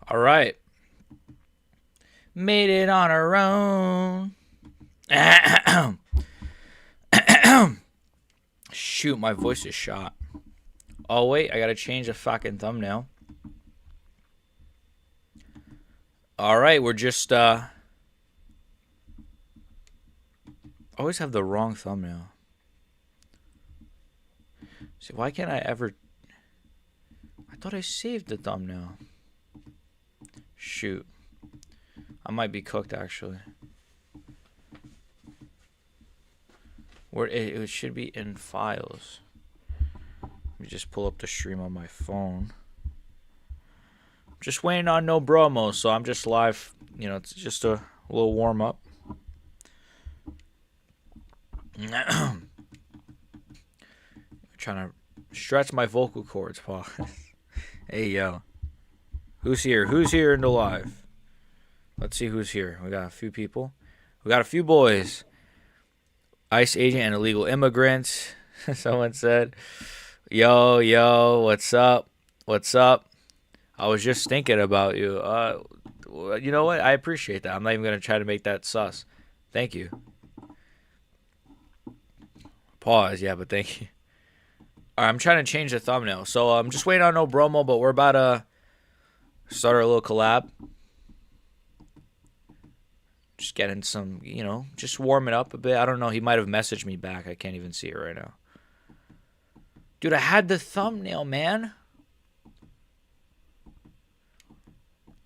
All right. Made it on our own. Shoot, my voice is shot. Oh, wait. I got to change the fucking thumbnail. All right. We're just, always have the wrong thumbnail. See, why can't I ever. I thought I saved the thumbnail. Shoot. I might be cooked, actually. Where it should be in files. Let me just pull up the stream on my phone. Just waiting on no Bromo, so I'm just live. You know, it's just a little warm up. Trying to stretch my vocal cords, Paul. Hey, yo. Who's here? Who's here in the live? Let's see who's here. We got a few people. We got a few boys. ICE agent and illegal immigrants. Someone said, yo, what's up? What's up? I was just thinking about you. You know what? I appreciate that. I'm not even going to try to make that sus. Thank you. Pause. Yeah, but thank you. All right, I'm trying to change the thumbnail. So I'm just waiting on no Bromo, but we're about to start our little collab. Just getting some, just warming up a bit. I don't know. He might have messaged me back. I can't even see it right now. Dude, I had the thumbnail, man.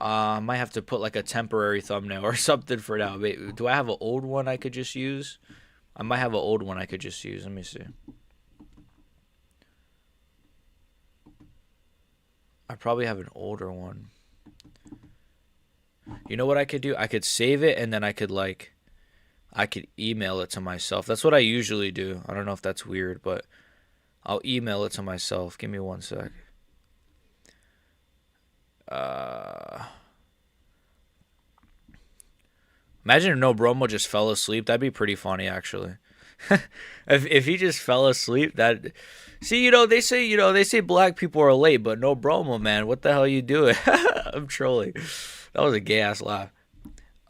I might have to put like a temporary thumbnail or something for now. Wait, do I have an old one I could just use? I might have an old one I could just use. Let me see. I probably have an older one. You know what I could do? I could save it and then I could email it to myself. That's what I usually do. I don't know if that's weird, but I'll email it to myself. Give me one sec. Imagine if no Bromo just fell asleep. That'd be pretty funny, actually. if he just fell asleep, that. See, they say black people are late, but no Bromo, man. What the hell are you doing? I'm trolling. That was a gay ass laugh.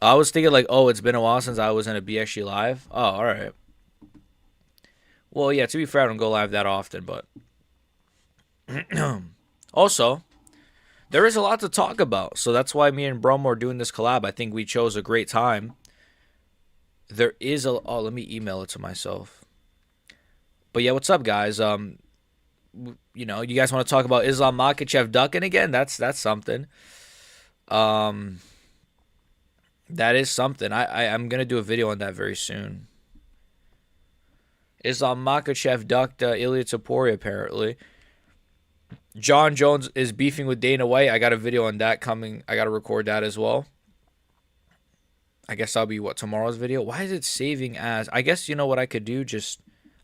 I was thinking like, oh, it's been a while since I was in a BXG live. Oh, all right. Well, yeah. To be fair, I don't go live that often, but also, there is a lot to talk about. So that's why me and Bromo are doing this collab. I think we chose a great time. There is a. Oh, let me email it to myself. But yeah, what's up, guys? You guys want to talk about Islam Makhachev ducking again? That's something. That is something. I'm gonna do a video on that very soon. Islam Makhachev ducked Ilya Topuria apparently. John Jones is beefing with Dana White. I got a video on that coming. I gotta record that as well. I guess that'll be tomorrow's video. Why is it saving as? I guess you know what I could do.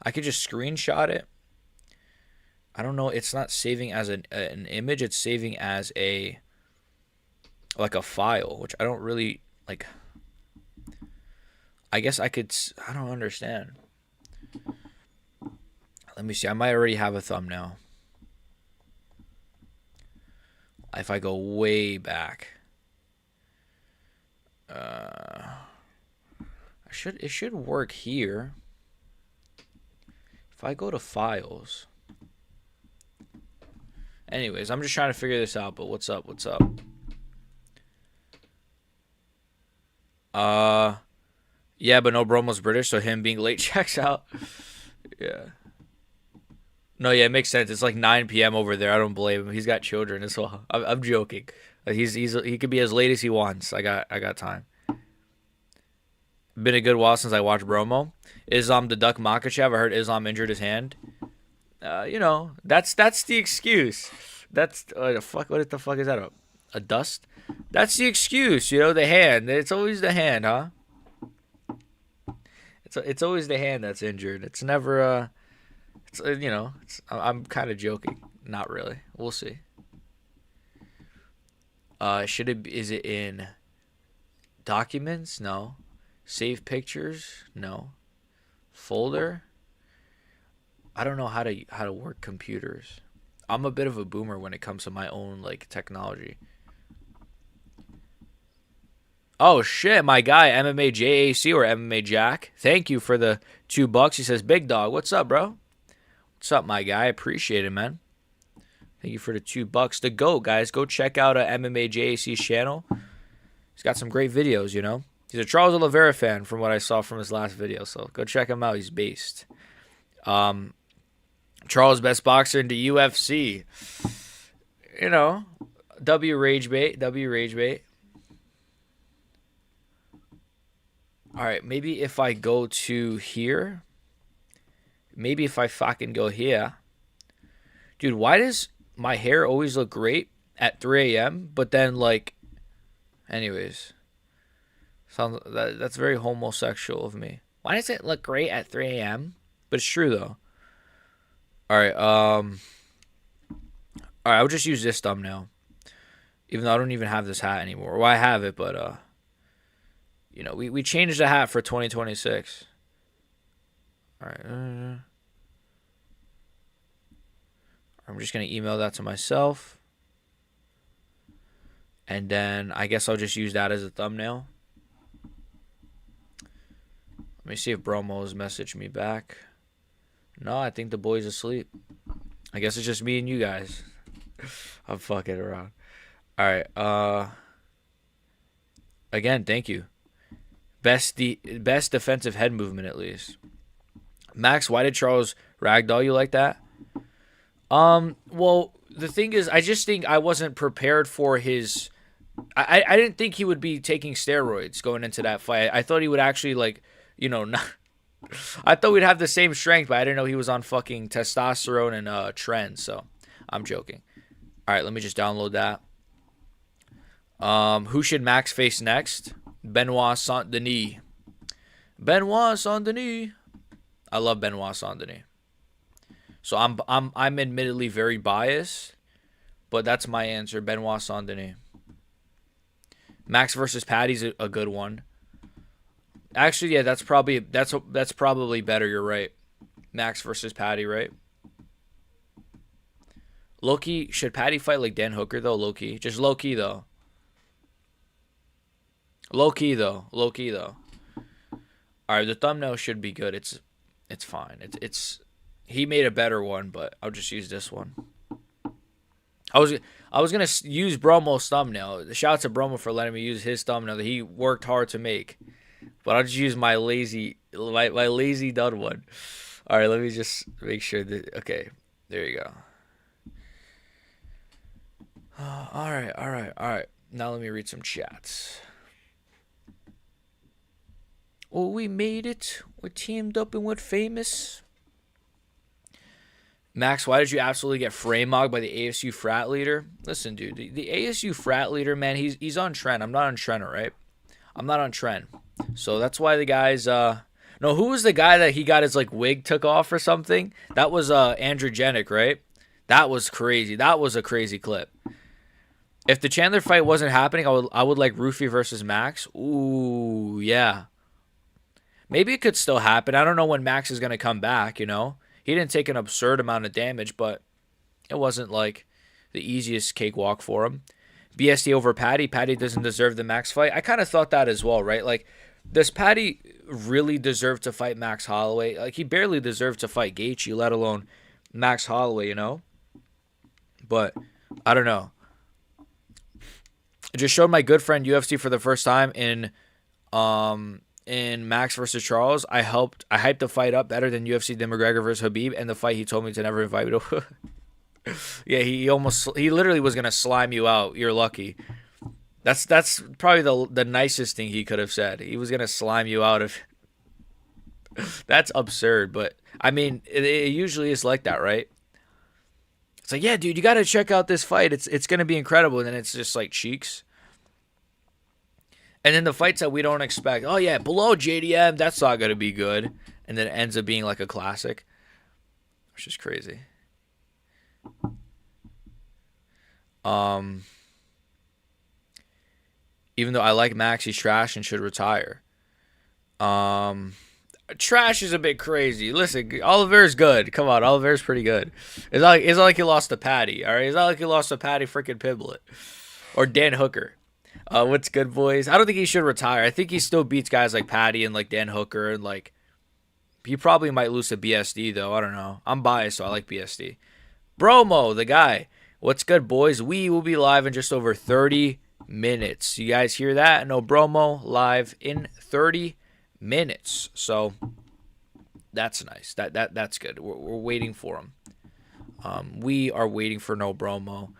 I could just screenshot it. I don't know. It's not saving as an image. It's saving as a file, which I don't really like. I guess I could. I don't understand. Let me see. I might already have a thumbnail. If I go way back, it should work here. If I go to files. Anyways, I'm just trying to figure this out. But what's up? What's up? Yeah, but no Bromo's British, so him being late checks out. Yeah. No, yeah, it makes sense. It's like 9 p.m. over there. I don't blame him. He's got children as well. I'm joking. He could be as late as he wants. I got time. Been a good while since I watched Bromo. Islam the Duck Makhachev. I heard Islam injured his hand. That's the excuse. That's fuck. What the fuck is that? A dust? That's the excuse. The hand. It's always the hand, huh? It's always the hand that's injured. It's never I'm kind of joking. Not really. We'll see. Is it in documents? No. Save pictures? No. Folder? I don't know how to work computers. I'm a bit of a boomer when it comes to my own technology. Oh shit, my guy MMA JAC or MMA Jack. Thank you for the $2. He says, "Big dog, what's up, bro? What's up, my guy? I appreciate it, man. Thank you for the $2. The GOAT, guys. Go check out MMA JAC's channel. He's got some great videos, you know. He's a Charles Oliveira fan from what I saw from his last video, so go check him out. He's based. Charles, best boxer in the UFC. You know, W Rage Bait. W Rage Bait. All right, maybe if I go to here. Maybe if I fucking go here. Dude, why does my hair always look great at 3 a.m., but then, like, anyways. That's very homosexual of me. Why does it look great at 3 a.m.? But it's true, though. All right, I'll just use this thumbnail. Even though I don't even have this hat anymore. Well, I have it, but, you know, we changed the hat for 2026. All right. I'm just going to email that to myself. And then I guess I'll just use that as a thumbnail. Let me see if Bromo has messaged me back. No, I think the boy's asleep. I guess it's just me and you guys. I'm fucking around. All right. Again, thank you. Best defensive head movement, at least. Max, why did Charles ragdoll you like that? Well, the thing is, I just think I wasn't prepared for his... I didn't think he would be taking steroids going into that fight. I thought he would actually, like, you know, not... I thought we'd have the same strength, but I didn't know he was on fucking testosterone and tren, so I'm joking. All right, let me just download that. Who should Max face next? Benoit Saint-Denis. Benoit Saint-Denis. I love Benoit Saint-Denis. So I'm admittedly very biased, but that's my answer. Benoit Saint-Denis. Max versus Patty's a good one. Actually, yeah, that's probably better. You're right. Max versus Patty, right? Low-key, should Patty fight like Dan Hooker though? Low-key, just low-key though. Low-key though. Low-key though. All right, the thumbnail should be good. It's fine. It's he made a better one, but I'll just use this one. I was gonna use Bromo's thumbnail. Shout out to Bromo for letting me use his thumbnail that he worked hard to make. But I'll just use my lazy done one. All right, let me just make sure that... Okay, there you go. All right. Now let me read some chats. Oh, we made it. We're teamed up and we're famous. Max, why did you absolutely get frame mogged by the ASU frat leader? Listen, dude, the ASU frat leader, man, he's on trend. I'm not on trend, all right? I'm not on trend. So that's why the guys no, who was the guy that he got his like wig took off or something? That was androgenic, right? That was crazy. That was a crazy clip. If the Chandler fight wasn't happening, I would like Rufy versus Max. Ooh, yeah. Maybe it could still happen. I don't know when Max is going to come back, you know? He didn't take an absurd amount of damage, but it wasn't like the easiest cakewalk for him. BSD over Patty. Patty doesn't deserve the Max fight. I kind of thought that as well, right? Like, does Patty really deserve to fight Max Holloway? Like, he barely deserved to fight Gaethje, let alone Max Holloway, you know? But I don't know. I just showed my good friend UFC for the first time in Max versus Charles. I hyped the fight up better than UFC than McGregor versus Habib, and the fight he told me to never invite me to. Yeah, he literally was gonna slime you out. You're lucky. That's probably the nicest thing he could have said. He was gonna slime you out of. That's absurd, but I mean, it usually is like that, right? It's like, yeah, dude, you got to check out this fight. It's gonna be incredible, and then it's just like cheeks. And then the fights that we don't expect. Oh yeah, below JDM, that's not gonna be good, and then it ends up being like a classic, which is crazy. Even though I like Max, he's trash and should retire. Trash is a bit crazy. Listen, Oliveira's good. Come on, Oliveira's pretty good. It's not like he lost to Patty, all right? It's not like he lost to Patty freaking Piblet or Dan Hooker. What's good, boys? I don't think he should retire. I think he still beats guys like Patty and like Dan Hooker and like he probably might lose to BSD though. I don't know. I'm biased, so I like BSD. Bromo, the guy. What's good, boys? We will be live in just over 30 minutes. You guys hear that? No Bromo live in 30 minutes. So that's nice. That's good. We're waiting for him. We are waiting for no Bromo.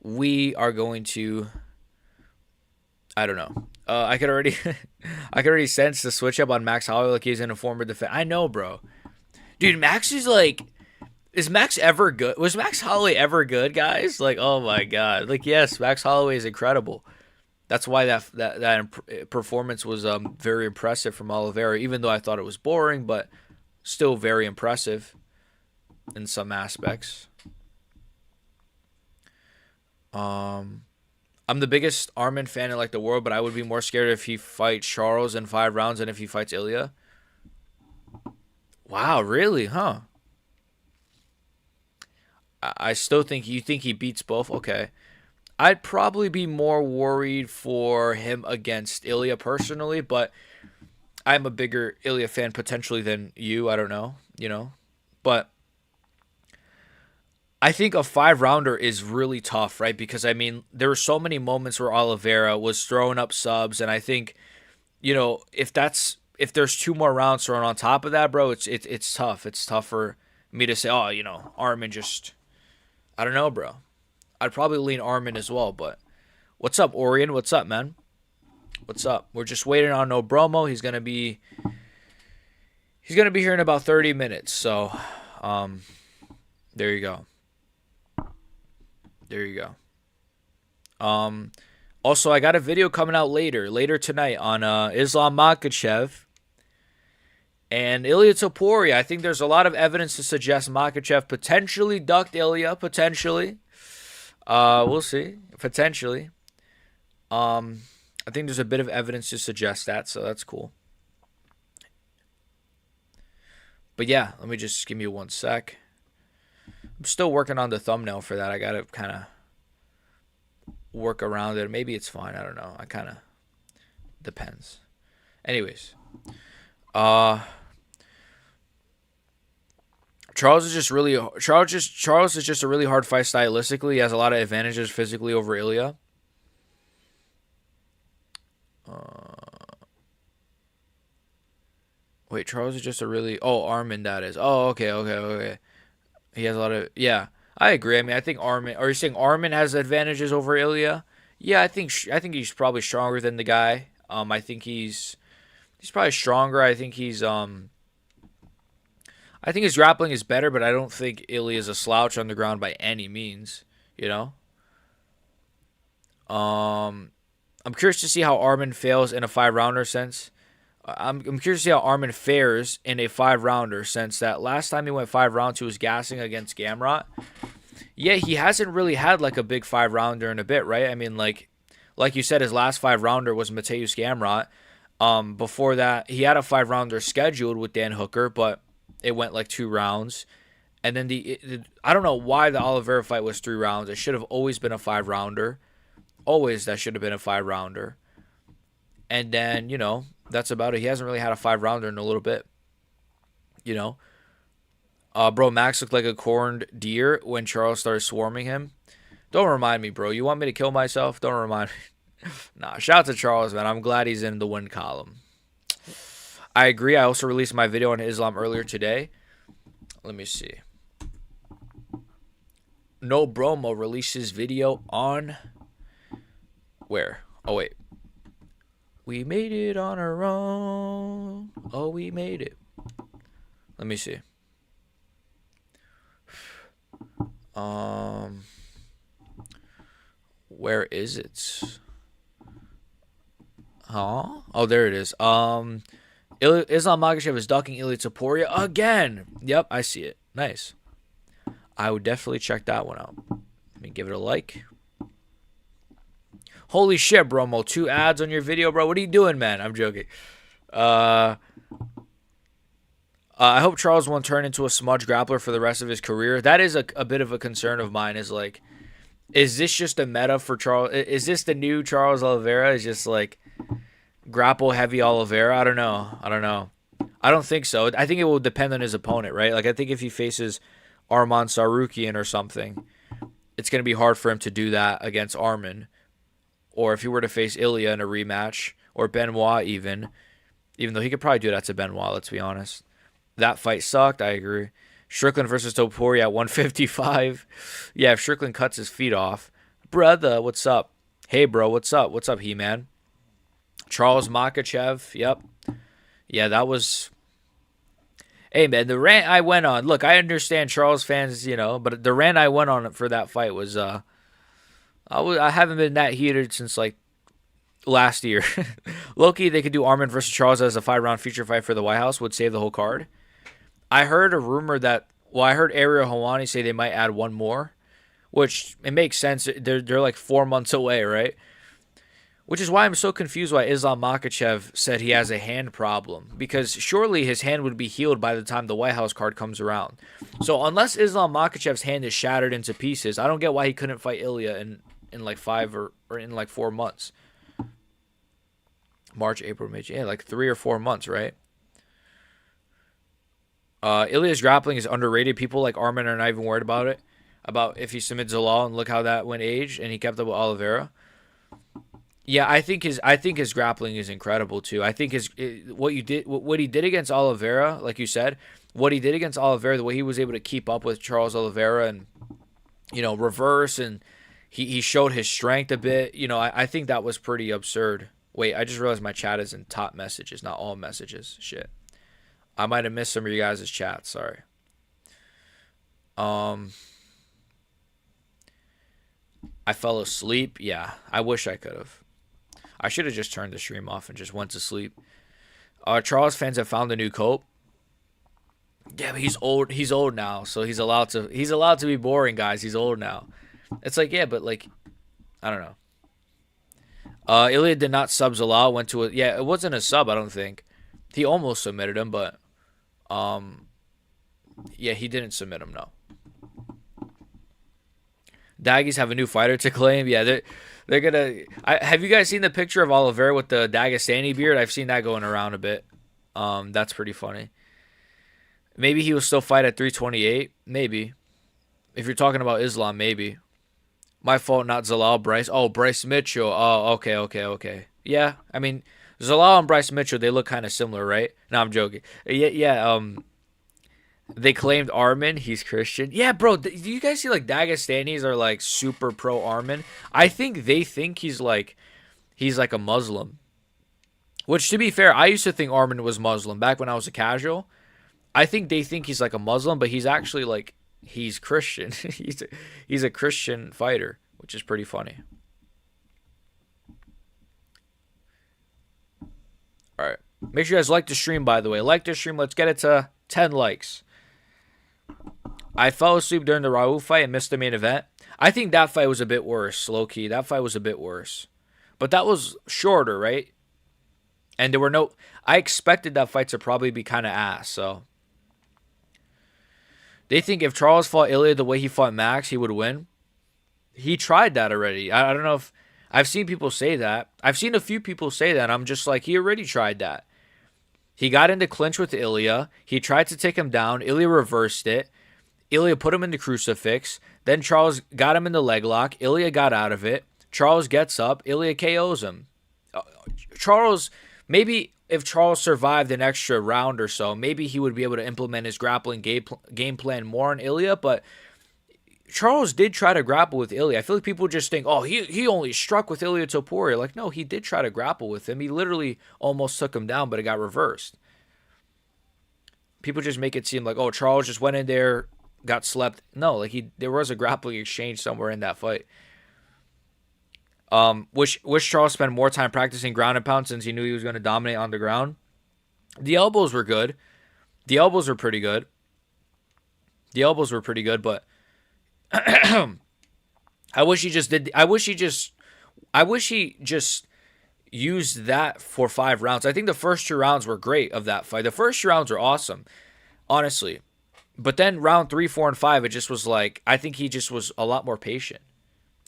We are going to. I don't know. I could already, I could already sense the switch up on Max Holloway like he's in a former defense. I know, bro. Dude, Max is like, is Max ever good? Was Max Holloway ever good, guys? Like, oh my god. Like, yes, Max Holloway is incredible. That's why that performance was very impressive from Oliveira, even though I thought it was boring, but still very impressive in some aspects. I'm the biggest Armin fan in like the world, but I would be more scared if he fights Charles in 5 rounds than if he fights Ilya. Wow, really, huh? I still think you think he beats both. Okay, I'd probably be more worried for him against Ilya personally, but I'm a bigger Ilya fan potentially than you. I don't know, but I think a 5 rounder is really tough, right? Because I mean, there were so many moments where Oliveira was throwing up subs, and I think, if there's 2 more rounds thrown on top of that, bro, it's tough. It's tough for me to say, oh, Armin just, I don't know, bro. I'd probably lean Armin as well, but what's up, Orion? What's up, man? What's up? We're just waiting on no Bromo. He's gonna be here in about 30 minutes. So, there you go. There you go. Also, I got a video coming out later tonight on Islam Makhachev and Ilya Topuria. I think there's a lot of evidence to suggest Makhachev potentially ducked Ilya. Potentially, we'll see. Potentially, I think there's a bit of evidence to suggest that, so that's cool. But yeah, let me just give me 1 sec. I'm still working on the thumbnail for that. I gotta kind of work around it. Maybe it's fine. I don't know. I kind of depends. Anyways, Charles is just a really hard fight stylistically. He has a lot of advantages physically over Ilya. Wait, Charles is just a really Armin that is. Oh, okay. He has a lot of I agree. I mean, I think Armin. Are you saying Armin has advantages over Ilya? Yeah, I think he's probably stronger than the guy. I think he's probably stronger. I think his grappling is better, but I don't think Ilya is a slouch on the ground by any means. I'm curious to see how Armin fails in a 5 rounder sense. I'm curious to see how Armin fares in a 5 rounder since that last time he went 5 rounds, he was gassing against Gamrot. Yeah, he hasn't really had like a big 5 rounder in a bit, right? I mean, like you said, his last 5 rounder was Mateusz Gamrot. Before that, he had a 5 rounder scheduled with Dan Hooker, but it went like 2 rounds. And then I don't know why the Oliveira fight was 3 rounds. It should have always been a 5 rounder. Always that should have been a 5 rounder. And then, that's about it. He hasn't really had a 5 rounder in a little bit. Bro, Max looked like a corned deer when Charles started swarming him. Don't remind me, bro. You want me to kill myself? Don't remind me. Nah, shout out to Charles, man. I'm glad he's in the win column. I agree. I also released my video on Islam earlier today. Let me see. No Bromo releases video on where? Oh, wait. We made it on our own. Oh, we made it. Let me see. Where is it? Huh? Oh, there it is. Islam Makhachev is ducking Ilya Topuria again. Yep, I see it. Nice. I would definitely check that one out. Let me give it a like. Holy shit, Bromo. 2 ads on your video, bro. What are you doing, man? I'm joking. I hope Charles won't turn into a smudge grappler for the rest of his career. That is a bit of a concern of mine, is like, Is this just a meta for Charles? Is this the new Charles Oliveira? Is just like grapple heavy Oliveira? I don't know. I don't know. I don't think so. I think it will depend on his opponent, right? Like I think if he faces Arman Sarukian or something, it's going to be hard for him to do that against Arman. Or if he were to face Ilya in a rematch, or Benoit even though he could probably do that to Benoit, let's be honest. That fight sucked, I agree. Strickland versus Topuria at 155. Yeah, if Strickland cuts his feet off. Brother, what's up? Hey, bro, what's up? What's up, He-Man? Charles Makachev, yep. Yeah, that was... Hey, man, the rant I went on... Look, I understand Charles fans, but the rant I went on for that fight was... I haven't been that heated since, like, last year. Loki, they could do Arman versus Charles as a 5-round feature fight for the White House. Would save the whole card. I heard a rumor that... Well, I heard Ariel Helwani say they might add one more. Which, it makes sense. They're like 4 months away, right? Which is why I'm so confused why Islam Makhachev said he has a hand problem. Because surely his hand would be healed by the time the White House card comes around. So unless Islam Makhachev's hand is shattered into pieces, I don't get why he couldn't fight Ilya in like 5 or in like 4 months. March, April, May, yeah, like 3 or 4 months, right? Ilya's grappling is underrated. People like Arman are not even worried about it. About if he submits Zalal, and look how that went age, and he kept up with Oliveira. Yeah, I think his grappling is incredible too. I think what he did against Oliveira, like you said, what he did against Oliveira, the way he was able to keep up with Charles Oliveira and reverse, and he showed his strength a bit. I think that was pretty absurd. Wait, I just realized my chat is in top messages, not all messages. Shit, I might have missed some of you guys' chat. Sorry. I fell asleep. Yeah, I wish I could have. I should have just turned the stream off and just went to sleep. Charles fans have found a new cope. Yeah, but he's old. He's old now, so he's allowed to be boring, guys. He's old now. It's like, yeah, but like, I don't know. Ilya did not sub Zalal. Went to it wasn't a sub. I don't think he almost submitted him, but yeah, he didn't submit him. No. Daggies have a new fighter to claim. Yeah, they're gonna. Have you guys seen the picture of Oliveira with the Dagestani beard? I've seen that going around a bit. That's pretty funny. Maybe he will still fight at 328. Maybe. If you're talking about Islam, maybe. My fault, not Zalal. Bryce. Oh, Bryce Mitchell. Oh, okay. Yeah, I mean, Zalal and Bryce Mitchell, they look kind of similar, right? No, I'm joking. Yeah. They claimed Arman. He's Christian. Yeah, bro. Do you guys see like Dagestanis are like super pro Arman? I think they think he's like a Muslim. Which, to be fair, I used to think Arman was Muslim back when I was a casual. I think they think he's like a Muslim, but he's actually like he's Christian. he's a Christian fighter, which is pretty funny. All right. Make sure you guys like the stream, by the way. Like the stream. Let's get it to 10 likes. I fell asleep during the Raul fight and missed the main event. I think that fight was a bit worse, low-key. That fight was a bit worse. But that was shorter, right? And there were no... I expected that fight to probably be kind of ass, so... They think if Charles fought Ilya the way he fought Max, he would win. He tried that already. I don't know if... I've seen people say that. I've seen a few people say that. I'm just like, he already tried that. He got into clinch with Ilya. He tried to take him down. Ilya reversed it. Ilya put him in the crucifix. Then Charles got him in the leg lock. Ilya got out of it. Charles gets up. Ilya KOs him. Charles, maybe if Charles survived an extra round or so, maybe he would be able to implement his grappling game plan more on Ilya. But Charles did try to grapple with Ilya. I feel like people just think, oh, he only struck with Ilya Topuria. Like, no, he did try to grapple with him. He literally almost took him down, but it got reversed. People just make it seem like, oh, Charles just went in there, got slept. No, like there was a grappling exchange somewhere in that fight. Wish Charles spent more time practicing ground and pound since he knew he was going to dominate on the ground. The elbows were good. The elbows were pretty good. But I wish he just used that for 5 rounds. I think the first 2 rounds were great of that fight. The first 2 rounds were awesome, honestly. But then round 3, 4, and 5, it just was like, I think he just was a lot more patient.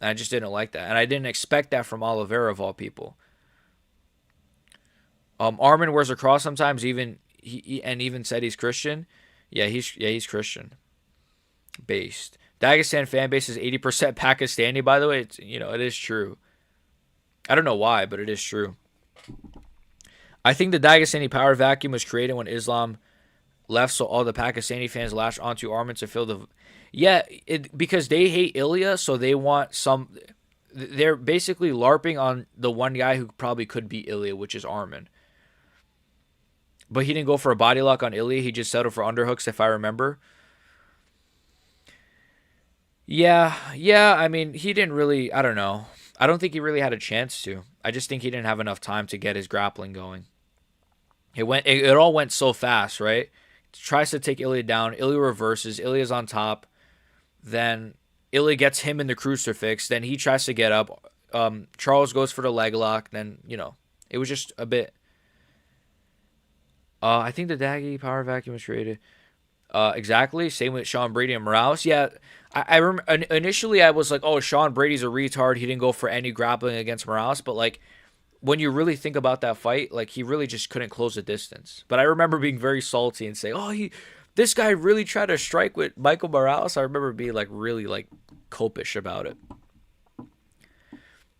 And I just didn't like that, and I didn't expect that from Oliveira of all people. Armin wears a cross sometimes, even and even said he's Christian. He's Christian based. Dagestan fan base is 80% Pakistani. By the way, it is true. I don't know why, but it is true. I think the Dagestani power vacuum was created when Islam left, so all the Pakistani fans latched onto Armin to fill the. Yeah, because they hate Ilya, so they want some. They're basically LARPing on the one guy who probably could be Ilya, which is Armin. But he didn't go for a body lock on Ilya. He just settled for underhooks, if I remember. Yeah. I mean, he didn't really. I don't know. I don't think he really had a chance to. I just think he didn't have enough time to get his grappling going. It all went so fast, right? Tries to take Ilya down. Ilya reverses. Ilya's on top. Then Ilya gets him in the crucifix. Then he tries to get up. Charles goes for the leg lock. Then, it was just a bit. I think the Daggy power vacuum was created. Exactly. Same with Sean Brady and Morales. Yeah, I remember initially I was like, oh, Sean Brady's a retard. He didn't go for any grappling against Morales. But, like, when you really think about that fight, like, he really just couldn't close the distance. But I remember being very salty and saying, oh, this guy really tried to strike with Michael Morales. I remember being, like, really, like, copish about it.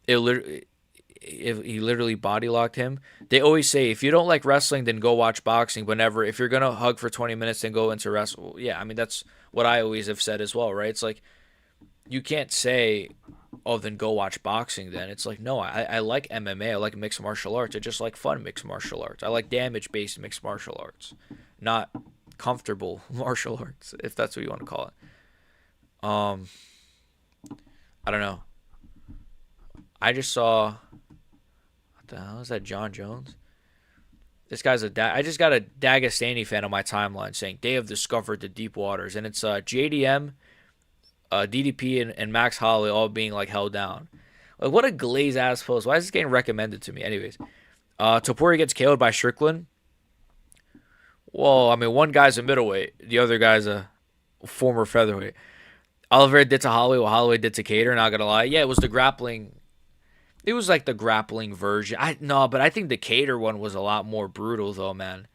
He literally body locked him. They always say, if you don't like wrestling, then go watch boxing. But never, if you're going to hug for 20 minutes, then go into wrestle. Yeah, I mean, that's what I always have said as well, right? It's like, you can't say, oh, then go watch boxing then. It's like, no, I like MMA. I like mixed martial arts. I just like fun mixed martial arts. I like damage-based mixed martial arts, not comfortable martial arts, if that's what you want to call it. I don't know. I just saw, what the hell is that, John Jones? This guy's I just got a Dagestani fan on my timeline saying they have discovered the deep waters, and it's JDM, DDP, and Max Holloway all being like held down. Like, what a glaze ass post. Why is this getting recommended to me? Anyways, Topuria gets KO'd by Strickland. Well, I mean, one guy's a middleweight, the other guy's a former featherweight. Oliveira did to Holloway what Holloway did to Cater. Not gonna lie, yeah, it was the grappling. It was like the grappling version. But I think the Cater one was a lot more brutal though, man.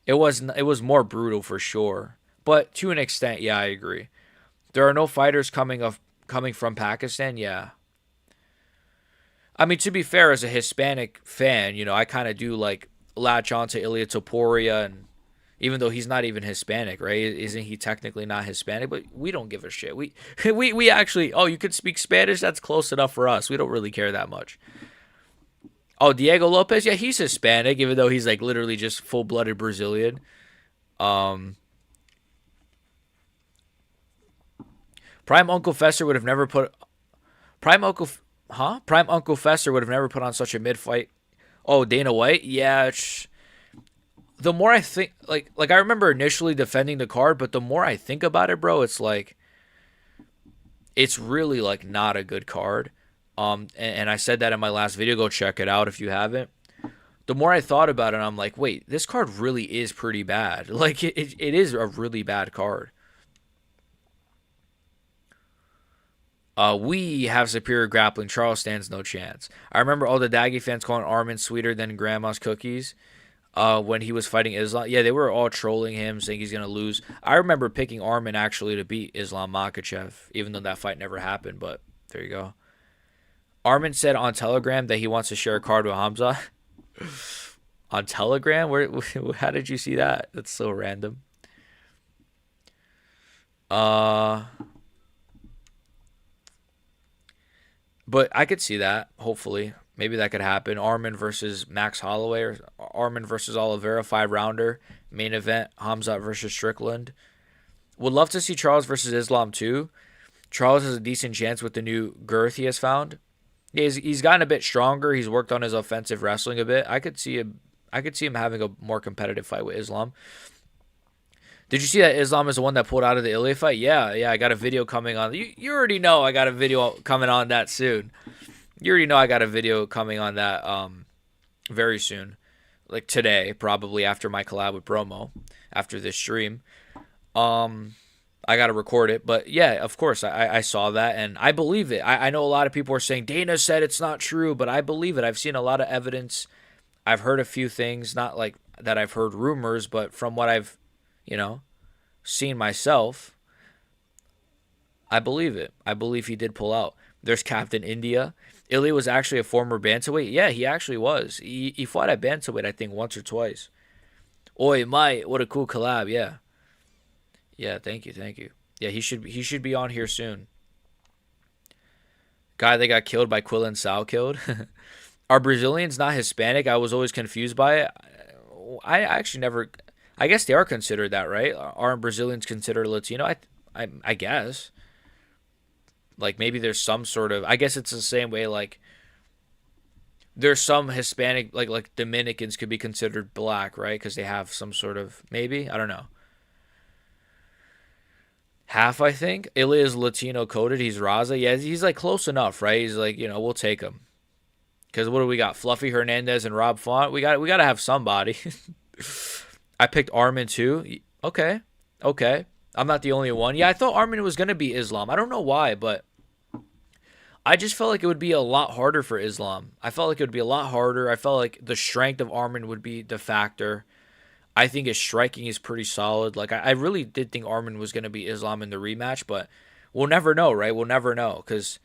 It was more brutal for sure. But to an extent, yeah, I agree. There are no fighters coming from Pakistan, yeah. I mean, to be fair, as a Hispanic fan, I kind of do like latch on to Ilia Topuria, and even though he's not even Hispanic, right? Isn't he technically not Hispanic? But we don't give a shit. We actually, oh, you could speak Spanish? That's close enough for us. We don't really care that much. Oh, Diego Lopez? Yeah, he's Hispanic, even though he's like literally just full-blooded Brazilian. Prime Uncle Fester would have never put Prime Uncle Fester would have never put on such a mid-fight. Oh, Dana White? Yeah, the more I think, like I remember initially defending the card, but the more I think about it, bro, it's like, it's really like not a good card. And I said that in my last video. Go check it out if you haven't. The more I thought about it, I'm like, wait, this card really is pretty bad. Like, it is a really bad card. We have superior grappling. Charles stands no chance. I remember all the Daggy fans calling Armin sweeter than Grandma's cookies. When he was fighting Islam. Yeah, they were all trolling him, saying he's going to lose. I remember picking Armin actually to beat Islam Makhachev, even though that fight never happened, but there you go. Armin said on Telegram that he wants to share a card with Hamza. On Telegram? How did you see that? That's so random. But I could see that, hopefully. Maybe that could happen. Armin versus Max Holloway, or Armin versus Oliveira, 5-rounder. Main event, Hamzat versus Strickland. Would love to see Charles versus Islam too. Charles has a decent chance with the new girth he has found. Yeah, he's gotten a bit stronger. He's worked on his offensive wrestling a bit. I could see him having a more competitive fight with Islam. Did you see that Islam is the one that pulled out of the Ilya fight? Yeah, I got a video coming on. You already know I got a video coming on that soon. You already know I got a video coming on that very soon. Like today, probably after my collab with Bromo, after this stream. I got to record it. But yeah, of course, I saw that and I believe it. I know a lot of people are saying Dana said it's not true, but I believe it. I've seen a lot of evidence. I've heard a few things, not like that I've heard rumors, but from what I've, you know, seen myself, I believe it. I believe he did pull out. There's Captain India. Ilya was actually a former bantamweight. Yeah, he actually was. He fought at bantamweight, I think, once or twice. Oi, Mike, what a cool collab. Yeah. Yeah, thank you, thank you. Yeah, he should be on here soon. Guy that got killed by Quillen Sal killed. Are Brazilians not Hispanic? I was always confused by it. I actually never. I guess they are considered that, right? Aren't Brazilians considered Latino? I guess. Like maybe there's some sort of. I guess it's the same way. Like there's some Hispanic, like Dominicans could be considered black, right? Because they have some sort of maybe. I don't know. Half, I think. Ilya is Latino coded. He's Raza. Yeah, he's like close enough, right? He's like, we'll take him. Because what do we got? Fluffy Hernandez and Rob Font. We got to have somebody. I picked Armin too. Okay, okay. I'm not the only one. Yeah, I thought Armin was gonna be Islam. I don't know why, but I just felt like it would be a lot harder for Islam. I felt like it would be a lot harder. I felt like the strength of Armin would be the factor. I think his striking is pretty solid. Like I really did think Armin was gonna be Islam in the rematch, but we'll never know, right? We'll never know because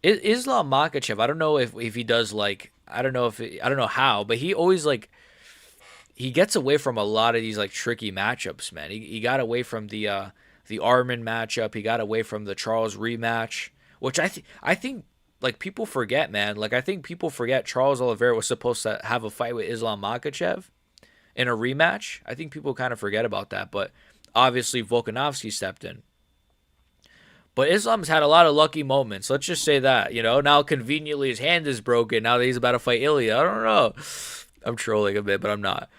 Islam Makachev. I don't know if he does like I don't know how, but he always like he gets away from a lot of these like tricky matchups, man. He got away from the Armin matchup. He got away from the Charles rematch, which I think like people forget, man. Like I think people forget Charles Oliveira was supposed to have a fight with Islam Makachev in a rematch. I think people kind of forget about that, but obviously Volkanovski stepped in. But Islam's had a lot of lucky moments. Let's just say that, Now conveniently his hand is broken. Now that he's about to fight Ilya, I don't know. I'm trolling a bit, but I'm not.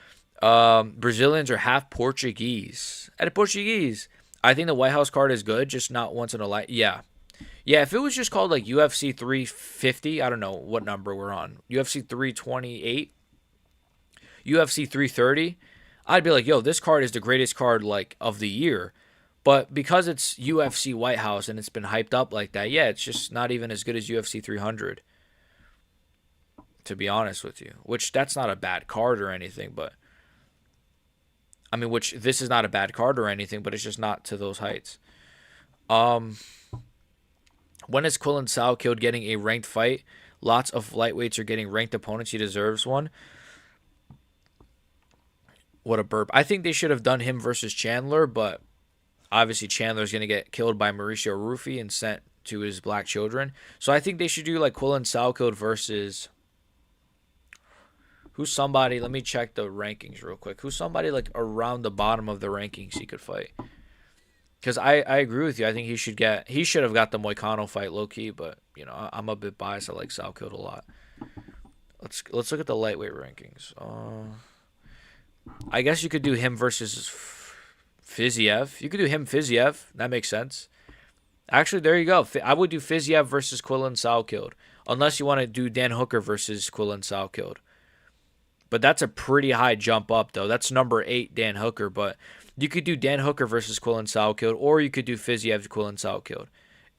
Brazilians are half Portuguese. At Portuguese, I think the White House card is good, just not once in a life. Yeah, yeah. If it was just called like UFC 350, I don't know what number we're on. UFC 328, UFC 330, I'd be like, yo, this card is the greatest card like of the year. But because it's UFC White House and it's been hyped up like that, yeah, it's just not even as good as UFC 300. To be honest with you, which that's not a bad card or anything, but I mean, which this is not a bad card or anything, but it's just not to those heights. Um, when is Quillen Sal killed getting a ranked fight? Lots of lightweights are getting ranked opponents. He deserves one. What a burp. I think they should have done him versus Chandler, but obviously Chandler's going to get killed by Mauricio Rufy and sent to his black children. So I think they should do like Quillen Sal killed versus who's somebody. Let me check the rankings real quick. Who's somebody like around the bottom of the rankings he could fight? Because I agree with you. I think he should have got the Moicano fight low key, but I'm a bit biased. I like Sal killed a lot. Let's look at the lightweight rankings. I guess you could do him versus Fiziev. You could do him Fiziev. That makes sense. Actually, there you go. I would do Fiziev versus Quillen Sal killed. Unless you want to do Dan Hooker versus Quillen Sal killed. But that's a pretty high jump up, though. That's number 8, Dan Hooker. But you could do Dan Hooker versus Quillen Sal killed, or you could do Fiziev Quillen Sal killed.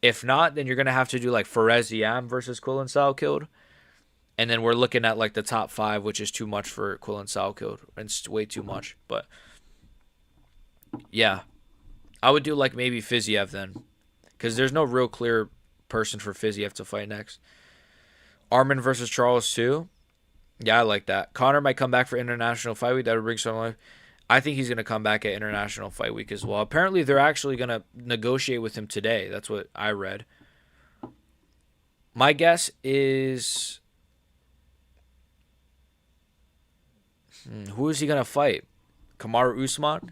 If not, then you're going to have to do like Fares Yam versus Quillen Sal killed. And then we're looking at like the top 5, which is too much for Quillen Sal killed. It's way too much. But yeah, I would do like maybe Fiziev then. Because there's no real clear person for Fiziev to fight next. Armin versus Charles too. Yeah, I like that. Connor might come back for International Fight Week. That would bring some life. I think he's going to come back at International Fight Week as well. Apparently, they're actually going to negotiate with him today. That's what I read. My guess is... who is he going to fight? Kamaru Usman?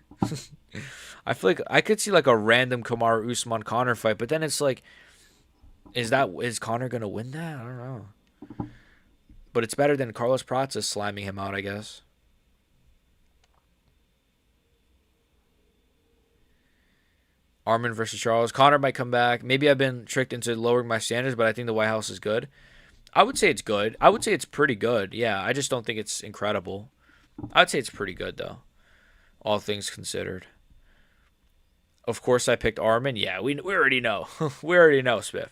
I feel like I could see like a random Kamaru Usman Connor fight, but then it's like, is Connor going to win that? I don't know. But it's better than Carlos Praza slamming him out, I guess. Armin versus Charles. Connor might come back. Maybe I've been tricked into lowering my standards, but I think the White House is good. I would say it's good. I would say it's pretty good. Yeah, I just don't think it's incredible. I would say it's pretty good, though, all things considered. Of course, I picked Armin. Yeah, we already know. We already know, Spiff.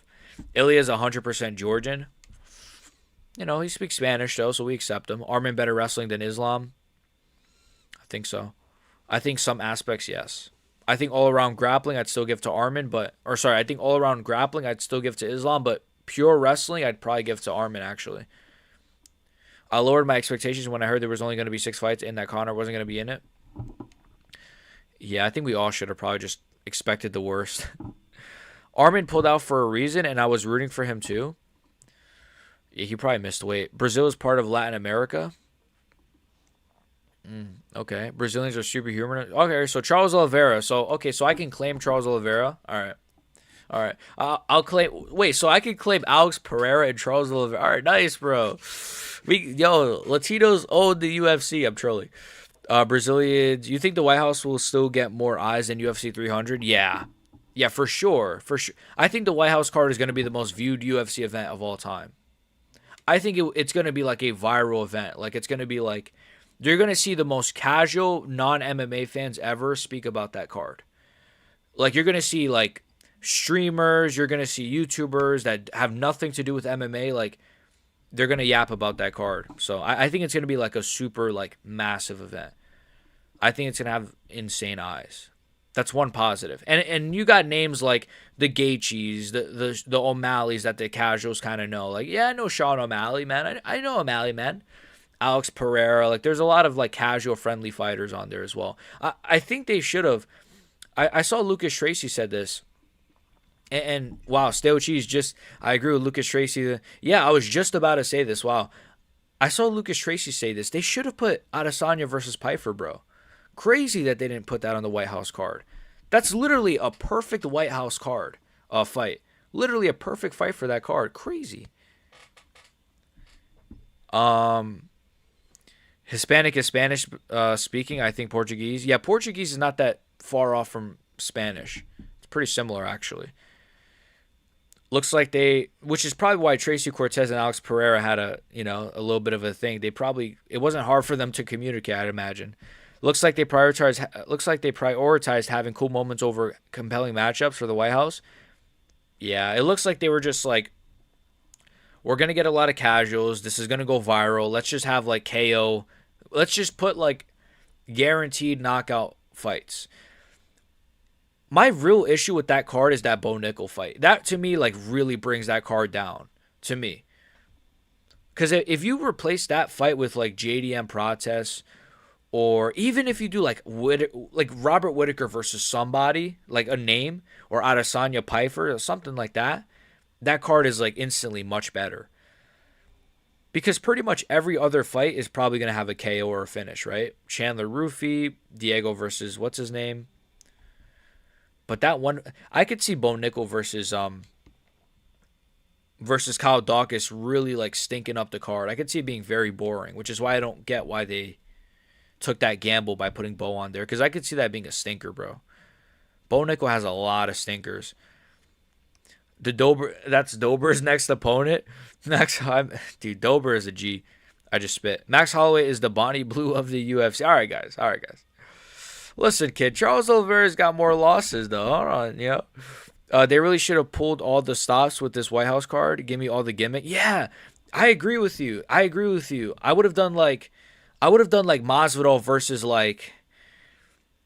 Ilya's 100% Georgian. He speaks Spanish, though, so we accept him. Armin better wrestling than Islam? I think so. I think some aspects, yes. I think all around grappling, I'd still give to Armin, I think all around grappling, I'd still give to Islam, but pure wrestling, I'd probably give to Armin, actually. I lowered my expectations when I heard there was only going to be 6 fights and that Connor wasn't going to be in it. Yeah, I think we all should have probably just expected the worst. Armin pulled out for a reason, and I was rooting for him too. Yeah, he probably missed weight. Brazil is part of Latin America. Okay, Brazilians are superhuman. Okay, so Charles Oliveira. So I can claim Charles Oliveira. All right. I'll claim. Wait, so I can claim Alex Pereira and Charles Oliveira. All right, nice, bro. Latinos own the UFC. I'm trolling. Brazilians. You think the White House will still get more eyes than UFC 300? Yeah, yeah, for sure, for sure. I think the White House card is going to be the most viewed UFC event of all time. I think it's going to be like a viral event. Like it's going to be like you're going to see the most casual non MMA fans ever speak about that card. Like you're going to see like streamers, you're going to see YouTubers that have nothing to do with MMA. Like they're going to yap about that card. So I think it's going to be like a super like massive event. I think it's going to have insane eyes. That's one positive. And you got names like the Gaethjes, the O'Malley's that the casuals kind of know. Like, yeah, I know Sean O'Malley, man. I know O'Malley, man. Alex Pereira. Like, there's a lot of like casual friendly fighters on there as well. I think they should have. I saw Lucas Tracy said this. And wow, Stale Cheese just, I agree with Lucas Tracy. Yeah, I was just about to say this. Wow. I saw Lucas Tracy say this. They should have put Adesanya versus Piper, bro. Crazy that they didn't put that on the White House card. That's literally a perfect White House card fight. Literally a perfect fight for that card. Crazy. Hispanic is Spanish speaking. I think Portuguese. Yeah, Portuguese is not that far off from Spanish. It's pretty similar, actually. Looks like which is probably why Tracy Cortez and Alex Pereira had a little bit of a thing. It wasn't hard for them to communicate, I'd imagine. Looks like they prioritized having cool moments over compelling matchups for the White House. Yeah, it looks like they were just like, we're gonna get a lot of casuals. This is gonna go viral. Let's just have like KO. Let's just put like guaranteed knockout fights. My real issue with that card is that Bo Nickel fight. That to me like really brings that card down to me. Because if you replace that fight with like JDM Protes, or even if you do like Robert Whittaker versus somebody, like a name, or Adesanya Piper or something like that, that card is like instantly much better. Because pretty much every other fight is probably going to have a KO or a finish, right? Chandler Rufy, Diego versus what's his name? But that one, I could see Bo Nickel versus Kyle Dawkins really like stinking up the card. I could see it being very boring, which is why I don't get why they took that gamble by putting Bo on there, because I could see that being a stinker, bro. Bo Nickel has a lot of stinkers. That's Dober's next opponent. Dober is a G. I just spit. Max Holloway is the Bonnie Blue of the UFC. All right, guys. Listen, kid, Charles Oliveira's got more losses, though. Hold on, they really should have pulled all the stops with this White House card. Give me all the gimmick. Yeah, I agree with you. I would have done like Masvidal versus like.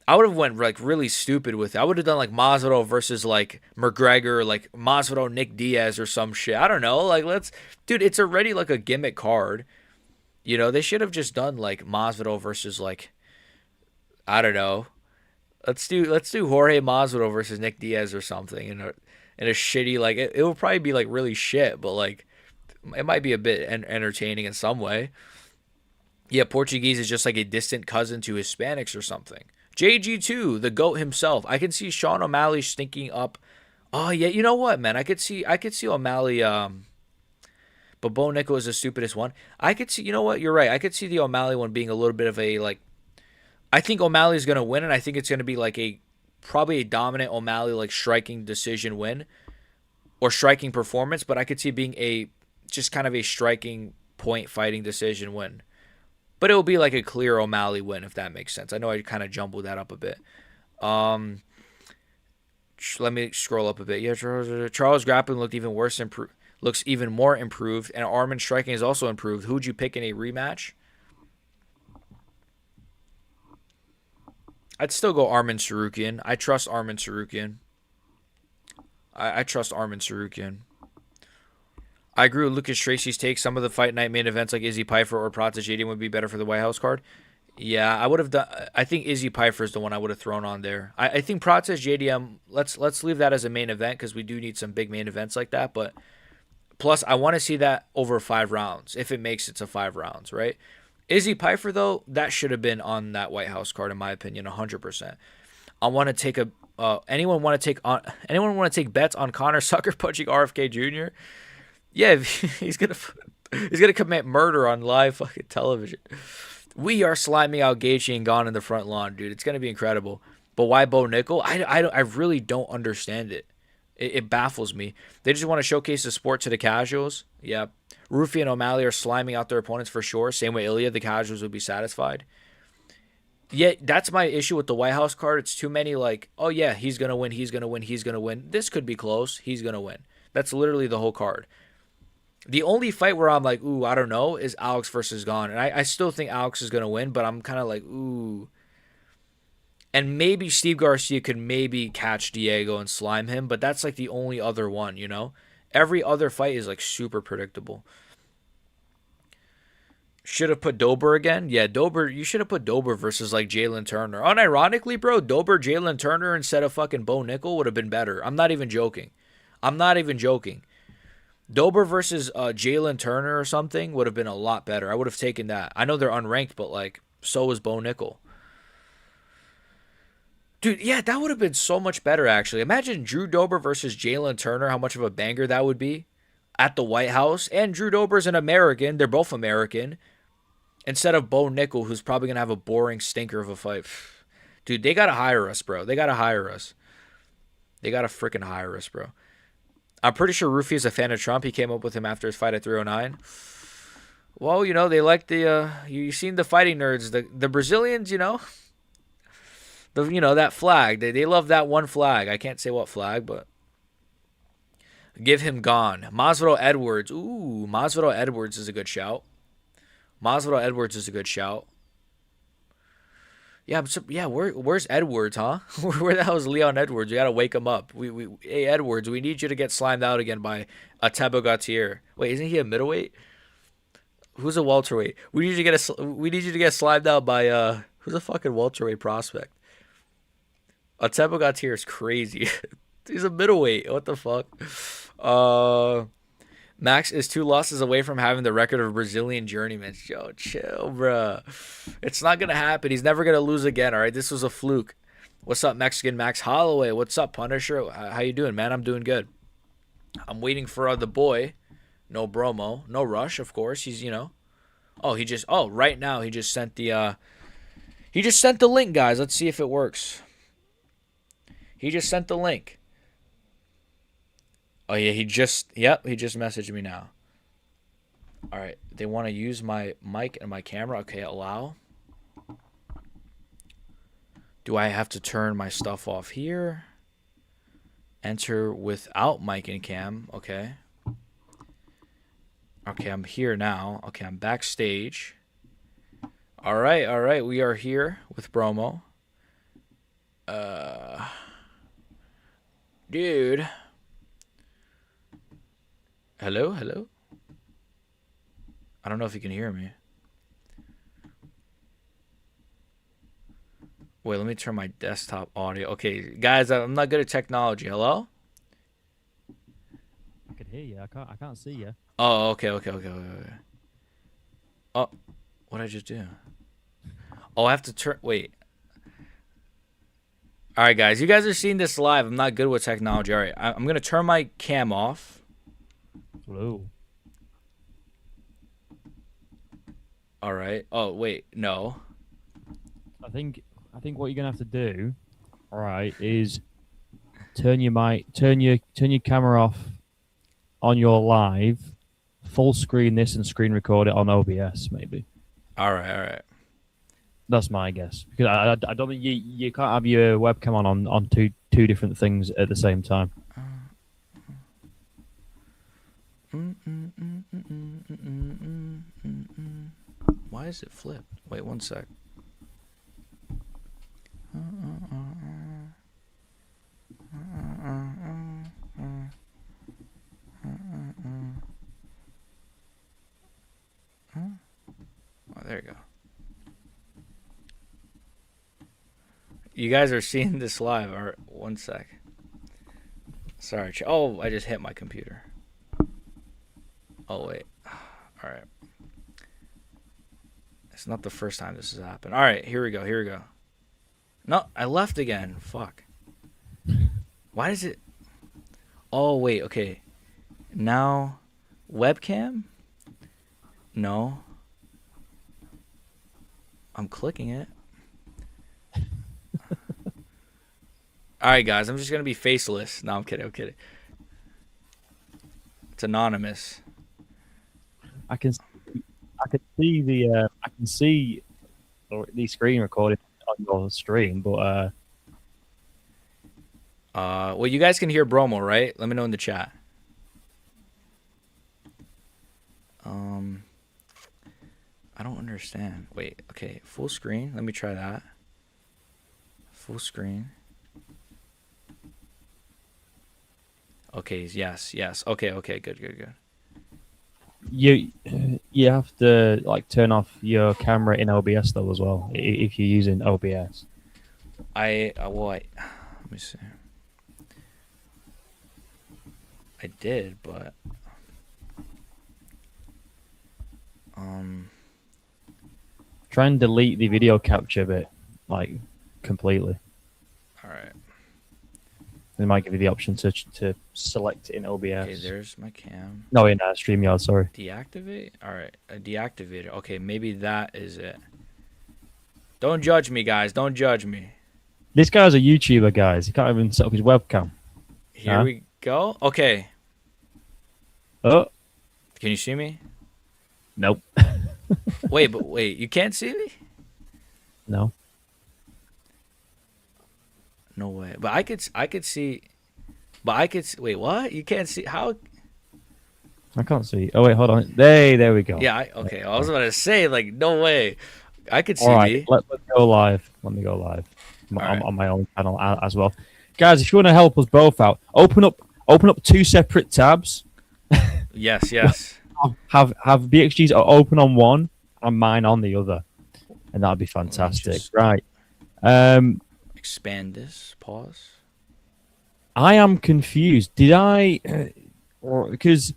I would have went like really stupid with it. I would have done like Masvidal versus like McGregor, like Masvidal Nick Diaz or some shit. I don't know. Like dude, it's already like a gimmick card. They should have just done like Masvidal versus like, I don't know. Let's do Jorge Masvidal versus Nick Diaz or something in a shitty like it will probably be like really shit, but like it might be a bit entertaining in some way. Yeah, Portuguese is just like a distant cousin to Hispanics or something. JG2, the GOAT himself. I can see Sean O'Malley stinking up. Oh yeah, you know what, man? I could see O'Malley. But Bo Nickel is the stupidest one. I could see. You know what? You're right. I could see the O'Malley one being a little bit of a like. I think O'Malley's gonna win, and I think it's gonna be like probably a dominant O'Malley like striking decision win, or striking performance. But I could see it being just kind of a striking point fighting decision win. But it will be like a clear O'Malley win, if that makes sense. I know I kind of jumbled that up a bit. Let me scroll up a bit. Yeah, Charles grappling looked even worse. Looks even more improved, and Armin striking is also improved. Who'd you pick in a rematch? I'd still go Armin Sarukian. I trust Armin Sarukian. I trust Armin Sarukian. I agree with Lucas Tracy's take. Some of the fight night main events like Izzy Piper or Prata JDM would be better for the White House card. Yeah, I would have done. I think Izzy Piper is the one I would have thrown on there. I think Prata JDM. Let's leave that as a main event because we do need some big main events like that. But plus, I want to see that over 5 rounds if it makes it to 5 rounds, right? Izzy Piper though, that should have been on that White House card in my opinion, 100%. I want to take a. Anyone want to take on? Anyone want to take bets on Connor sucker punching RFK Jr.? Yeah, he's gonna commit murder on live fucking television. We are sliming out Gaethje and Gone in the front lawn, dude. It's gonna be incredible. But why Bo Nickel? I really don't understand it. It baffles me. They just want to showcase the sport to the casuals. Yeah, Rufy and O'Malley are sliming out their opponents for sure. Same way Ilya, the casuals would be satisfied. Yeah, that's my issue with the White House card. It's too many like, oh yeah, he's gonna win, he's gonna win, he's gonna win. This could be close. He's gonna win. That's literally the whole card. The only fight where I'm like, ooh, I don't know, is Alex versus Gone. And I still think Alex is going to win, but I'm kind of like, ooh. And maybe Steve Garcia could maybe catch Diego and slime him, but that's like the only other one, you know? Every other fight is like super predictable. Should have put Dober again? Yeah, Dober, you should have put Dober versus like Jalen Turner. Unironically, bro, Dober, Jalen Turner instead of fucking Bo Nickel would have been better. I'm not even joking. I'm not even joking. Dober versus Jalen Turner or something would have been a lot better. I would have taken that. I know they're unranked, but like so is Bo Nickel. Dude, yeah, that would have been so much better actually. Imagine Drew Dober versus Jalen Turner, how much of a banger that would be at the White House. And Drew Dober's an American. They're both American. Instead of Bo Nickel, who's probably gonna have a boring stinker of a fight. Dude, they gotta hire us, bro. They gotta hire us. They gotta freaking hire us, bro. I'm pretty sure Rufy is a fan of Trump. He came up with him after his fight at 309. Well, you know, they like the you seen the fighting nerds, the Brazilians, you know. That flag. They love that one flag. I can't say what flag, but give him Gone. Masvidal Edwards. Ooh, Masvidal Edwards is a good shout. Masvidal Edwards is a good shout. Yeah, where's Edwards, huh? Where the hell is Leon Edwards? We gotta wake him up. Hey Edwards, we need you to get slimed out again by Tebo Gautier. Wait, isn't he a middleweight? Who's a welterweight? We need you to get slimed out by who's a fucking welterweight prospect? Tebo Gautier is crazy. He's a middleweight. What the fuck? Max is 2 losses away from having the record of a Brazilian journeyman. Yo, chill, bruh. It's not going to happen. He's never going to lose again, all right? This was a fluke. What's up, Mexican Max Holloway? What's up, Punisher? How you doing, man? I'm doing good. I'm waiting for the boy. No Bromo. No rush, of course. He's, right now he just sent the link, guys. Let's see if it works. He just sent the link. Oh, yeah, he just messaged me now. All right, they want to use my mic and my camera. Okay, allow. Do I have to turn my stuff off here? Enter without mic and cam. Okay. Okay, I'm here now. Okay, I'm backstage. All right, we are here with Bromo. Dude. Hello? I don't know if you can hear me. Wait, let me turn my desktop audio. Okay, guys, I'm not good at technology. Hello? I can hear you. I can't see you. Oh, okay. Oh, what did I just do? Oh, I have to turn. Wait. All right, guys. You guys are seeing this live. I'm not good with technology. All right, I'm going to turn my cam off. Hello. All right. Oh, wait. No. I think what you're gonna have to do, all right, is turn your camera off on your live, full screen this and screen record it on OBS maybe. All right. That's my guess because I don't think you can't have your webcam on two different things at the same time. Why is it flipped? Wait 1 sec. Oh, there you go. You guys are seeing this live. Or 1 sec. Sorry. Oh, I just hit my computer. Oh wait. All right. It's not the first time this has happened. All right, here we go. Here we go. No, I left again. Fuck. Why does it? Oh wait. Okay. Now, webcam. No. I'm clicking it. All right, guys. I'm just gonna be faceless. No, I'm kidding. I'm kidding. It's anonymous. I can see I can see the screen recording on your stream, but Well, you guys can hear Bromo, right? Let me know in the chat. I don't understand. Wait. Okay. Full screen. Let me try that. Full screen. Okay. Yes. Yes. Okay. Okay. Good. Good. Good. you have to like turn off your camera in OBS though as well if you're using OBS. Let me see. I did, but Try and delete the video capture bit, like completely. all right. They might give you the option to select it in OBS. Okay, there's my cam. No, in StreamYard, sorry. Deactivate? All right, deactivate it. Okay, maybe that is it. Don't judge me, guys. Don't judge me. This guy's a YouTuber, guys. He can't even set up his webcam. Here we go. Okay. Oh, Can you see me? nope. Wait, you can't see me? No. No way. But I could see. Wait, what? You can't see how? I can't see. Oh wait, hold on. There we go. Yeah. Okay. I was about to say like, no way. I could see All right, me. let's go live. Let me go live right. on my own channel as well, guys. If you want to help us both out, open up two separate tabs. Yes. Yes. Have BXG's open on one and mine on the other, and that'd be fantastic. Right. Expand this. Pause. I am confused. Did I? Because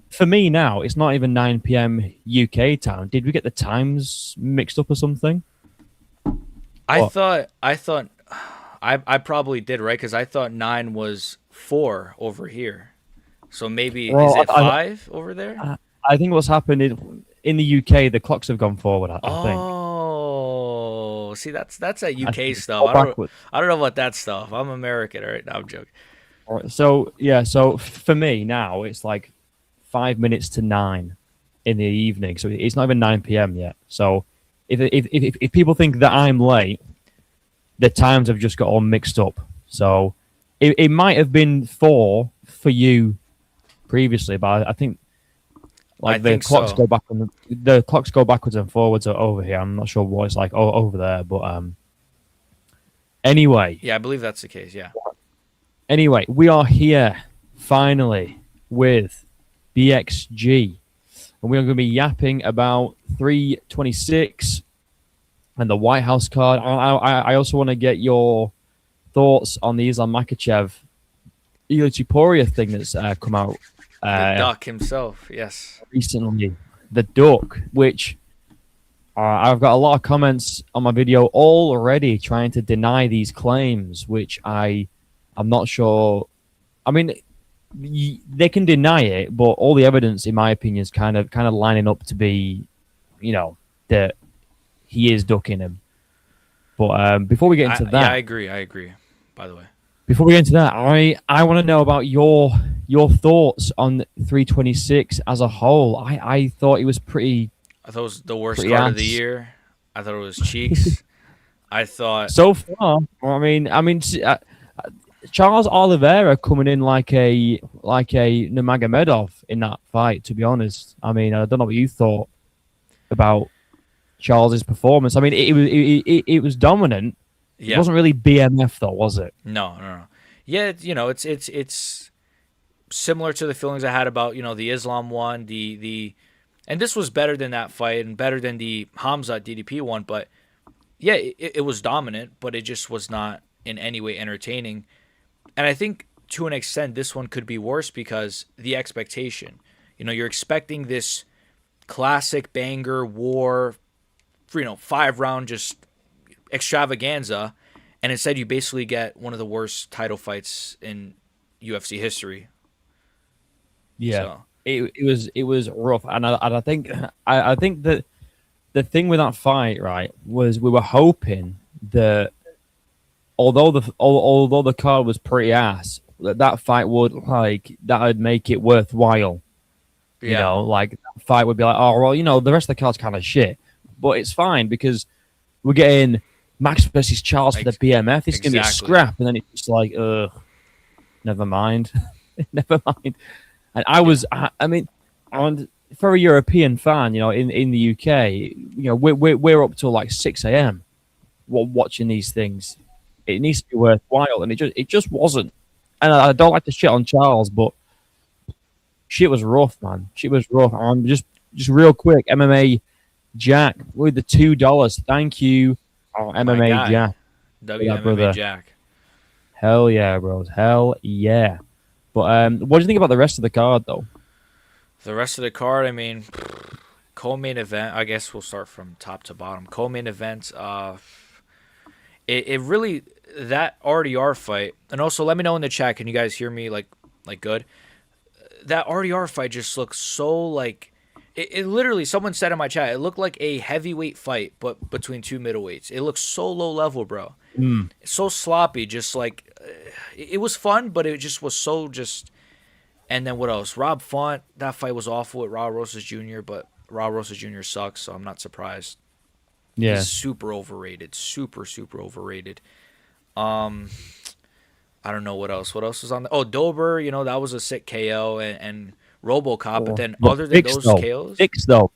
for me now, it's not even 9 p.m. UK time. Did we get the times mixed up or something? I thought I probably did, right? Because I thought 9 was 4 over here. So maybe is it 5 over there? I think what's happened in the UK, the clocks have gone forward. I think. Oh, see, that's that UK stuff. I don't know about that stuff. I'm American, all right? No, I'm joking. All right, so yeah, so for me now it's like 5 minutes to 9 in the evening. So it's not even 9 p.m. yet. So if people think that I'm late, the times have just got all mixed up. So it might have been 4 for you previously, but I think the clocks go back and the clocks go backwards and forwards over here. I'm not sure what it's like over there, but anyway. Yeah, I believe that's the case. Yeah. Anyway, we are here finally with BXG, and we're going to be yapping about 326 and the White House card. I also want to get your thoughts on the Islam Makhachev Ilya Tuporia thing that's come out. The Duck himself, yes. Recently, the Duck, which I've got a lot of comments on my video already trying to deny these claims, which I'm not sure. I mean, they can deny it, but all the evidence, in my opinion, is kind of lining up to be, that he is ducking him. But before we get into that, I agree. By the way, before we get into that, I want to know about your thoughts on 326 as a whole. I thought it was pretty. I thought it was the worst card of the year. I thought it was Cheeks. I thought, So far, Charles Oliveira coming in like a Nurmagomedov in that fight. To be honest, I mean, I don't know what you thought about Charles's performance. I mean, it was dominant. It yeah, wasn't really BMF though, was it? no, no, no. Yeah, it's similar to the feelings I had about the Islam one, and this was better than that fight and better than the Hamza DDP one. But yeah, it was dominant, but it just was not in any way entertaining. And I think to an extent, this one could be worse because the expectation. You're expecting this classic banger war, 5 round just extravaganza, and instead you basically get one of the worst title fights in UFC history. Yeah, So it was rough, and I think that the thing with that fight, right, was we were hoping that although the card was pretty ass, that fight would that would make it worthwhile. yeah, Like that fight would be like, oh well, the rest of the card's kind of shit, but it's fine because we're getting Max versus Charles for the ex- BMF. This is gonna be a exactly. scrap, and then it's just like, never mind, never mind. And I mean, and for a European fan, in the UK, we're up till like 6 a.m. Watching these things. It needs to be worthwhile, and it just wasn't. And I don't like to shit on Charles, but shit was rough, man. Shit was rough. Just real quick, MMA Jack with the $2. Thank you, My MMA guy, Jack, for that, WMMA brother. Jack. Hell yeah, bros. Hell yeah. But what do you think about the rest of the card, though? The rest of the card, I mean, co-main event. I guess we'll start from top to bottom. Co-main event. It really, that RDR fight, and also let me know in the chat. Can you guys hear me like good? That RDR fight just looks so like it literally, someone said in my chat, it looked like a heavyweight fight but between two middleweights. It looks so low level, bro. Mm. It's so sloppy, just like it was fun, but it just was so just. And then what else? Rob Font, that fight was awful with Raul Rosas Jr., but Raul Rosas Jr. sucks, so I'm not surprised. He's Yeah. super overrated, super overrated. Um, I don't know what else. What else was on the? Oh, Dober, that was a sick KO, and RoboCop. But Oh. then But other than those KOs, fixed though,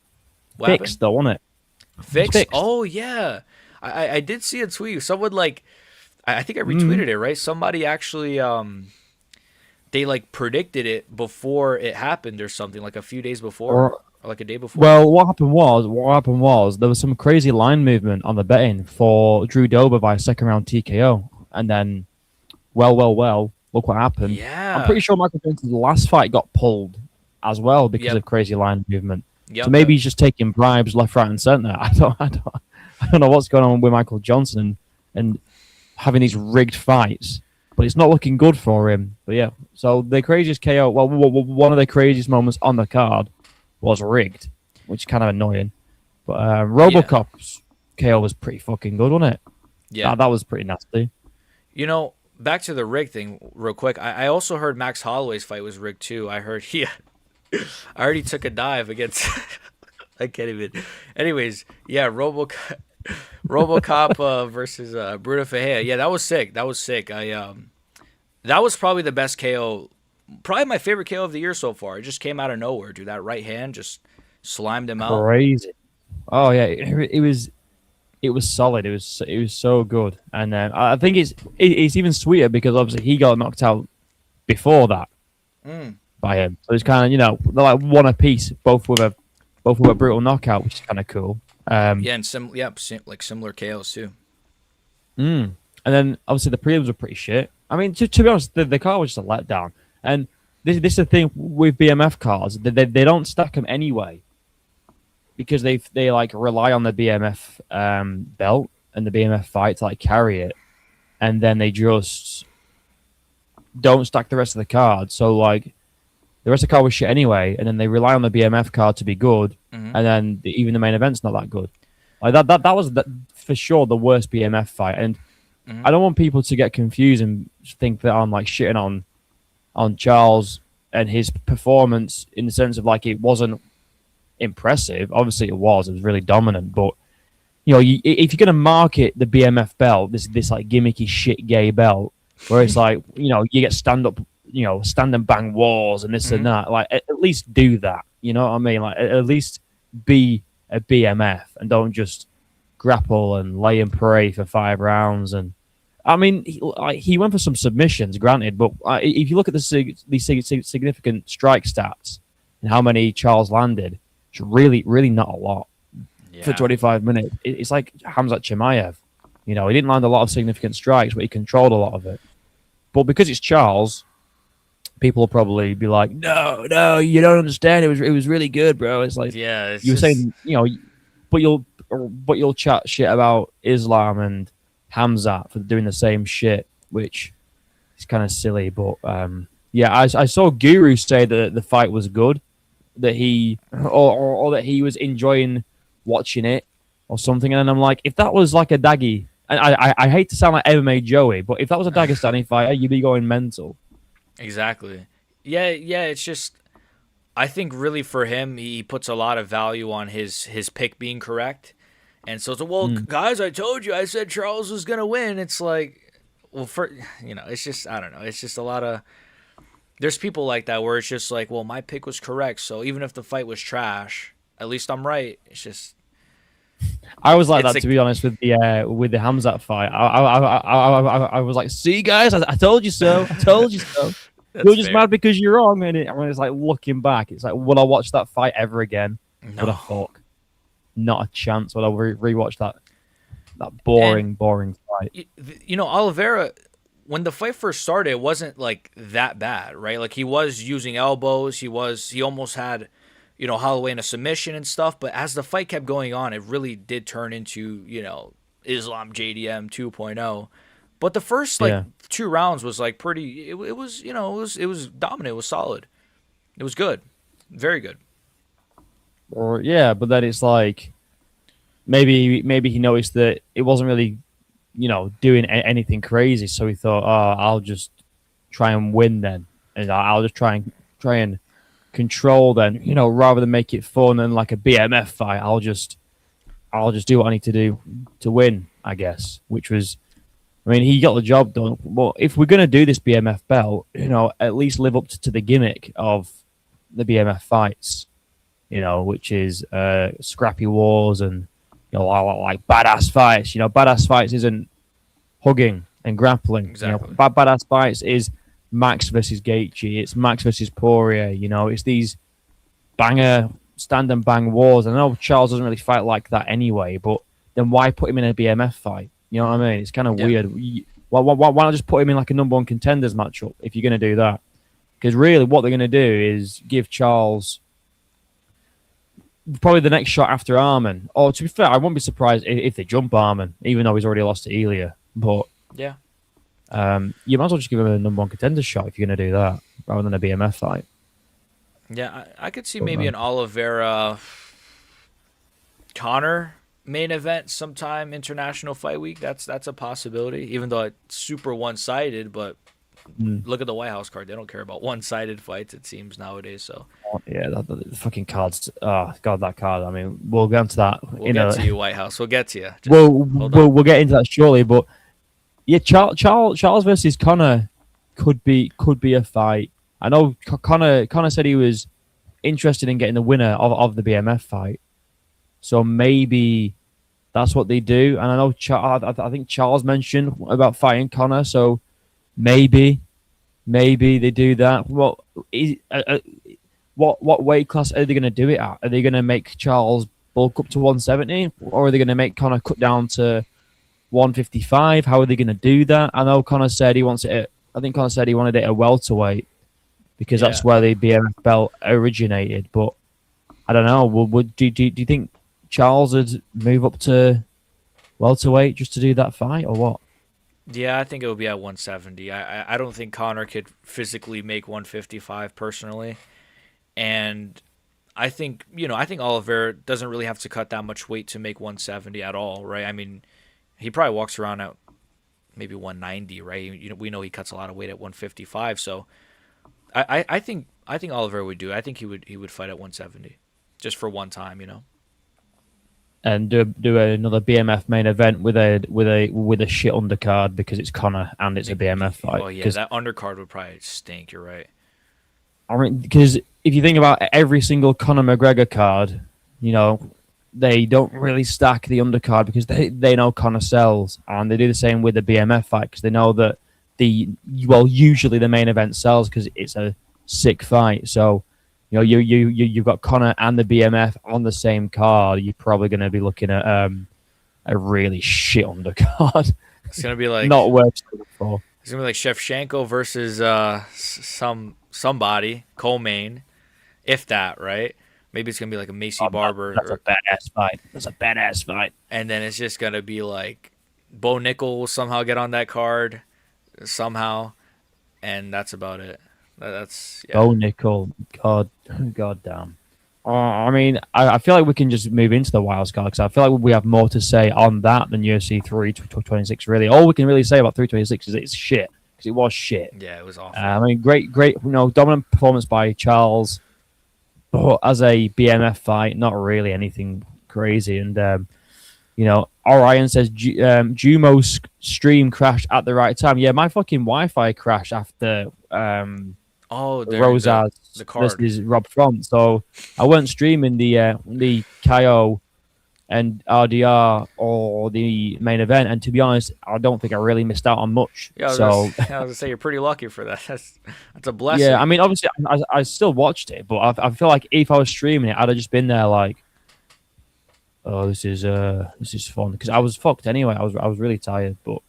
what happened? fixed though, wasn't it? It was Fix. fixed. Oh yeah, I did see a tweet. Someone I think I Mm. retweeted it, right? Somebody actually they predicted it before it happened or something, like a few days before, Or or like a day before. Well, what happened was there was some crazy line movement on the betting for Drew Dober by second round TKO, and then look what happened. I'm Yeah. pretty sure Michael Johnson's last fight got pulled as well because Yep. of crazy line movement. So Yep. maybe Yep. he's just taking bribes left, right, and center. I don't know what's going on with Michael Johnson and having these rigged fights, but it's not looking good for him. But yeah, so the craziest KO, well, one of the craziest moments on the card was rigged, which is kind of annoying. But Yeah. RoboCop's KO was pretty fucking good, wasn't it? Yeah. That was pretty nasty. Back to the rig thing real quick. I also heard Max Holloway's fight was rigged too. I heard I already took a dive against. I can't even. Anyways, yeah, RoboCop versus Bruno Fajea. Yeah, that was sick. That was sick. That was probably the best KO, probably my favorite KO of the year so far. It just came out of nowhere, dude. That right hand just slimed him out. Crazy. Oh yeah, it was solid. It was so good, and I think it's even sweeter because obviously he got knocked out before that Mm. by him. So it's kind of they're like one apiece, both with a brutal knockout, which is kind of cool. Yeah, and similar KOs too. And then obviously the prelims were pretty shit. I mean, to be honest, the card was just a letdown. And this is the thing with BMF cards; they don't stack them anyway because they like rely on the BMF belt and the BMF fight to like carry it, and then they just don't stack the rest of the card. So like the rest of the card was shit anyway, and then they rely on the BMF card to be good, Hmm. and then even the main event's not that good. Like that was for sure the worst BMF fight, and Hmm. I don't want people to get confused and think that I'm like shitting on Charles and his performance in the sense of like it wasn't impressive. Obviously, it was. It was really dominant, but if you're gonna market the BMF belt, this like gimmicky shit gay belt, where it's like you get stand up, stand and bang walls and this and Hmm. that. Like at least do that. You know what I mean? Like at least be a BMF and don't just grapple and lay and pray for 5 rounds. And I mean, he went for some submissions, granted, but if you look at these significant strike stats and how many Charles landed, it's really, really not a lot for Yeah. 25 minutes. It's like Hamzat Chimaev. He didn't land a lot of significant strikes, but he controlled a lot of it. But because it's Charles, people will probably be like, "No, no, you don't understand. It was really good, bro." It's like Yeah. It's you were just. saying, but you'll chat shit about Islam and Hamzat for doing the same shit, which is kind of silly. But yeah, I saw Guru say that the fight was good, that or that he was enjoying watching it or something. And I'm like, if that was like a Daggy, and I hate to sound like MMA Joey, but if that was a Dagestani fighter, you'd be going mental. Exactly. Yeah. Yeah. It's just. I think really for him, he puts a lot of value on his pick being correct. And so it's like, well, Mm. guys, I told you, I said Charles was gonna win. It's like, well, it's just, I don't know, it's just a lot of. There's people like that where it's just like, well, my pick was correct, so even if the fight was trash, at least I'm right. It's just, I was like it's that, to be like, honest, with the Hamzat fight. I was like, "See, guys, I told you so. I told you so." that's You're just fair. mad because you're wrong. And when it's like looking back, it's like, would I watch that fight ever again? Would I No, fuck? Not a chance. Would I rewatch that and boring fight? Oliveira, when the fight first started, it wasn't like that bad, right? Like he was using elbows, he almost had, Holloway in a submission and stuff. But as the fight kept going on, it really did turn into Islam JDM 2.0. But the first like Yeah. 2 rounds was like pretty. It was it was dominant. It was solid. It was good, very good. Or yeah, but then it's like maybe he noticed that it wasn't really doing anything crazy, so he thought, oh, I'll just try and win then, and I'll just try and control then, rather than make it fun and like a BMF fight. I'll just do what I need to do to win, I guess. Which was, I mean, he got the job done. But if we're gonna do this BMF belt, at least live up to the gimmick of the BMF fights, which is scrappy wars and like badass fights. Badass fights isn't hugging and grappling. Exactly. Badass fights is Max versus Gaethje. It's Max versus Poirier. It's these banger stand and bang wars. I know Charles doesn't really fight like that anyway, but then why put him in a BMF fight? You know what I mean? It's kind of Yeah. weird. Why not just put him in like a number one contenders matchup if you're going to do that? Because really, what they're going to do is give Charles probably the next shot after Arman. Or to be fair, I won't be surprised if they jump Arman, even though he's already lost to Elia. But Yeah. you might as well just give him a number one contender shot if you're going to do that, rather than a BMF fight. Yeah. I could see But, maybe an Oliveira Connor main event sometime international fight week. That's a possibility. Even though it's super one sided, but mm, look at the White House card. They don't care about one sided fights. It seems nowadays. So yeah, the fucking cards. Oh god, that card. I mean, we'll get into that we'll in get a. to you, White House. We'll get to you. Just We'll, hold on. we'll get into that shortly, but yeah, Charles versus Connor could be a fight. I know Connor said he was interested in getting the winner of the BMF fight, so maybe that's what they do. And I know I think Charles mentioned about fighting Connor, so maybe they do that. What weight class are they going to do it at? Are they going to make Charles bulk up to 170, or are they going to make Connor cut down to 155? How are they going to do that? I know Connor said he wants it. I think Connor said he wanted it at welterweight because that's Yeah. where the BMF belt originated. But I don't know. Do you think Charles would move up to welterweight just to do that fight, or what? Yeah, I think it would be at 170. I don't think Connor could physically make 155 personally, and I think Oliver doesn't really have to cut that much weight to make 170 at all, right? I mean, he probably walks around at maybe 190, right? We know he cuts a lot of weight at 155, so I think Oliver would do it. I think he would fight at 170 just for one time. and do another BMF main event with a shit undercard because it's Connor and it's a BMF fight. Well, yeah, Because that undercard would probably stink. You're right. I mean, because if you think about every single Conor McGregor card, you know, they don't really stack the undercard because they know Conor sells, and they do the same with the BMF fight because they know that usually the main event sells because it's a sick fight. So, you've got Conor and the BMF on the same card. You're probably going to be looking at a really shit undercard, It's gonna be like not worth it for. it's gonna be like Shevchenko versus somebody co-main, if that, right? Maybe it's gonna be like a Macy Barber, That's a badass fight. That's a badass fight. and then it's just gonna be like Bo Nickel will somehow get on that card somehow, and that's about it. That's yeah. Bo Nickel, God damn. I mean, I feel like we can just move into the wild card because I feel like we have more to say on that than UFC 326. Really, all we can really say about 326 is it's shit because it was shit. Yeah, it was awful. I mean, great, dominant performance by Charles, but as a BMF fight, not really anything crazy. And Orion says Jumo's stream crashed at the right time. Yeah, my fucking Wi-Fi crashed after Oh, Rosas the card. versus Rob Font. So I weren't streaming the KO and RDR or the main event. And to be honest, I don't think I really missed out on much. Yeah, So I was gonna say you're pretty lucky for that. That's a blessing. yeah, I mean, obviously, I still watched it, but I feel like if I was streaming it, I'd have just been there like, oh, this is fun because I was fucked anyway. I was really tired, but.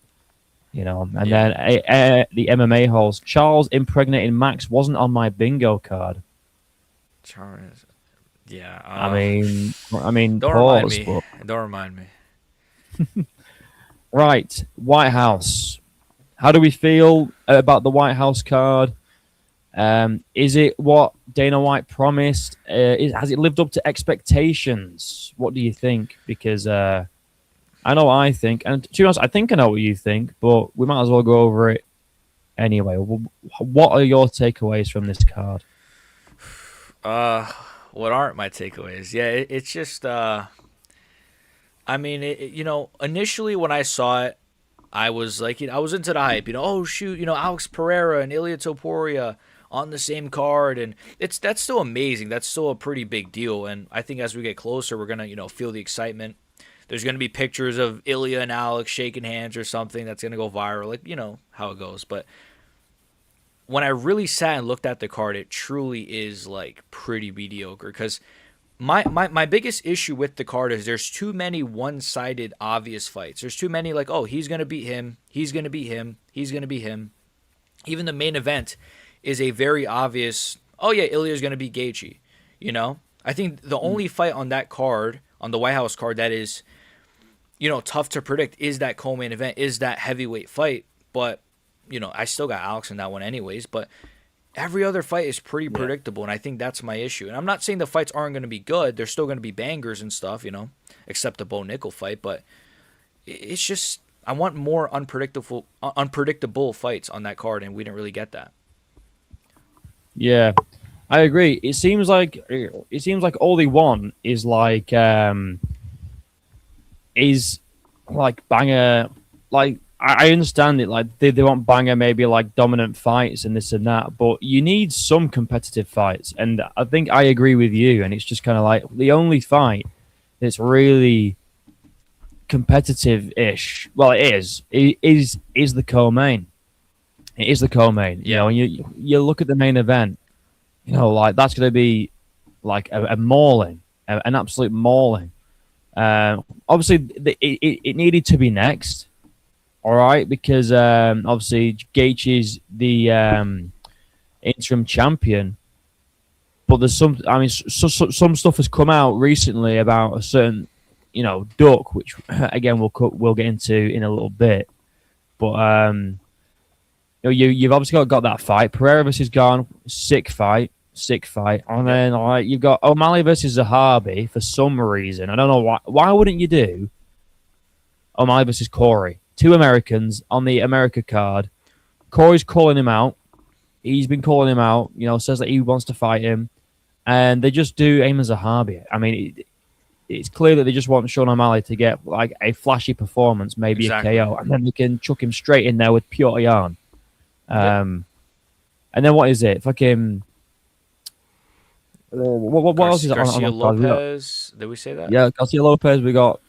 And then the MMA holes. Charles impregnating Max wasn't on my bingo card. Charles. Yeah. I mean, don't pause, remind me. Don't remind me. Right, White House. How do we feel about the White House card? Is it what Dana White promised? Has it lived up to expectations? What do you think? Because I know what I think, and to be honest, I think I know what you think, but we might as well go over it anyway. What are your takeaways from this card? What aren't my takeaways? Yeah, it's just. I mean, initially when I saw it, I was like, I was into the hype. Oh shoot, Alex Pereira and Ilia Topuria on the same card, and that's still amazing. That's still a pretty big deal, and I think as we get closer, we're gonna feel the excitement. There's going to be pictures of Ilya and Alex shaking hands or something that's going to go viral, like, how it goes. But when I really sat and looked at the card, it truly is, like, pretty mediocre. Because my biggest issue with the card is there's too many one-sided obvious fights. There's too many, like, oh, he's going to beat him, he's going to beat him, he's going to beat him. Even the main event is a very obvious, oh, yeah, Ilya's going to beat Gaethje, I think the only fight on that card, on the White House card, that is tough to predict is that co-main event, is that heavyweight fight. But, I still got Alex in that one anyways. But every other fight is pretty predictable, and I think that's my issue. And I'm not saying the fights aren't going to be good. They're still going to be bangers and stuff, except the Bo Nickel fight. But it's just I want more unpredictable fights on that card, and we didn't really get that. Yeah, I agree. It seems like all they want is like banger. Like I understand it. Like they want banger, maybe like dominant fights and this and that. But you need some competitive fights, and I think I agree with you. And it's just kind of like the only fight that's really competitive-ish. Well, it is the co-main. It is the co-main. Yeah. When you look at the main event, like that's going to be like a mauling, an absolute mauling. Obviously, it needed to be next, all right, because obviously Gaethje's the interim champion. But there's some, I mean, some stuff has come out recently about a certain, duck, which again we'll get into in a little bit. But you've obviously got that fight, Pereira versus Garn, sick fight, and then you've got O'Malley versus Zahabi for some reason. I don't know why. Why wouldn't you do O'Malley versus Corey? Two Americans on the America card. Corey's calling him out. He's been calling him out. Says that he wants to fight him, and they just do Ayman Zahabi. I mean, it's clear that they just want Sean O'Malley to get like a flashy performance, maybe a Exactly. KO, and then they can chuck him straight in there with pure yarn. Yep. And then what is it? Fucking what else is on Garcia the card? We got Lopez. Did we say that? yeah, Garcia Lopez. We got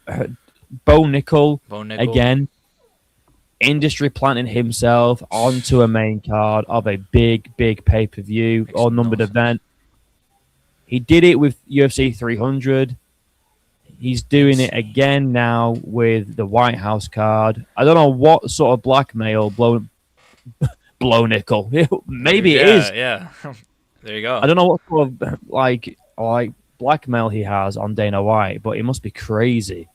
Bo Nickel Bo Nickel. again. Industry planting himself onto a main card of a big pay per view Makes or no numbered sense. event. He did it with UFC 300. He's doing it Insane. again now with the White House card. I don't know what sort of blackmail blow nickel. Maybe it Yeah, is. yeah. There you I go. don't know what sort of like blackmail he has on Dana White, but it must be crazy.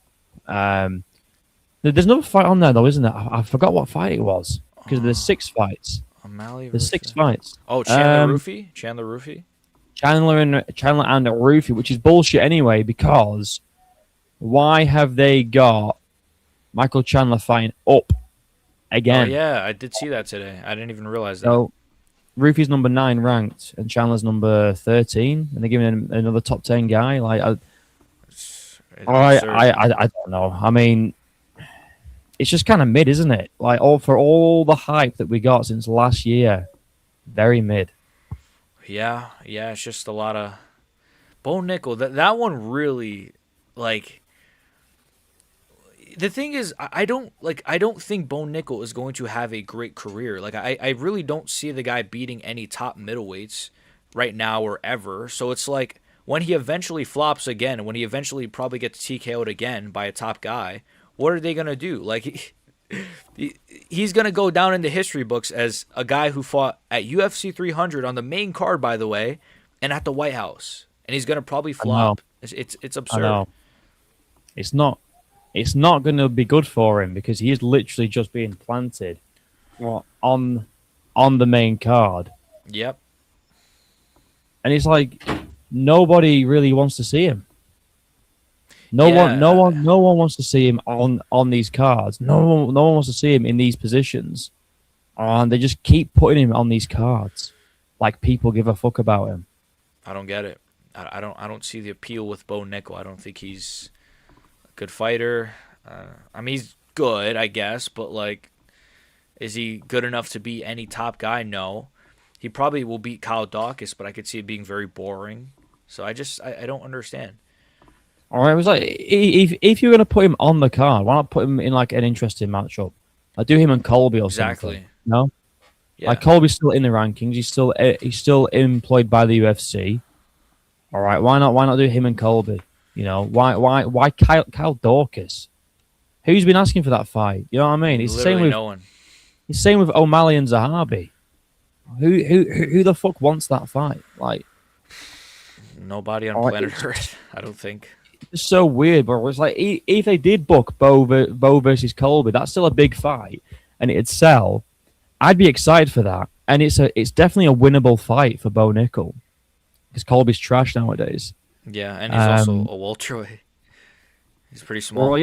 Um, there's another fight on there though, isn't there? I forgot what fight it was because there's Uh, 6 fights. O'Malley There's six versus. fights. Oh, Um, Chandler Rufy. Chandler and Rufy, which is bullshit anyway. Because why have they got Michael Chandler fighting up Oh again? yeah, I did see that today. I didn't even realize that. So Rufy's number 9 ranked, and Chandler's number 13, and they're giving him another top 10 guy. Like, It's absurd. I don't know. I mean, it's just kind of mid, isn't it? Like, all for all the hype that we got since last year, very mid. Yeah, yeah. It's just a lot of Bo Nickel. That one really, like, the thing is, I don't like. I don't think Bo Nickel is going to have a great career. Like, I really don't see the guy beating any top middleweights right now or ever. So it's like when he eventually flops again, when he eventually probably gets TKO'd again by a top guy, what are they gonna do? Like, he's gonna go down in the history books as a guy who fought at UFC 300 on the main card, by the way, and at the White House, and he's gonna probably I know, flop. It's I absurd. know. It's not. It's not going to be good for him because he is literally just being planted what, on the main card, Yep. and it's like nobody really wants to see him. Yeah. No one wants to see him on these cards. No one wants to see him in these positions, and they just keep putting him on these cards, like people give a fuck about him. I don't get it. I don't see the appeal with Bo Nickel. I don't think he's a good fighter. I mean, he's good, I guess, but like, is he good enough to beat any top guy? No. He probably will beat Kyle Dawkins, but I could see it being very boring. So I don't understand. All right, it was like if you're going to put him on the card, why not put him in like an interesting matchup? Like do him and Colby or something. Exactly. No, like Yeah. Colby's still in the rankings. He's still employed by the UFC. All right, why not do him and Colby? You know why Kyle Dawkins? Who's been asking for that fight? You know what I mean? Literally no one. It's the same with O'Malley and Zahabi. Who the fuck wants that fight? Like, Nobody on all right, planet Earth, I don't think. it's so weird, but it's like if they did book Bo versus Colby, that's still a big fight, and it'd sell. I'd be excited for that, and it's definitely a winnable fight for Bo Nickel because Colby's trash nowadays. Yeah, and he's also Um, a welterweight. He's pretty well,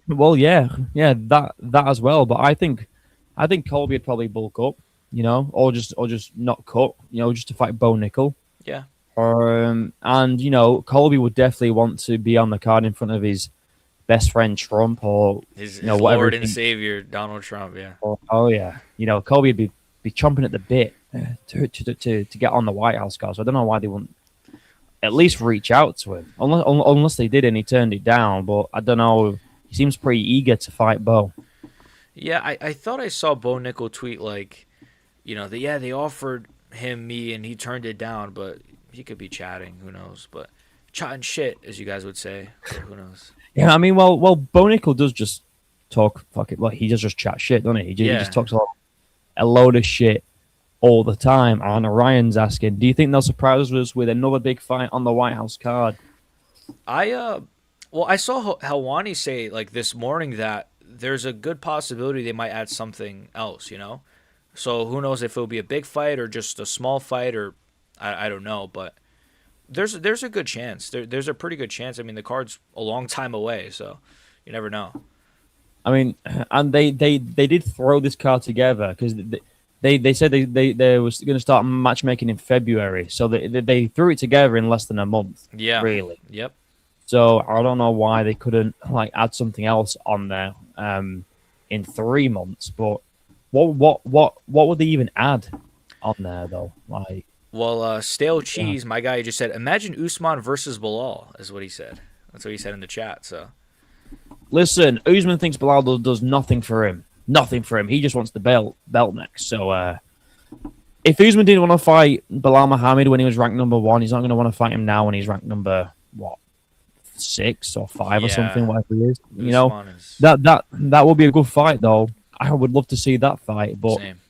small. yeah, yeah, that as well. But I think Colby would probably bulk up, you know, or just not cut, you know, just to fight Bo Nickel. Yeah. And you know, Colby would definitely want to be on the card in front of his best friend Trump, or His you know, his whatever. Lord and Savior Donald Trump. Yeah. Oh yeah, you know, Colby would be chomping at the bit to get on the White House card. So I don't know why they wouldn't at least reach out to him, unless they did and he turned it down. But I don't know. He seems pretty eager to fight Bo. Yeah, I thought I saw Bo Nickel tweet like, they offered him me and he turned it down, but he could be chatting. Who knows? But chatting shit, as you guys would say. But who knows? Yeah, I mean, well, Bo Nickel does just talk fuck it. Well, he does just chat shit, doesn't he? He Yeah. just talks a load of shit all the time. And Ryan's asking, do you think they'll surprise us with another big fight on the White House card? I saw Helwani say like this morning that there's a good possibility they might add something else. So who knows if it'll be a big fight or just a small fight or I don't know, but there's a good chance. There's a pretty good chance. I mean, the card's a long time away, so you never know. I mean, and they did throw this card together because they said they was going to start matchmaking in February, so they threw it together in less than a month. Yeah. Really, Yep. So I don't know why they couldn't like add something else on there in 3 months. But what would they even add on there though? Like, Well, stale yeah. cheese. My guy just said, "Imagine Usman versus Bilal," is what he said. That's what he said in the chat. So Listen, Usman thinks Bilal does nothing for him. Nothing for him. He just wants the belt next. So if Usman didn't want to fight Bilal Muhammad when he was ranked number one, he's not going to want to fight him now when he's ranked number what 6 or 5 or something, yeah, whatever he is. Usman is That would be a good fight though. I would love to see that fight, but same.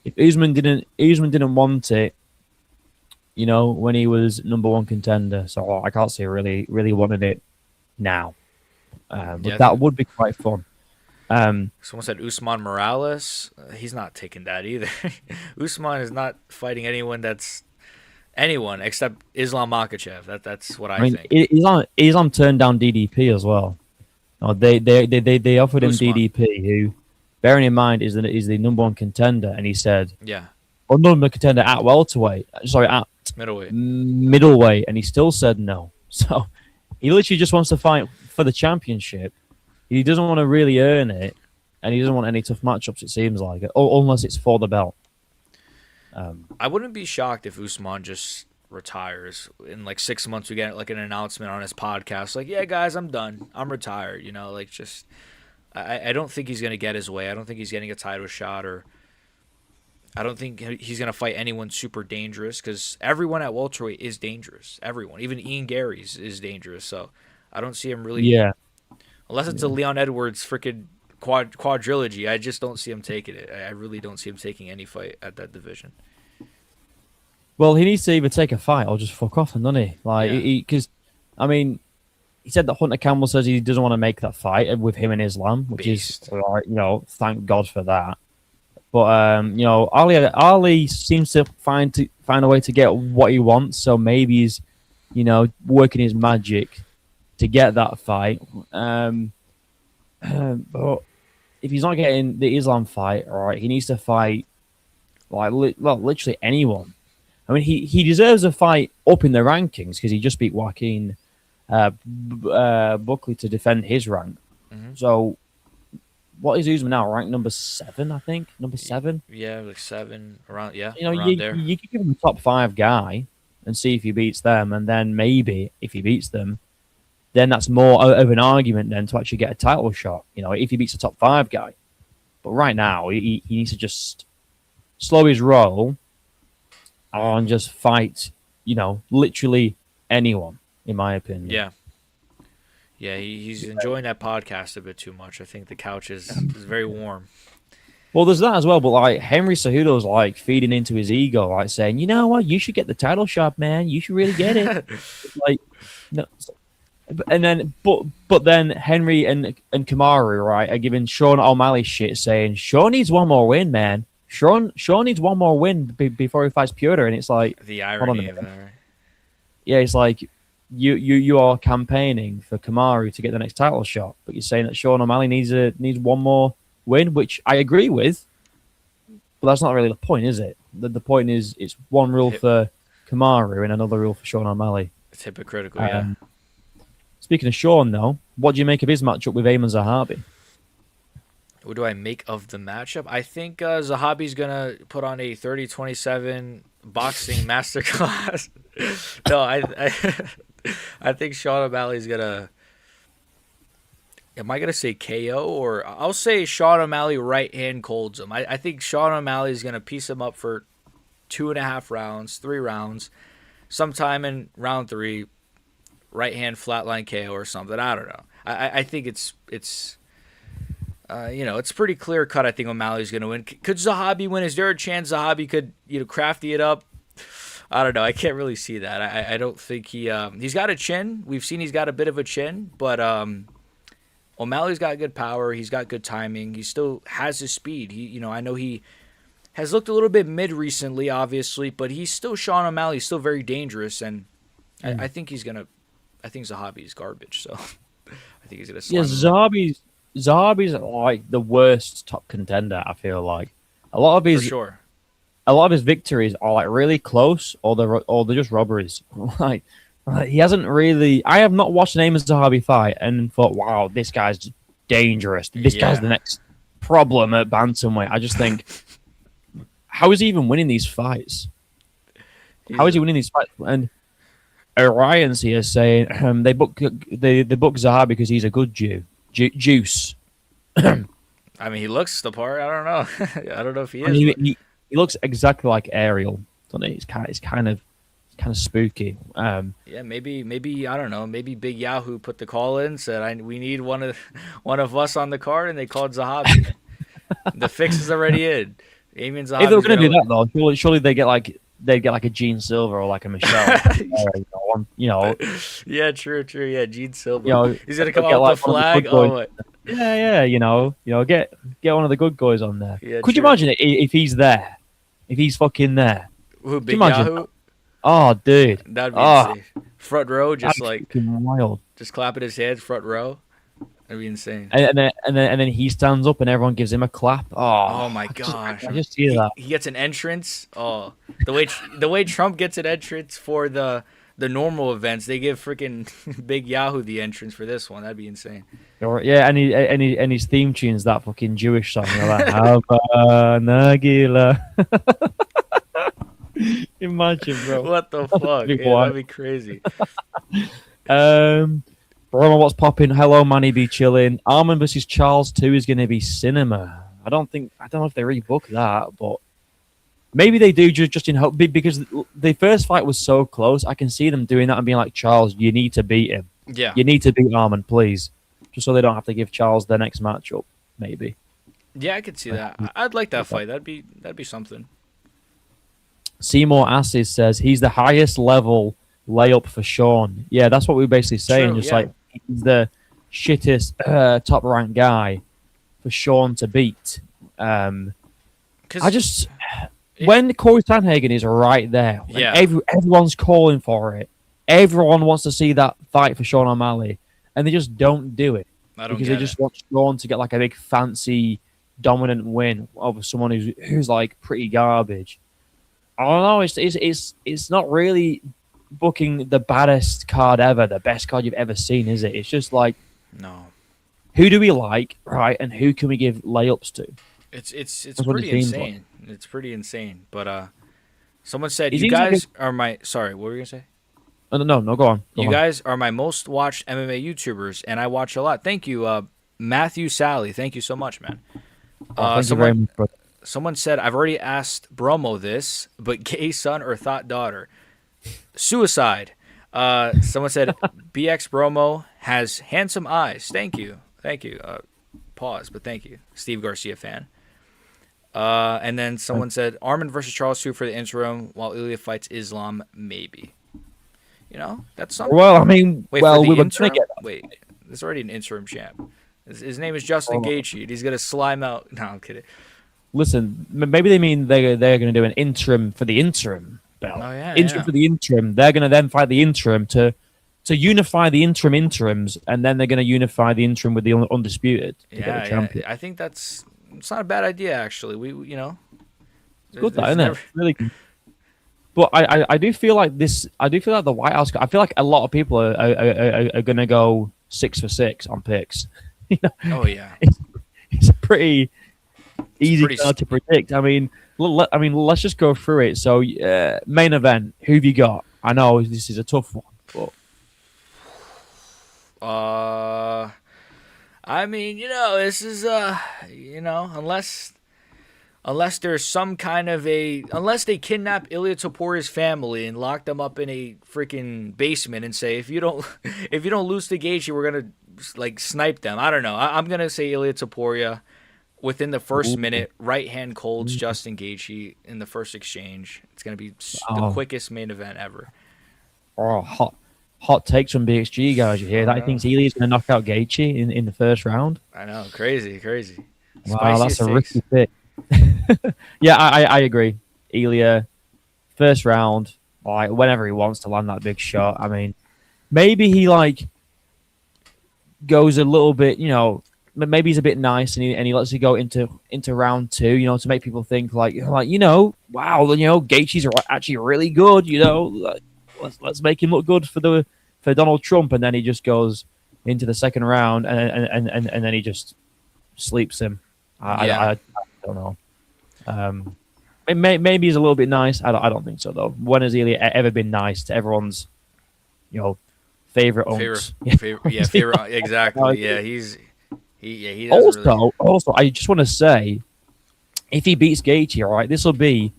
if Usman didn't want it, when he was number one contender, so I can't see really wanted it now. Yeah, But I that think would be quite fun. Um, someone said Usman Morales. He's not taking that either. Usman is not fighting anyone except Islam Makhachev. That's what I I mean, think. Islam turned down DDP as well. Oh, they offered him Usman. DDP, who, bearing in mind, is the number one contender, and he said, Yeah, "Oh, number one contender at welterweight, sorry, at middleweight. middleweight," and he still said no. So he literally just wants to fight for the championship. He doesn't want to really earn it, and he doesn't want any tough matchups. It seems like, unless it's for the belt. I wouldn't be shocked if Usman just retires in like 6 months. We get like an announcement on his podcast, like, "Yeah, guys, I'm done. I'm retired." Like just I don't think he's gonna get his way. I don't think he's getting a title shot, or I don't think he's gonna fight anyone super dangerous because everyone at welterweight is dangerous. Everyone, even Ian Gary's is dangerous. So I don't see him really, Yeah, unless it's a yeah. Leon Edwards freaking quadrilogy. I just don't see him taking it. I really don't see him taking any fight at that division. Well, he needs to either take a fight or just fuck off, doesn't he? Like, Yeah, because, I mean, he said that Hunter Campbell says he doesn't want to make that fight with him and Islam, which is, beast. like, thank God for that. But Ali seems to find a way to get what he wants. So maybe he's, working his magic to get that fight. But if he's not getting the Islam fight, all right, he needs to fight like literally anyone. I mean, he deserves a fight up in the rankings because he just beat Joaquin Buckley to defend his rank. Hmm. So what is Usman now? Ranked number 7, I think. Number 7. Yeah, like 7 around. Yeah, You know, around you there. you could give him a top 5 guy and see if he beats them, and then maybe if he beats them, then that's more of an argument then to actually get a title shot. If he beats a top 5 guy. But right now, he needs to just slow his roll and just fight. Literally anyone, in my opinion. Yeah, yeah. He's enjoying that podcast a bit too much. I think the couch is very warm. Well, there's that as well, but like Henry Cejudo's like feeding into his ego, like saying, "You know what? You should get the title shot, man. You should really get it." Like, no, and then but then Henry and Kamaru, right, are giving Sean O'Malley shit, saying Sean needs one more win, man. Sean needs one more win before he fights Piotr, and it's like, The hold on a irony of minute. that. Right? Yeah, it's like you are campaigning for Kamaru to get the next title shot, but you're saying that Sean O'Malley needs one more win, which I agree with. But that's not really the point, is it? The point is it's one rule Hip, for Kamaru and another rule for Sean O'Malley. it's hypocritical. Yeah. Um, Speaking of Sean, though, what do you make of his matchup with Ayman Zahabi? What do I make of the matchup? I think Zahabi's gonna put on a 30-27 boxing masterclass. No, I think Sean O'Malley's gonna. Am I gonna say KO, or I'll say Sean O'Malley right hand colds him. I think Sean O'Malley's gonna piece him up for 2.5 rounds, 3 rounds, sometime in round 3, right hand flatline KO or something. I don't know. I think it's it's pretty clear cut. I think O'Malley's going to win. Could Zahabi win? Is there a chance Zahabi could crafty it up? I don't know. I can't really see that. I don't think he's got a chin. We've seen he's got a bit of a chin, but O'Malley's got good power. He's got good timing. He still has his speed. I know he has looked a little bit mid recently, obviously, but he's still Sean O'Malley. He's still very dangerous, and I think he's gonna. I think Zahabi is garbage, so I think he's gonna Yeah, slam him up Zahabi's like the worst top contender. I feel like a lot of for his sure. a lot of his victories are like really close, or they're just robberies. Like He hasn't really. I have not watched an Amos Zahabi fight and thought, wow, this guy's dangerous. This guy's the Yeah. next problem at bantamweight. I just think, how is he even winning these fights? How He's is he winning these fights? And Orion's here saying they book Zahabi because he's a good juice. I mean, he looks the part. I don't know. I don't know if he I is, mean, but he looks exactly like Ariel, doesn't he? It's kind of spooky. yeah, maybe I don't know. Maybe Big Yahoo put the call in, said we need one of us on the card, and they called Zahabi. The fix is already in. Damien If they were Zahabi's going to do gonna. that though, surely they get like a Gene Silver or like a Michelle. You know, Yeah, true. Yeah, Gene you Silver. know, He's gonna they'll come get out with the like one of the flag. good Oh, boys. what? Yeah, get one of the good guys on there. Yeah, Could you true. imagine if he's there? If he's fucking there? Who, Could you Big imagine? Yahoo? Oh, dude. That'd be Oh, insane. Front row, that'd just be like fucking wild. just clapping his hands, front row. That'd be insane. And then he stands up and everyone gives him a clap. Oh, Oh my I gosh. just see He that. he gets an entrance. Oh, the way Trump gets an entrance for the normal events, they give freaking Big Yahoo the entrance for this one. That'd be insane. Yeah, and his theme tune's that fucking Jewish song. You know, like Hava Nagila. Imagine, bro. What the fuck? Big Yeah, one. that'd be crazy. Bromo, what's popping? Hello, Manny be chilling. Armin versus Charles 2 is going to be cinema. I don't know if they rebook that, but maybe they do just in hope because the first fight was so close. I can see them doing that and being like, Charles, you need to beat him. Yeah. You need to beat Armin, please, just so they don't have to give Charles their next matchup. Maybe. Yeah, I could see that. I'd like that fight. That'd be something. Seymour Assis says he's the highest level layup for Sean. Yeah, that's what we were basically saying. True, Just yeah. like he's the shittest top ranked guy for Sean to beat. I 'Cause just it- when Corey Sanhagen is right there, when Yeah. everyone's calling for it. Everyone wants to see that fight for Sean O'Malley, and they just don't do it I don't because get they just it. want Sean to get like a big fancy dominant win over someone who's like pretty garbage. I don't know. It's not really booking the baddest card ever, the best card you've ever seen, is it? It's just like No. who do we like, right, and who can we give layups to? It's That's what it pretty seems insane. It's pretty insane. But someone said It you seems like guys are my sorry, what were you gonna say? Oh, no, go on. You guys are my most watched MMA YouTubers, and I watch a lot. Thank you, Matthew Sally. Thank you so much, man. Thank you very much, brother. Someone said I've already asked Bromo this, but gay son or thought daughter, suicide. Someone said Bx-Bromo has handsome eyes. Thank you. Pause, but thank you, Steve Garcia fan. And then someone said Armin versus Charles 2 for the interim, while Ilya fights Islam, maybe. You know, that's something. Well, I mean, Wait, well, for the we were interim? gonna get. Wait, there's already an interim champ. His name is Justin Oh. Gaethje, and he's gonna slime out. No, I'm kidding. Listen, maybe they mean they're going to do an interim for the interim belt. Oh, yeah, interim yeah. for the interim. They're going to then fight the interim to unify the interims, and then they're going to unify the interim with the undisputed to get the champion. I think it's not a bad idea actually. We you know, Good, there's isn't never- it? Really good. But I do feel like this. I do feel like the White House. I feel like a lot of people are going to go 6 for 6 on picks. You know, Oh yeah, it's pretty easy pretty s- to predict. I mean, let's just go through it. So, main event. Who have you got? I know this is a tough one, but I mean, this is unless there's some kind of unless they kidnap Ilya Toporia's family and lock them up in a freaking basement and say if you don't lose to Gaethje, we're gonna like snipe them. I don't know. I'm gonna say Ilya Topuria within the first minute, right hand colds Justin Gaethje in the first exchange. It's gonna be the Wow. quickest main event ever. hot takes from BXG guys. You hear that? He thinks Ilya's going to knock out Gaethje in the first round. I know, crazy. Wow, that's a Spiciest risky pick. Yeah, I agree. Ilya, first round, like whenever he wants to land that big shot. I mean, maybe he like goes a little bit, maybe he's a bit nice and he lets it go into round two, to make people think like wow, Gaethje's actually really good, let's make him look good for Donald Trump, and then he just goes into the second round, and then he just sleeps him. I don't know. Maybe he's a little bit nice. I don't think so though. When has he ever been nice to everyone's, favorite unks? Favorite, exactly. Yeah, he doesn't really. Also, I just want to say, if he beats Gaethje, all right, this will be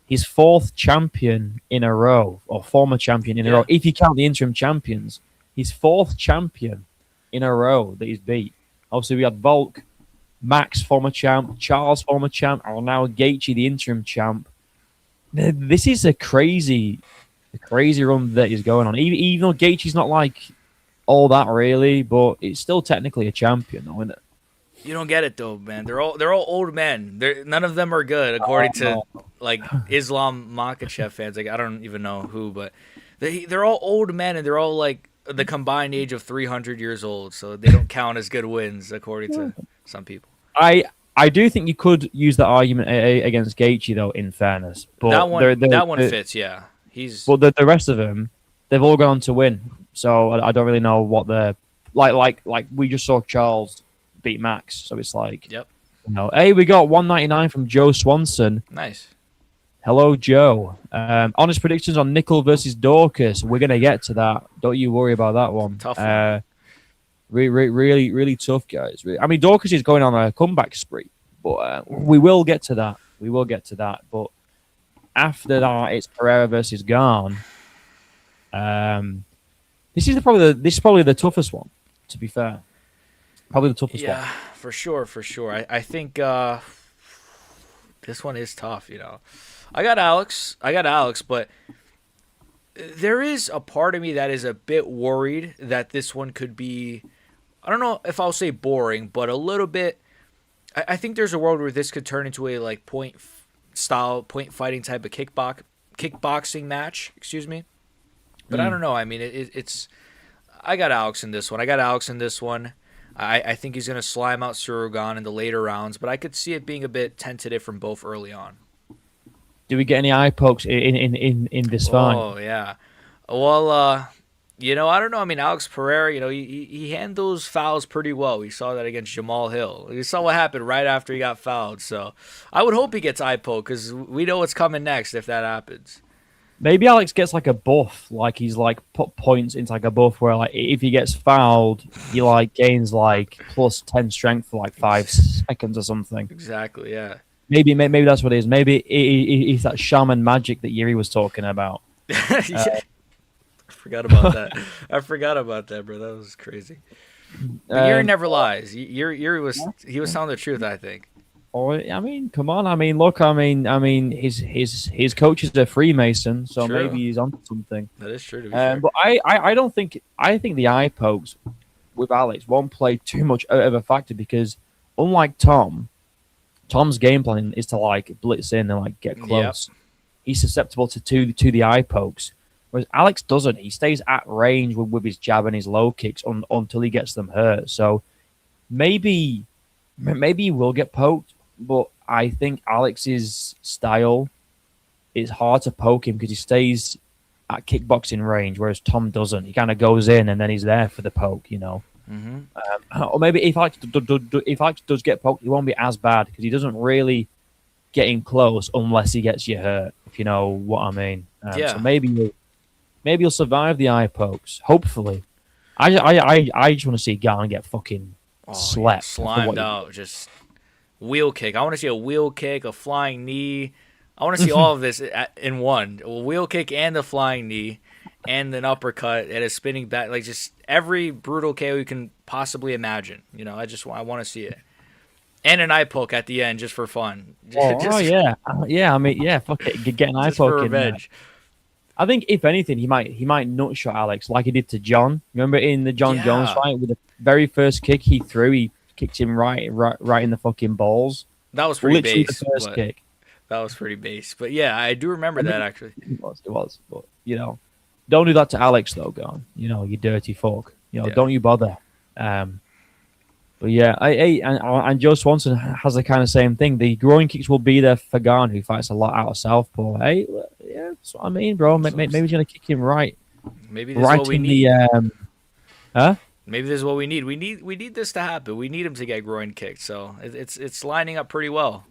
his fourth champion in a row, or former champion in a row. If you count the interim champions, his fourth champion in a row that he's beat. Obviously, we had Volk, Max, former champ, Charles, former champ, and now Gaethje, the interim champ. This is a crazy run that he's going on. Even though Gaethje's not like all that really, but it's still technically a champion, though, isn't it? You don't get it though, man. They're all old men. None of them are good, according to like Islam Makhachev fans. Like I don't even know who, but they're all old men, and they're all like the combined age of 300 years old. So they don't count as good wins, according to some people. I do think you could use that argument against Gaethje, though. In fairness, but that one fits. Yeah, But the rest of them, they've all gone on to win. So I don't really know what they're like. Like we just saw Charles beat Max, so it's like, yep. Hey, we got 199 from Joe Swanson. Nice. Hello, Joe. Honest predictions on Nickel versus Dorcas. We're gonna get to that. Don't you worry about that one. Tough one. Really tough, guys. I mean, Dorcas is going on a comeback spree, but we will get to that. But after that, it's Pereira versus Garn. This is probably the toughest one, to be fair. Probably the toughest one. Yeah, for sure. I think this one is tough. I got Alex, but there is a part of me that is a bit worried that this one could be, I don't know if I'll say boring, but a little bit. I think there's a world where this could turn into a like point fighting type of kickboxing match. Excuse me, but I don't know. I mean, it's. I got Alex in this one. I think he's going to slime out Surugan in the later rounds, but I could see it being a bit tentative from both early on. Do we get any eye pokes in this fight? Oh, yeah. Well, I don't know. I mean, Alex Pereira, he handles fouls pretty well. We saw that against Jamal Hill. We saw what happened right after he got fouled. So I would hope he gets eye poke because we know what's coming next if that happens. Maybe Alex gets like a buff, like he's like put points into like a buff where like if he gets fouled, he like gains like plus 10 strength for like 5 seconds or something. Exactly, yeah. Maybe that's what it is. Maybe it's that shaman magic that Yuri was talking about. I forgot about that, bro. That was crazy. But Yuri never lies. Yuri was telling the truth, I think. Oh, I mean, come on. I mean, look. I mean, his coach is a Freemason, so True. Maybe he's onto something. That is true. To be fair. But I don't think. I think the eye pokes with Alex won't play too much of a factor because, unlike Tom's game plan is to like blitz in and like get close. Yep. He's susceptible to the eye pokes, whereas Alex doesn't. He stays at range with his jab and his low kicks until he gets them hurt. So maybe he will get poked. But I think Alex's style is hard to poke him because he stays at kickboxing range, whereas Tom doesn't. He kind of goes in and then he's there for the poke, Mm-hmm. Or maybe if Alex does get poked, he won't be as bad because he doesn't really get in close unless he gets you hurt, if you know what I mean. Yeah. So maybe you'll survive the eye pokes. Hopefully, I just want to see Garn get fucking slept, slimed out, just. Wheel kick. I want to see a wheel kick, a flying knee. I want to see all of this in one. A wheel kick and the flying knee and an uppercut and a spinning back. Like just every brutal KO you can possibly imagine. I want to see it. And an eye poke at the end just for fun. Yeah. I mean, yeah, fuck it. Get an eye poke for revenge. I think if anything, he might nutshot Alex like he did to John. Remember in the John Jones fight with the very first kick he threw, he kicked him right in the fucking balls. That was pretty Literally base. The first kick. That was pretty base. But yeah, I do remember that actually. It was. But don't do that to Alex though, Garn. You dirty fuck. Don't you bother. But yeah, and Joe Swanson has the kind of same thing. The groin kicks will be there for Garn, who fights a lot out of southpaw. Hey, yeah, That's what I mean, bro. That's what I'm Maybe he's gonna kick him Maybe this is what right we in the need. huh? Maybe this is what we need. We need this to happen. We need him to get groin kicked. So it's lining up pretty well.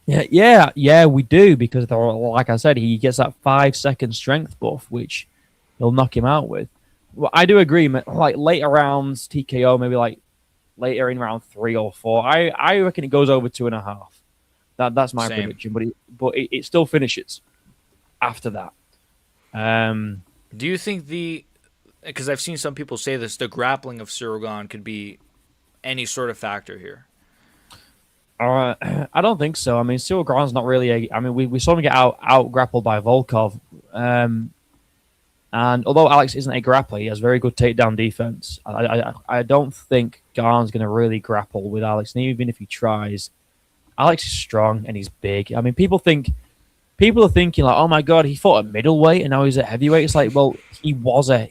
Yeah, we do because like I said, he gets that 5 second strength buff, which he'll knock him out with. Well, I do agree, like later rounds TKO, maybe like later in round 3 or 4. I reckon it goes over 2.5. That's my Same. prediction, but it still finishes after that. Um, Do you think because I've seen some people say this, the grappling of Cirogan could be any sort of factor here? I don't think so. I mean, Cyril Grant's not really I mean, we saw him get out grappled by Volkov. And although Alex isn't a grappler, he has very good takedown defense. I don't think Garn's going to really grapple with Alex, and even if he tries, Alex is strong and he's big. I mean, people are thinking like, oh my god, he fought at middleweight and now he's at heavyweight. It's like, well, he was a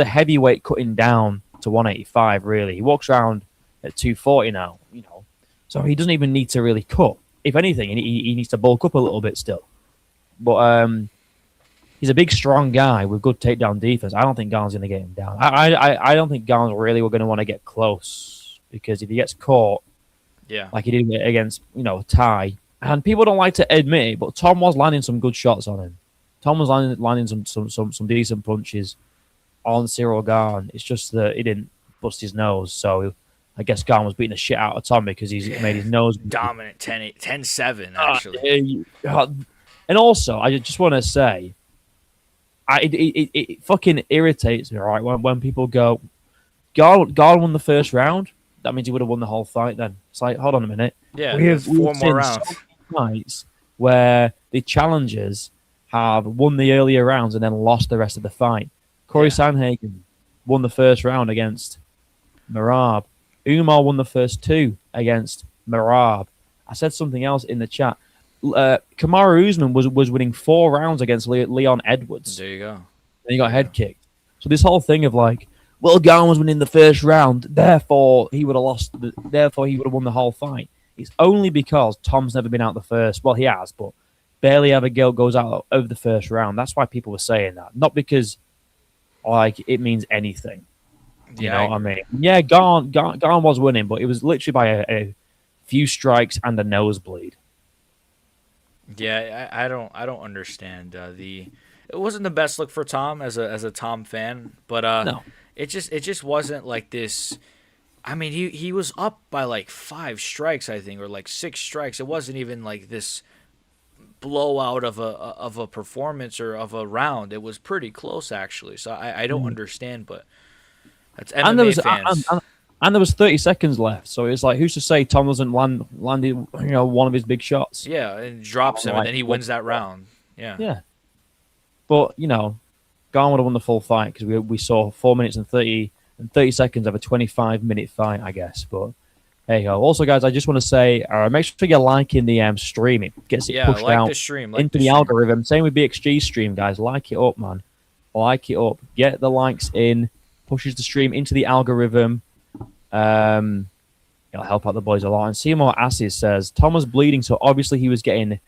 heavyweight cutting down to 185. Really, he walks around at 240 now. So he doesn't even need to really cut. If anything, he needs to bulk up a little bit still. But he's a big, strong guy with good takedown defense. I don't think Garn's going to get him down. I don't think Garn's really going to want to get close because if he gets caught, Yeah. like he did against Ty, and people don't like to admit it, but Tom was landing some good shots on him. Tom was landing some decent punches on Cyril Garn. It's just that he didn't bust his nose, so I guess Garn was beating the shit out of Tom because he's made his nose dominant 10-8, 10-7 actually. And also, I just want to say, it fucking irritates me, right? When people go, Garn won the first round. That means he would have won the whole fight. Then it's like, hold on a minute. Yeah, we've four more seen rounds. So many fights where the challengers have won the earlier rounds and then lost the rest of the fight. Corey Sanhagen won the first round against Merab. Umar won the first 2 against Merab. I said something else in the chat. Kamaru Usman was winning 4 rounds against Leon Edwards. There you go. And he got head kicked. So this whole thing of like, well, Garn was winning the first round, therefore he would have lost. Therefore he would have won the whole fight. It's only because Tom's never been out the first. Well, he has, but barely ever goes out over the first round. That's why people were saying that, not because like it means anything. You know what I mean? Yeah, Garn was winning, but it was literally by a few strikes and a nosebleed. Yeah, I don't understand it wasn't the best look for Tom as a Tom fan, but No. it just wasn't like this. I mean, he was up by like 5 strikes, I think, or like 6 strikes. It wasn't even like this blowout of a performance or of a round. It was pretty close actually. So I don't understand, but that's MMA fans. And there was 30 seconds left, so it's like, who's to say Tom doesn't landed one of his big shots? Yeah, and drops him, and then he wins that round. Yeah. But Garn would have won the full fight because we saw 4 minutes and 30 seconds of a 25-minute fight, I guess. But there you go. Also, guys, I just want to say, make sure you're liking the stream. It gets it pushed out the stream, into the algorithm. Same with BXG stream, guys. Like it up, man. Like it up. Get the likes in. Pushes the stream into the algorithm. It'll help out the boys a lot. And Seymour Assis says Tom was bleeding, so obviously he was getting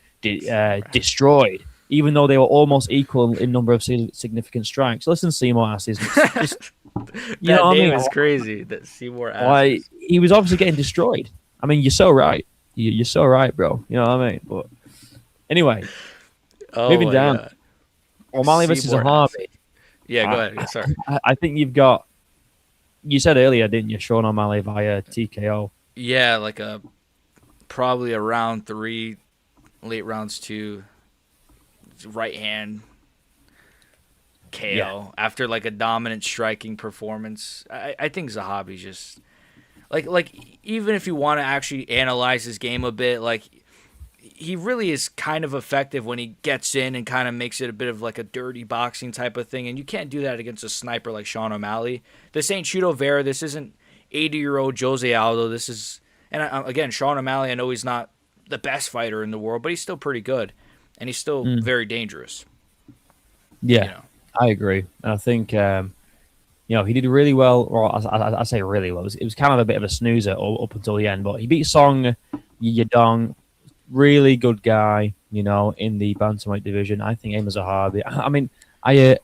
destroyed, even though they were almost equal in number of significant strikes. Listen, Seymour Assis, just that name is crazy. That Seymour Assis. He was obviously getting destroyed. I mean, you're so right. You're so right, bro. You know what I mean? But anyway, moving down. God. O'Malley versus Zahabi. Yeah, go ahead. Sorry. I think you've got. You said earlier, didn't you, Sean O'Malley via TKO? Yeah, like probably a round 3, late rounds 2, right hand KO after like a dominant striking performance. I think Zahabi's just like even if you want to actually analyze his game a bit, like he really is kind of effective when he gets in and kind of makes it a bit of like a dirty boxing type of thing. And you can't do that against a sniper like Sean O'Malley. This ain't Chito Vera. This isn't 80-year-old Jose Aldo. This is, and again, Sean O'Malley, I know he's not the best fighter in the world, but he's still pretty good. And he's still very dangerous. Yeah, I agree. And I think, he did really well. Or I say really well. It was kind of a bit of a snoozer up until the end. But he beat Song Yadong. Really good guy, in the bantamweight division. I think Amos Zahabi. I mean, I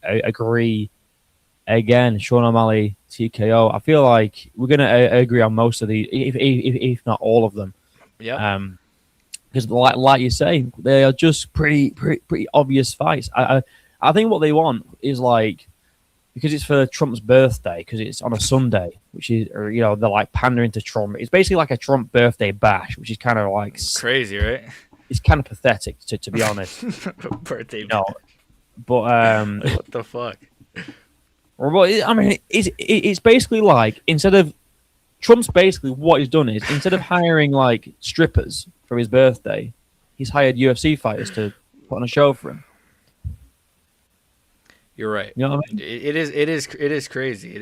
agree. Again, Sean O'Malley, TKO. I feel like we're gonna agree on most of these, if not all of them. Yep. Because like you say, they are just pretty obvious fights. I think what they want is like, because it's for Trump's birthday, because it's on a Sunday, which is, or, they're like pandering to Trump. It's basically like a Trump birthday bash, which is kind of like crazy, right? It's kind of pathetic to be honest. Birthday. But what the fuck? Well, I mean, it's basically like, instead of Trump's basically what he's done is, instead of hiring like strippers for his birthday, he's hired UFC fighters to put on a show for him. You're right. You know what I mean? It is crazy.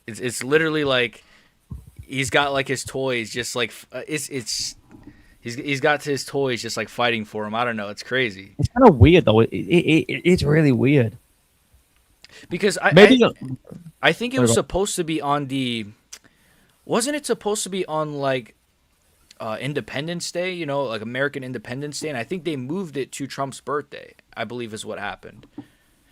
It's literally like he's got like his toys, just like he's got his toys just like fighting for him. I don't know. It's crazy. It's kind of weird though. It's really weird. Because I think it was supposed to be on the, wasn't it supposed to be on like Independence Day, like American Independence Day, and I think they moved it to Trump's birthday, I believe is what happened.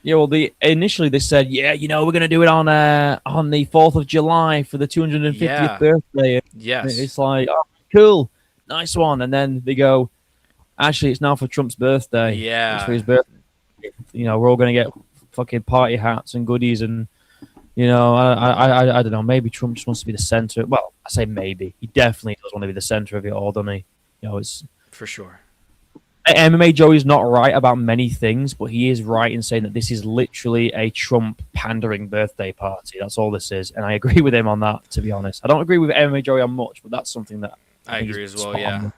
Yeah, well, initially they said, we're gonna do it on the 4th of July for the 250th birthday. Yes, it's like, oh, cool, nice one, and then they go, actually, it's now for Trump's birthday. Yeah, it's for his birthday. We're all gonna get fucking party hats and goodies, and I don't know. Maybe Trump just wants to be the center. Well, I say maybe. He definitely does want to be the center of it all, doesn't he? It's for sure. MMA Joey's not right about many things, but he is right in saying that this is literally a Trump pandering birthday party. That's all this is, and I agree with him on that. To be honest, I don't agree with MMA Joey on much, but that's something that I agree as well. Yeah.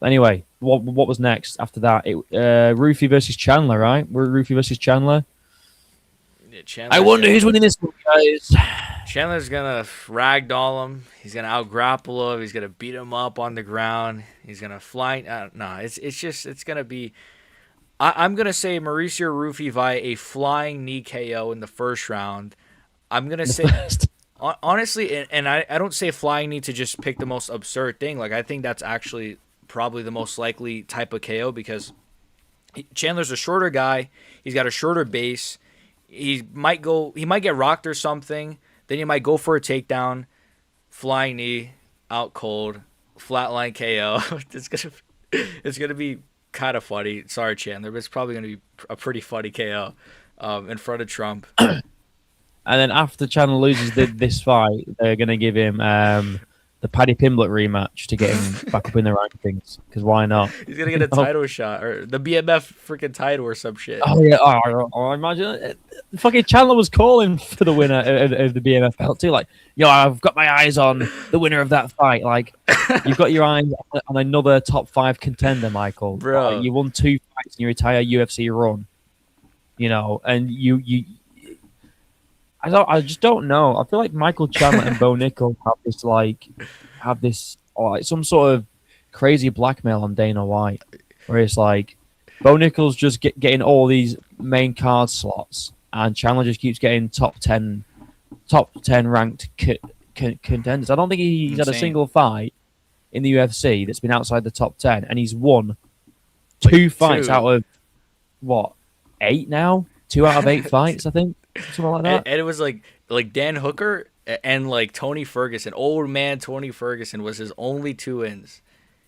Anyway, what was next after that? Rufy versus Chandler, right? Rufy versus Chandler. Yeah, I wonder who's winning this one, guys. Chandler's gonna ragdoll him. He's gonna outgrapple him. He's gonna beat him up on the ground. He's gonna fly. It's gonna be. I'm gonna say Mauricio Rufy via a flying knee KO in the first round. I'm gonna say. Honestly, and I don't say flying knee to just pick the most absurd thing. Like, I think that's actually probably the most likely type of KO, because Chandler's a shorter guy. He's got a shorter base. He might get rocked or something. Then he might go for a takedown, flying knee, out cold, flatline KO. It's gonna be kind of funny. Sorry, Chandler, but it's probably gonna be a pretty funny KO in front of Trump. And then after Chandler loses this fight, they're gonna give him the Paddy Pimblett rematch to get him back up in the rankings. Because why not? He's gonna get a title shot, or the BMF freaking title or some shit. Oh yeah! I imagine it. Fucking Chandler was calling for the winner of the BMF belt too. Like, I've got my eyes on the winner of that fight. Like, you've got your eyes on another top 5 contender, Michael. Bro, you won 2 fights in your entire UFC run. And you. I just don't know. I feel like Michael Chandler and Bo Nickel have this some sort of crazy blackmail on Dana White, where it's like Bo Nickel's just getting all these main card slots, and Chandler just keeps getting top 10 ranked contenders. I don't think he's had a single fight in the UFC that's been outside the top 10, and he's won 2 fights out of 8 now. 2 out of 8 fights, I think. Something like that. And it was like Dan Hooker and like Tony Ferguson. Old man Tony Ferguson was his only 2 wins.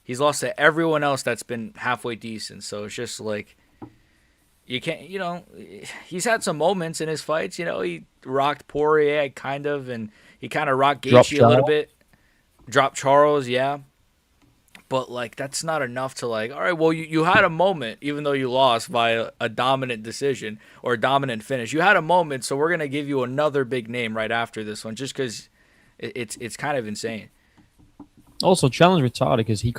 He's lost to everyone else that's been halfway decent. So it's just like, you can't, he's had some moments in his fights. He rocked Poirier kind of, and he kind of rocked Gaethje a little bit. Dropped Charles, yeah. But, like, that's not enough to, like, all right, well, you had a moment, even though you lost by a dominant decision or a dominant finish. You had a moment, so we're going to give you another big name right after this one, just because it's kind of insane. Also, Chandler's retarded, because he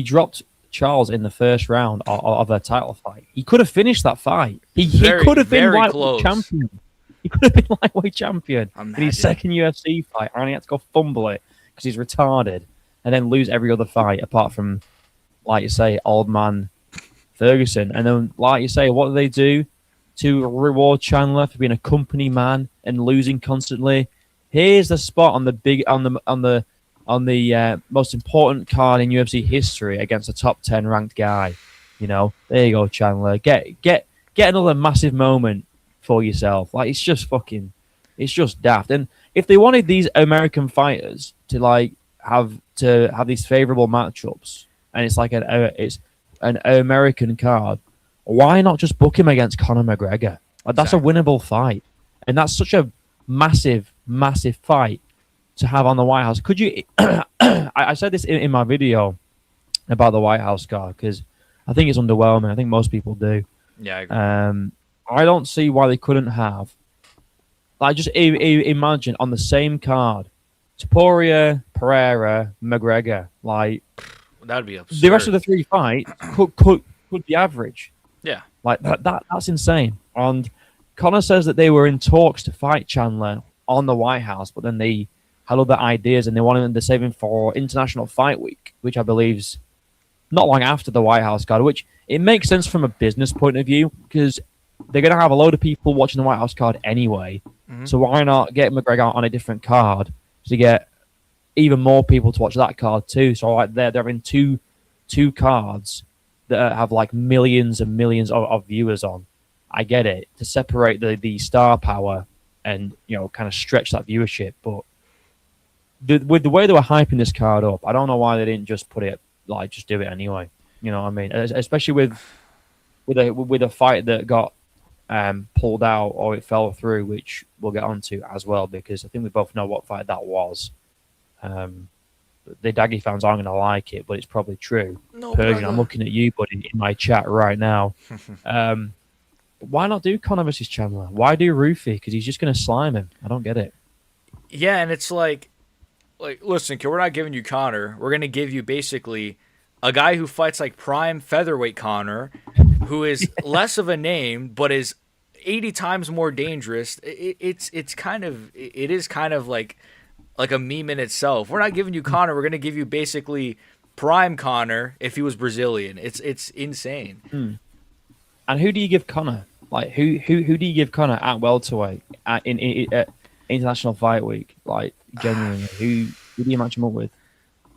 dropped Charles in the first round of a title fight. He could have finished that fight. He could have been lightweight champion. He could have been lightweight champion in his second UFC fight, and he had to go fumble it because he's retarded. And then lose every other fight apart from, like you say, old man Ferguson. And then, like you say, what do they do to reward Chandler for being a company man and losing constantly? Here's the spot on the on the most important card in UFC history against a top 10 ranked guy. You know, there you go, Chandler. Get another massive moment for yourself. Like it's just fucking, it's just daft. And if they wanted these American fighters to like have these favorable matchups, and it's like it's an American card, why not just book him against Conor McGregor? Like, that's a Exactly. winnable fight, and that's such a massive, massive fight to have on the White House. Could you? I said this in my video about the White House card because I think it's underwhelming. I think most people do. Yeah, I agree. I don't see why they couldn't have. Like, just imagine on the same card, Taporia, Pereira, McGregor. Like That'd be the rest of absurd. the three fights could be average. Yeah. Like that's insane. And Connor says that they were in talks to fight Chandler on the White House, but then they had other ideas and they wanted them to save him for International Fight Week, which I believe's not long after the White House card, which it makes sense from a business point of view because they're going to have a load of people watching the White House card anyway. Hmm. So why not get McGregor on a different card to get even more people to watch that card too? So like they're having two cards that have like millions and millions of viewers on. I get it to separate the star power and kind of stretch that viewership, but with the way they were hyping this card up, I don't know why they didn't just put it like just do it anyway. You know what I mean? Especially with a fight that got pulled out or it fell through, which we'll get onto as well because I think we both know what fight that was. The Daggy fans aren't going to like it, but it's probably true. No, Persian, I'm brother. looking at you, buddy, in my chat right now. Why not do Conor versus Chandler? Why do Roofy? Because he's just going to slime him. I don't get it. Yeah, and it's like listen, we're not giving you Connor. We're gonna give you basically a guy who fights like prime featherweight Connor, who is less of a name but is 80 times more dangerous. It is kind of like a meme in itself. We're not giving you Connor. We're gonna give you basically prime Connor if he was Brazilian. It's insane. And who do you give Connor? Like who do you give Connor at welterweight at International Fight Week? Like genuinely, who do you match him up with?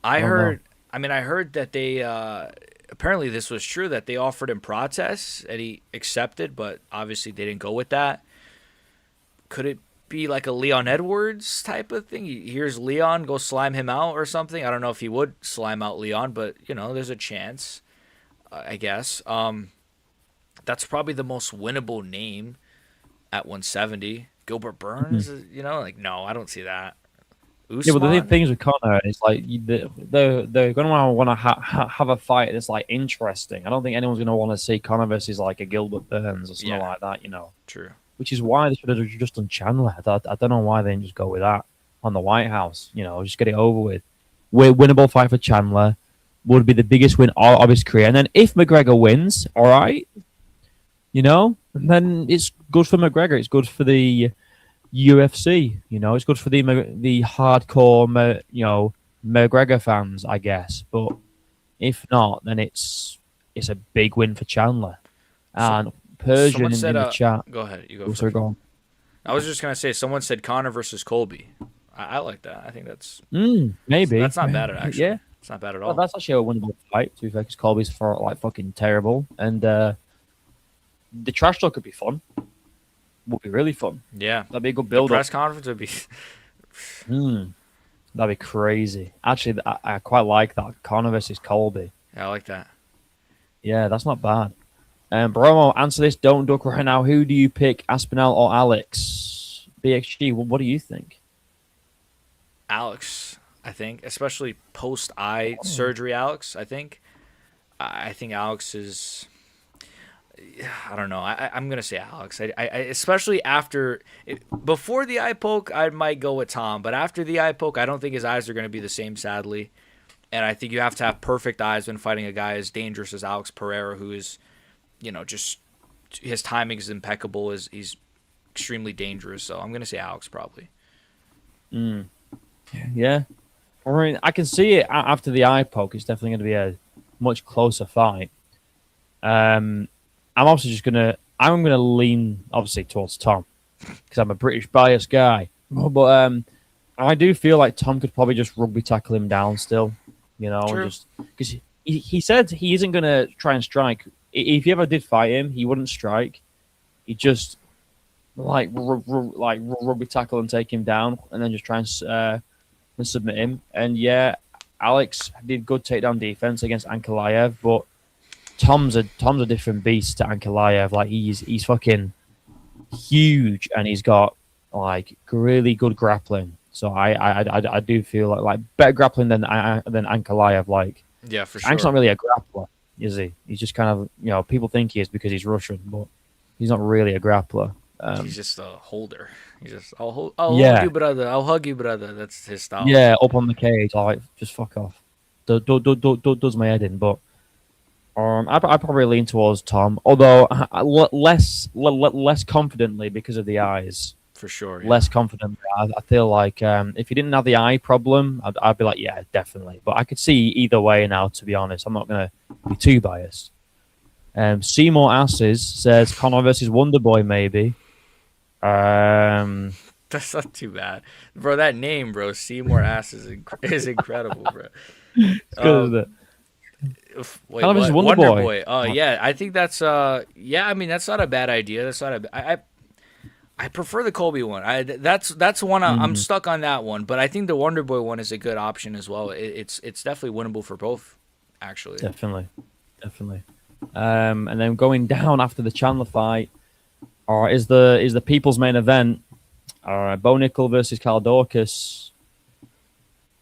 I I don't know. heard. I mean, I heard that they apparently this was true that they offered him protests and he accepted, but obviously they didn't go with that. Could it be like a Leon Edwards type of thing? Here's Leon, go slime him out or something. I don't know if he would slime out Leon, but there's a chance. I guess. That's probably the most winnable name at 170. Gilbert Mhm. Burns, like no, I don't see that. Yeah, but the Usman, things with Connor is like they're going to want to have a fight that's like interesting. I don't think anyone's going to want to see Connor versus like a Gilbert Burns or something yeah, like that. true. Which is why they should have just done Chandler. I don't know why they didn't just go with that on the White House. Just get it over with. Winnable fight for Chandler would be the biggest win of his career. And then if McGregor wins, all right, then it's good for McGregor. It's good for the UFC. It's good for the hardcore, McGregor fans, I guess. But if not, then it's a big win for Chandler. So And Persian someone said, in the chat. go ahead, you go Oh, sorry, first. go on. I was just gonna say, someone said Connor versus Colby. I like that. I think Maybe. that's not bad actually. Yeah. It's not bad at Well, all. that's actually a winnable fight, to be fair, because Colby's for like fucking terrible. And the trash talk could be fun. Would be really fun. Yeah, That'd be a good the build up. press conference would be. That'd be crazy. Actually, I quite like that. Conor versus Colby. Yeah, I like that. Yeah, that's not bad. Bromo, answer this. Don't duck right now. Who do you pick, Aspinall or Alex? BXG, what do you think? Alex, I think, especially post eye surgery. Alex, I think. I think Alex is. I don't know. I'm gonna say Alex. I especially after before the eye poke, I might go with Tom, but after the eye poke, I don't think his eyes are gonna be the same. Sadly, and I think you have to have perfect eyes when fighting a guy as dangerous as Alex Pereira, who is, just his timing is impeccable. He's extremely dangerous. So I'm gonna say Alex probably. Yeah. I mean, I can see it after the eye poke. It's definitely going to be a much closer fight. I'm also just I'm gonna lean obviously towards Tom because I'm a British biased guy. But I do feel like Tom could probably just rugby tackle him down still, and True. just because he said he isn't gonna try and strike. If he ever did fight him, he wouldn't strike. He just like rugby tackle and take him down, and then just try and submit him. And yeah, Alex did good takedown defense against Ankalaev, but Tom's a different beast to Ankalaev. Like he's fucking huge, and he's got like really good grappling. So I do feel like better grappling than Ankalaev. Like Yeah, for Ank's not sure. really a grappler, is he? He's just kind of people think he is because he's Russian, but he's not really a grappler. He's just a holder. He's just I'll hold Yeah, you, brother. I'll hug you, brother. That's his style. yeah, up on the cage, like just fuck off. Does my head in, but I probably lean towards Tom, although less confidently because of the eyes. For sure, yeah. Less confident. I feel like if he didn't have the eye problem, I'd be like, yeah, definitely. But I could see either way now. To be honest, I'm not gonna be too biased. Seymour Asses says Connor versus Wonderboy maybe. Um, That's not too bad, bro. That name, bro, Seymour Ass is incredible, bro. it's good, isn't Um, it? wait, Connor versus what? Wonder Wonder Boy. Boy. Oh yeah, I think that's yeah. I mean, that's not a bad idea. That's not a. I prefer the Kobe one. That's one I'm Mhm, stuck on that one, but I think the Wonder Boy one is a good option as well. It's definitely winnable for both, actually. definitely, definitely. And then going down after the Chandler fight, or is the people's main event, Bo Nickel versus Carl Dorcas.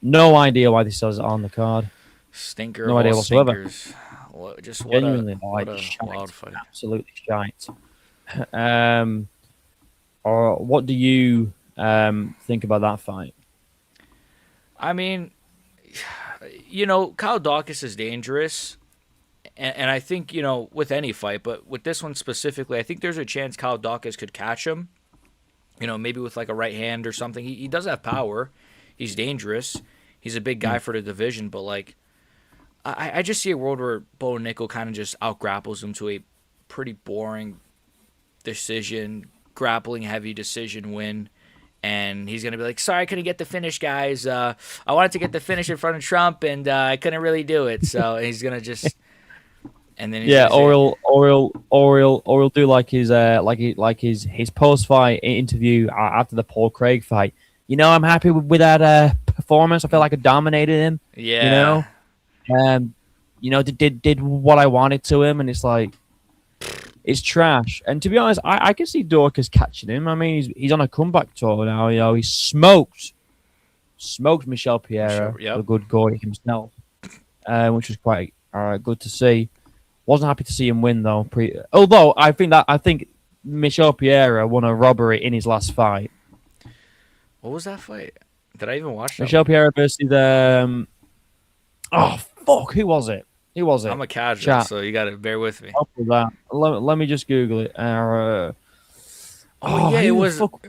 No idea why this is on the card. Stinker of No all idea whatsoever. stinkers. Just Genuinely, what like a wild shite, fight. absolutely shite. Um, or what do you think about that fight? I mean, Kyle Dawkins is dangerous, and I think with any fight, but with this one specifically, I think there's a chance Kyle Dawkins could catch him. Maybe with like a right hand or something. He does have power. He's dangerous. He's a big guy Mm. for the division, but like I just see a world where Bo Nickel kind of just out grapples him to a pretty boring decision, grappling heavy decision win. And he's gonna be like, "Sorry, I couldn't get the finish, guys. I wanted to get the finish in front of Trump, and I couldn't really do it." So he's gonna just, and then he's Yeah, gonna say, or he'll do like his post fight interview after the Paul Craig fight. I'm happy with that performance. I feel like I dominated him. You "Yeah, know, um, did what I wanted to him, and it's like it's trash. And to be honest, I can see Dorcas catching him. I mean, he's on a comeback tour now. He smoked Michelle Michelle, Piera, the yep, good goy himself, which was quite good to see. Wasn't happy to see him win though. Although I think Michel Piera won a robbery in his last fight. what was that fight? Did I even watch that Michel one? Piera versus oh fuck, who was it? Who was I'm it? a casual, Chat. so you gotta bear with me." Up with that. Let me just Google it. Oh yeah, it Who the was fuck?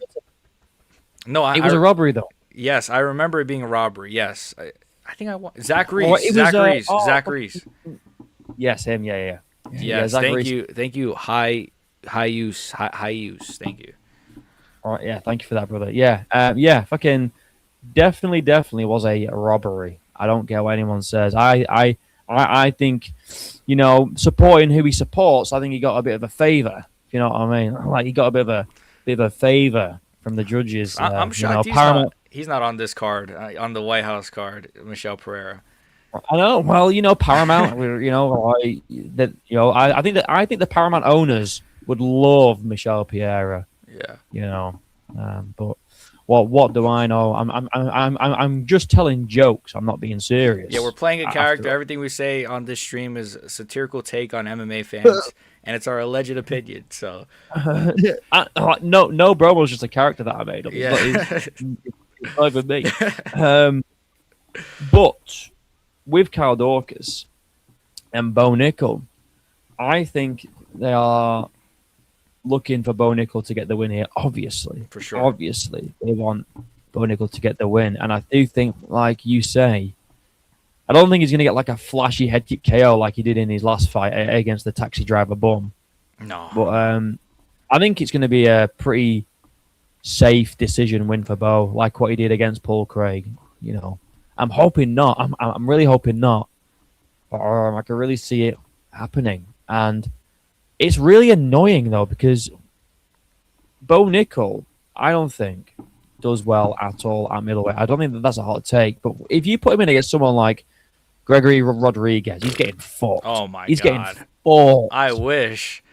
no, It was a robbery though. yes, I remember it being a robbery. Yes, I think I want Zach Or Reese, it was Zach Reese. yes, him. Yeah. Yes, Zach thank Reese. you, thank you. High use, high use. Thank you. All right, yeah. Thank you for that, brother. Yeah, yeah. Fucking definitely was a robbery. I don't care what anyone says. I think, supporting who he supports, I think he got a bit of a favor. If you know what I mean? Like he got a bit of a favor from the judges. I'm shocked Paramount. he's not on this card, on the White House card, Michelle Pereira. I know. Well, Paramount. That. I think the Paramount owners would love Michelle Piera. Yeah. But what do I know? I'm just telling jokes. I'm not being serious. Yeah, we're playing a character. After Everything we say on this stream is a satirical take on MMA fans, and it's our alleged opinion. So, no, bro was just a character that I made up. yeah. It's not even me. Um, but with Kyle Dorcas and Bo Nickel, I think they are looking for Bo Nickel to get the win here. Obviously, For sure. obviously, they want Bo Nickel to get the win, and I do think, like you say, I don't think he's going to get like a flashy head kick KO like he did in his last fight against the taxi driver bum. No. But I think it's going to be a pretty safe decision win for Bo, like what he did against Paul Craig. You know, I'm hoping not. I'm really hoping not. But I can really see it happening, and it's really annoying though because Bo Nickel, I don't think does well at all at middleweight. I don't think that's a hot take, but if you put him in against someone like Gregory Rodriguez, he's getting fucked. Oh my He's getting god. I fucked. wish.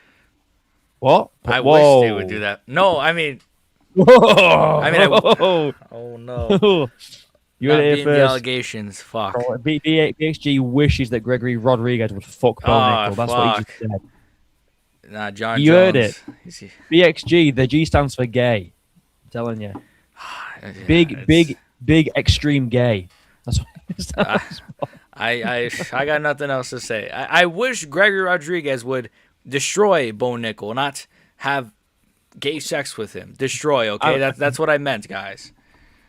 What? I wish they would do Whoa. that. No, I mean, Whoa. oh no, You heard not it here being the first. allegations. Fuck. BXG wishes that Gregory Rodriguez would fuck Bo Oh Nickel. That's what he just fuck. said. Nah, John You heard it. Jones. BXG, the G stands for gay. I'm telling you. Yeah, Big extreme gay. That's what it I, stands I got nothing else to say. I wish Gregory Rodriguez would destroy Bo Nickel, not have gay sex with him. Destroy, okay? That's what I meant, guys.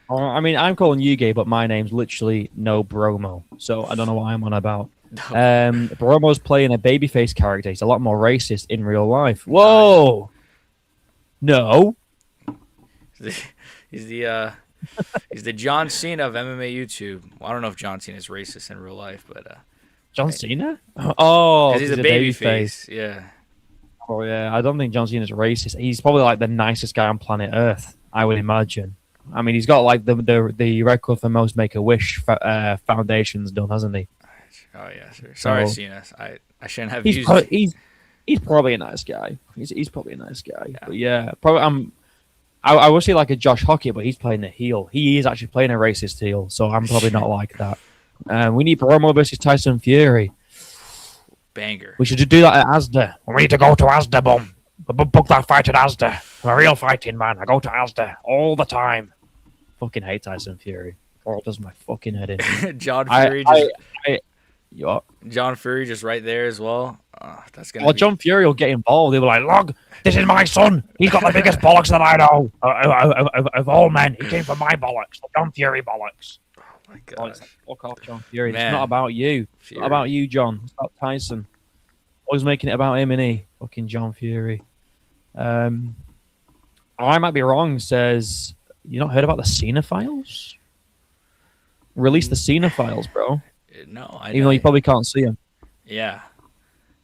I mean, I'm calling you gay, but my name's literally No Bromo, so I don't know what I'm on about. Bromo's playing a babyface character. He's a lot more racist in real life. Whoa! No. He's the he's the John Cena of MMA YouTube. Well, I don't know if John Cena is racist in real life, but John Cena? Oh, because he's a baby face. Yeah. Oh yeah, I don't think John Cena's racist. He's probably like the nicest guy on planet Earth, I would imagine. I mean, he's got like the record for most Make-A-Wish foundations done, hasn't he? Oh yeah, sure. Sorry, Cena. I shouldn't have He's used it. he's probably a nice guy. He's probably a nice guy. Yeah. But yeah, probably I would say like a Josh Hockey, but he's playing the heel. He is actually playing a racist heel, so I'm probably not like that. We need Bromo versus Tyson Fury. Banger. We should do that at Asda. We need to go to Asda, bum. Book that fight at Asda. I'm a real fighting man. I go to Asda all the time. Fucking hate Tyson Fury. Oh, it does my fucking head in. John Fury Yeah. John Fury just right there as well. That's gonna. John Fury will get involved. He'll be like, "Look, this is my son. He's got the biggest bollocks that I know of all men. He came from my bollocks, the John Fury bollocks." Oh my god! Fuck off, John Fury. Man. It's not about you. It's not about you, John. It's about Tyson. Always making it about him and he. Fucking John Fury. I might be wrong. Says you not heard about the Cena files? Release the Cena files, bro. No, even though you probably can't see them. Yeah,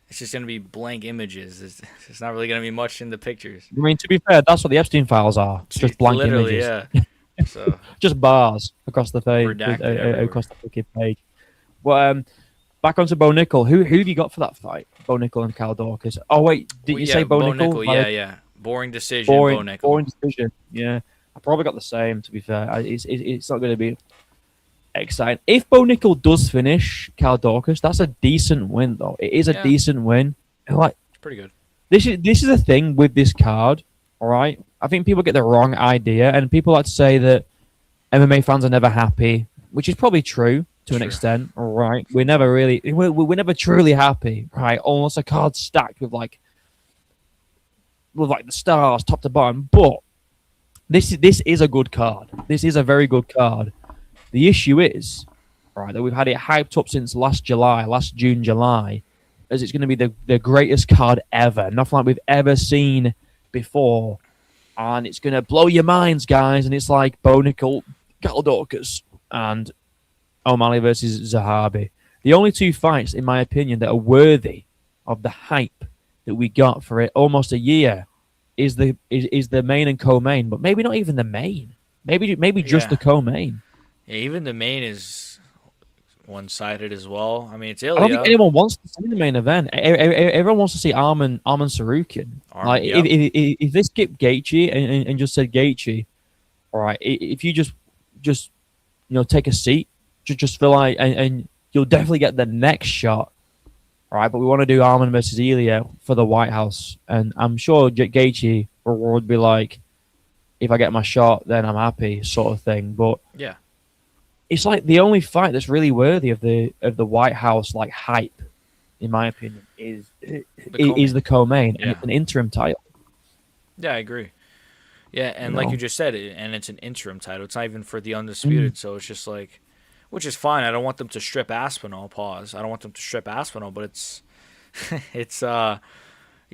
it's just gonna be blank images. It's not really gonna be much in the pictures. I mean, to be fair, that's what the Epstein files are. It's just blank images. Yeah. So just bars across the page, across the fucking page. Well, back onto Bo Nickel. Who have you got for that fight? Bo Nickel and Cal Dorcas. Oh wait, did you say Bo Nickel? Yeah. Boring decision. Bo Nickel. Boring decision. Yeah, I probably got the same. To be fair, it's not going to be exciting. If Bo Nickel does finish Cal Dorcas, that's a decent win, though. It is a decent win. Like, it's pretty good. This is a thing with this card. All right, I think people get the wrong idea, and people like to say that MMA fans are never happy, which is probably true to an extent. All right, we're never truly happy, right? Unless a card's stacked with like the stars top to bottom. But this is a good card. This is a very good card. The issue is, right, that we've had it hyped up since last June, July, as it's going to be the greatest card ever. Nothing like we've ever seen before. And it's going to blow your minds, guys. And it's like Bo Nickel, Cal Dorcas, and O'Malley versus Zahabi. The only two fights, in my opinion, that are worthy of the hype that we got for it almost a year is the main and co-main, but maybe not even the main. Maybe just the co-main. Yeah, even the main is one-sided as well. I mean, it's Ilya. I don't think anyone wants to see the main event. Everyone wants to see Arman Sarukian. If they skip Gaethje and just said Gaethje, all right. If you just take a seat, just feel like and you'll definitely get the next shot. All right, but we want to do Arman versus Ilya for the White House, and I'm sure Gaethje would be like, if I get my shot, then I'm happy, sort of thing. But yeah. It's like the only fight that's really worthy of the White House like hype, in my opinion, is the co-main and it's an interim title. Yeah, I agree. Yeah, and like you just said, and it's an interim title. It's not even for the undisputed, so it's just like, which is fine. I don't want them to strip Aspinall. Pause. I don't want them to strip Aspinall, but it's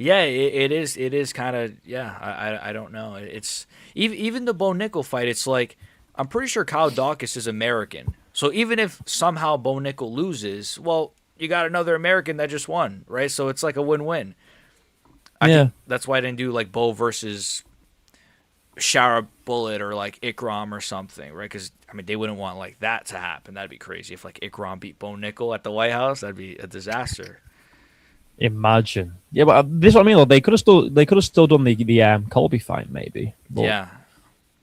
Yeah, it is. It is kind of. Yeah, I don't know. It's even the Bo Nickel fight. It's like I'm pretty sure Kyle Dawkins is American. So even if somehow Bo Nickel loses, well, you got another American that just won, right? So it's like a win-win. I think Yeah. that's why I didn't do like Bo versus Shara Bullet or like Ikram or something, right? Because I mean they wouldn't want like that to happen. That'd be crazy if like Ikram beat Bo Nickel at the White House. That'd be a disaster. Imagine. Yeah, but this is what I mean. Though. They could have still done the Colby fight maybe, but Yeah,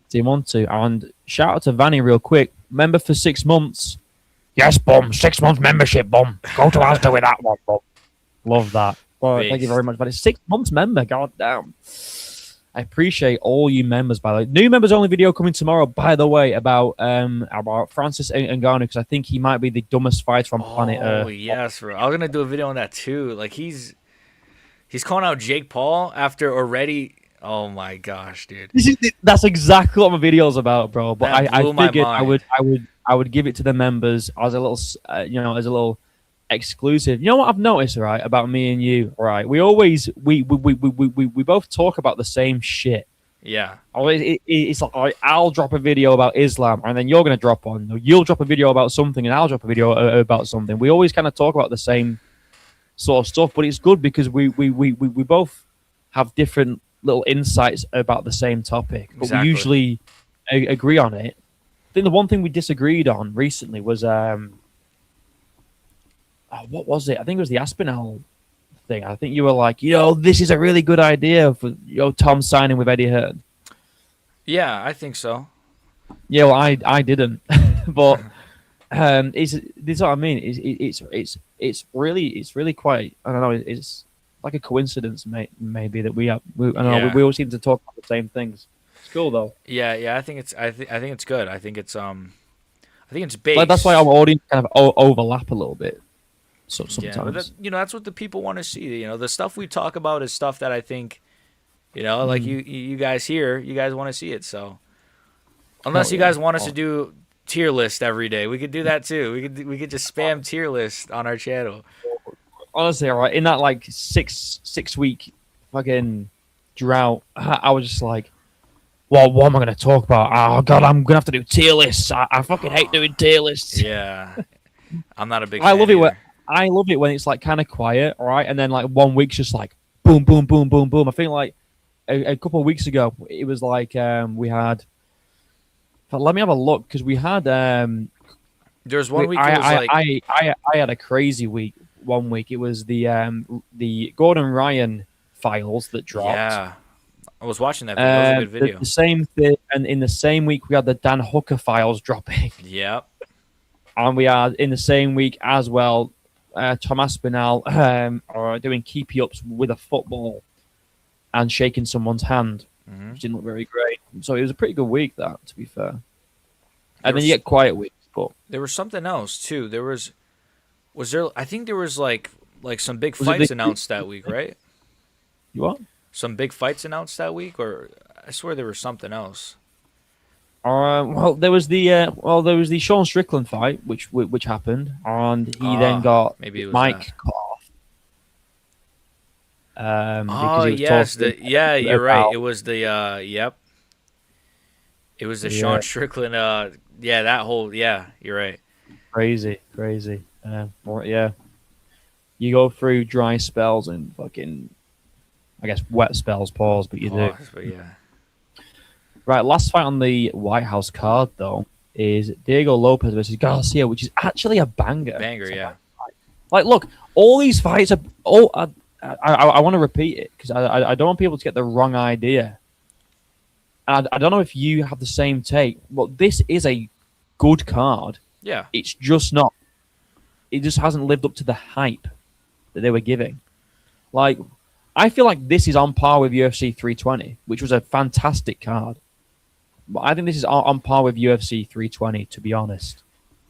didn't want to. And shout out to Vanny real quick. Member for 6 months. Yes, bum. 6 months membership, bum. Go to Asda with that one, bum. Love that. Well, thank you very based. much, Vanny. 6 months member. God damn. I appreciate all you members, by the way. New members only video coming tomorrow, by the way, about Francis Ngannou, because I think he might be the dumbest fighter on planet Oh Earth. yes, bro. I was gonna do a video on that too. Like he's calling out Jake Paul after already. Oh my gosh, dude, That's exactly what my video's about, bro. But that I blew my figured mind. I would give it to the members as a little, as a little exclusive. You know what I've noticed, right, about me and you, right? We always we both talk about the same shit. Yeah, Always, it's like I'll drop a video about Islam, and then you're gonna drop one. Or you'll drop a video about something, and I'll drop a video about something. We always kind of talk about the same sort of stuff, but it's good because we both have different little insights about the same topic, but we exactly. usually agree on it. I think the one thing we disagreed on recently was what was it? I think it was the Aspinall thing. I think you were like, this is a really good idea for Tom signing with Eddie Hearn. Yeah, I think so. Yeah, well, I didn't, but it's this is what I mean. It's really quite. I don't know. It's like a coincidence, maybe that we have. I don't know. Yeah, We all seem to talk about the same things. It's cool though. yeah. I think it's good. I think it's Like that's why our based. audience kind of overlap a little bit. So Yeah, but sometimes. that's what the people want to see. The stuff we talk about is stuff that I think, like Mm, you guys here, you guys want to see it. So hell unless you yeah. guys want us to Oh, do tier list every day, we could do that too. We could just spam tier list on our channel. honestly, all right. In that like 6 week fucking drought, I was just like, well, what am I going to talk about? Oh god, I'm gonna have to do tier lists. I fucking hate doing tier lists. Yeah, I'm not a big I fan love it when either. it's like kind of quiet, all right, and then like one week's just like boom, boom, boom, boom, boom. I think like a couple of weeks ago, it was like we had. But let me have a look because we had There's one week it was like, I had a crazy week. One week it was the Gordon Ryan files that dropped. yeah, I was watching that video. It was a good The video. same thing, and in the same week we had the Dan Hooker files dropping, Yep. and we had in the same week as well Tom Aspinall doing keepy ups with a football and shaking someone's hand, Hmm. which didn't look very great. So it was a pretty good week, that to be fair. There And then you was get quiet weeks, but there was something else too. Was there? I think there was like some big was it fights the announced that week, right? you what? Some big fights announced that week, or I swear there was something else. Well, there was the Sean Strickland fight, which happened, and he then Ah, got maybe it was that. Mike cut off because Oh he was yes, talking you're right. about It was the yep. It was the Sean yeah, Strickland. Yeah, that whole yeah. You're right. crazy. Yeah, you go through dry spells and fucking, I guess, wet spells, pause, but you do. Pause, but yeah. Right, last fight on the White House card though is Diego Lopez versus Garcia, which is actually a banger. Banger, yeah. Like, look, all these fights are all. I want to repeat it because I don't want people to get the wrong idea. And I don't know if you have the same take, but this is a good card. Yeah. It's just not. It just hasn't lived up to the hype that they were giving. Like, I feel like this is on par with UFC 320, which was a fantastic card. But I think this is on par with UFC 320, to be honest.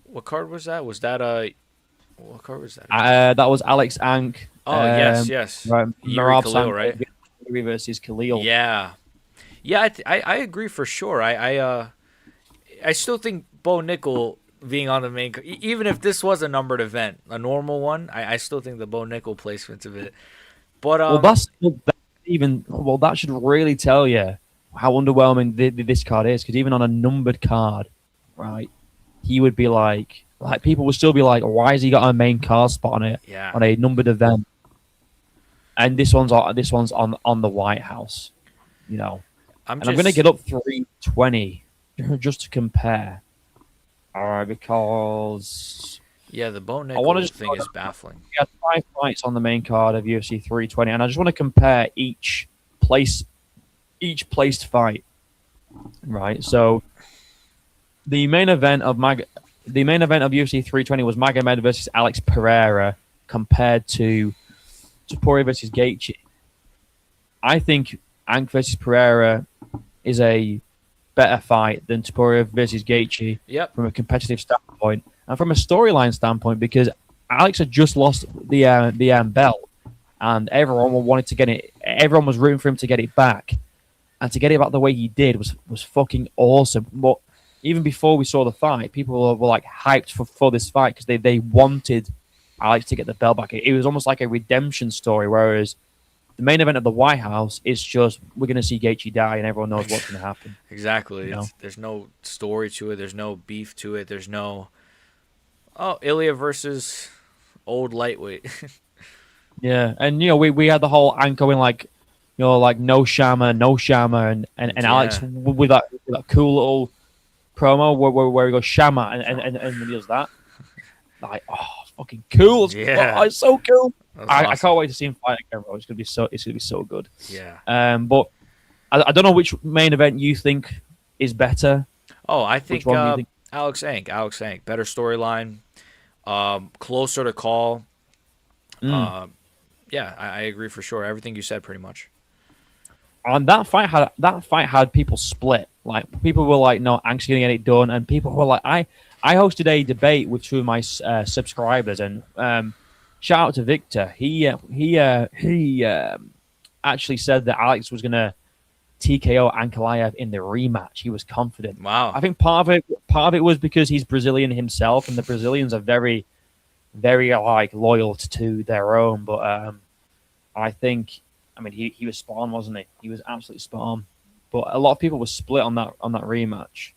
What card was that? Was that what card was that? That was Alex Ank, Oh yes, yes. Yuri Marab Khalil, right? Sanko versus Khalil. Yeah. Yeah, I agree for sure. I still think Bo Nickel being on the even if this was a numbered event, a normal one, I still think the Bo Nickel placement's a bit. But Well, that's even well. That should really tell you how underwhelming this card is. Because even on a numbered card, right, he would be like people would still be like, why has he got a main card spot yeah, on a numbered event? And this one's on the White House, you know. I'm And I'm gonna just get up 320 just to compare. All right, because yeah. The Bo I want to Nickel just thing is baffling. we had 5 fights on the main card of UFC 320, and I just want to compare place each placed fight. Right, so the main event of UFC 320 was Magomed versus Alex Pereira compared to Topuria versus Gaethje. I think Ank versus Pereira is a better fight than Topuria versus Gaethje Yep. from a competitive standpoint and from a storyline standpoint because Alex had just lost the belt and everyone wanted to get it. Everyone was rooting for him to get it back, and to get it back the way he did was fucking awesome. But even before we saw the fight, people were like hyped for this fight because they wanted Alex to get the belt back. It was almost like a redemption story, whereas the main event of the White House is just we're going to see Gaethje die and everyone knows what's going to happen. Exactly. You know? There's no story to it. There's no beef to it. There's no Ilya versus old lightweight. Yeah, and we had the whole Ank going like like no Shama, and Alex Yeah. with that cool little promo where he goes Shama and when he does that, like fucking cool, Yeah. it's so cool. That's I awesome. can't wait to see him fight again, bro. It's gonna be so good. Yeah. But I don't know which main event you think is better. Oh, I Which think one do you think? Alex Ank. Alex Ank. Better storyline. Closer to call. Mm. Yeah, I agree for sure. Everything you said, pretty much. And that fight had people split. Like people were like, "No, Ank's gonna get it done," and people were like, I hosted a debate with two of my subscribers, and shout out to Victor. He actually said that Alex was gonna TKO Ankalaev in the rematch. He was confident. Wow. I think part of it was because he's Brazilian himself, and the Brazilians are very, very like loyal to their own. But I think, I mean, he was spot on, wasn't he? He was absolutely spot on. But a lot of people were split on that rematch.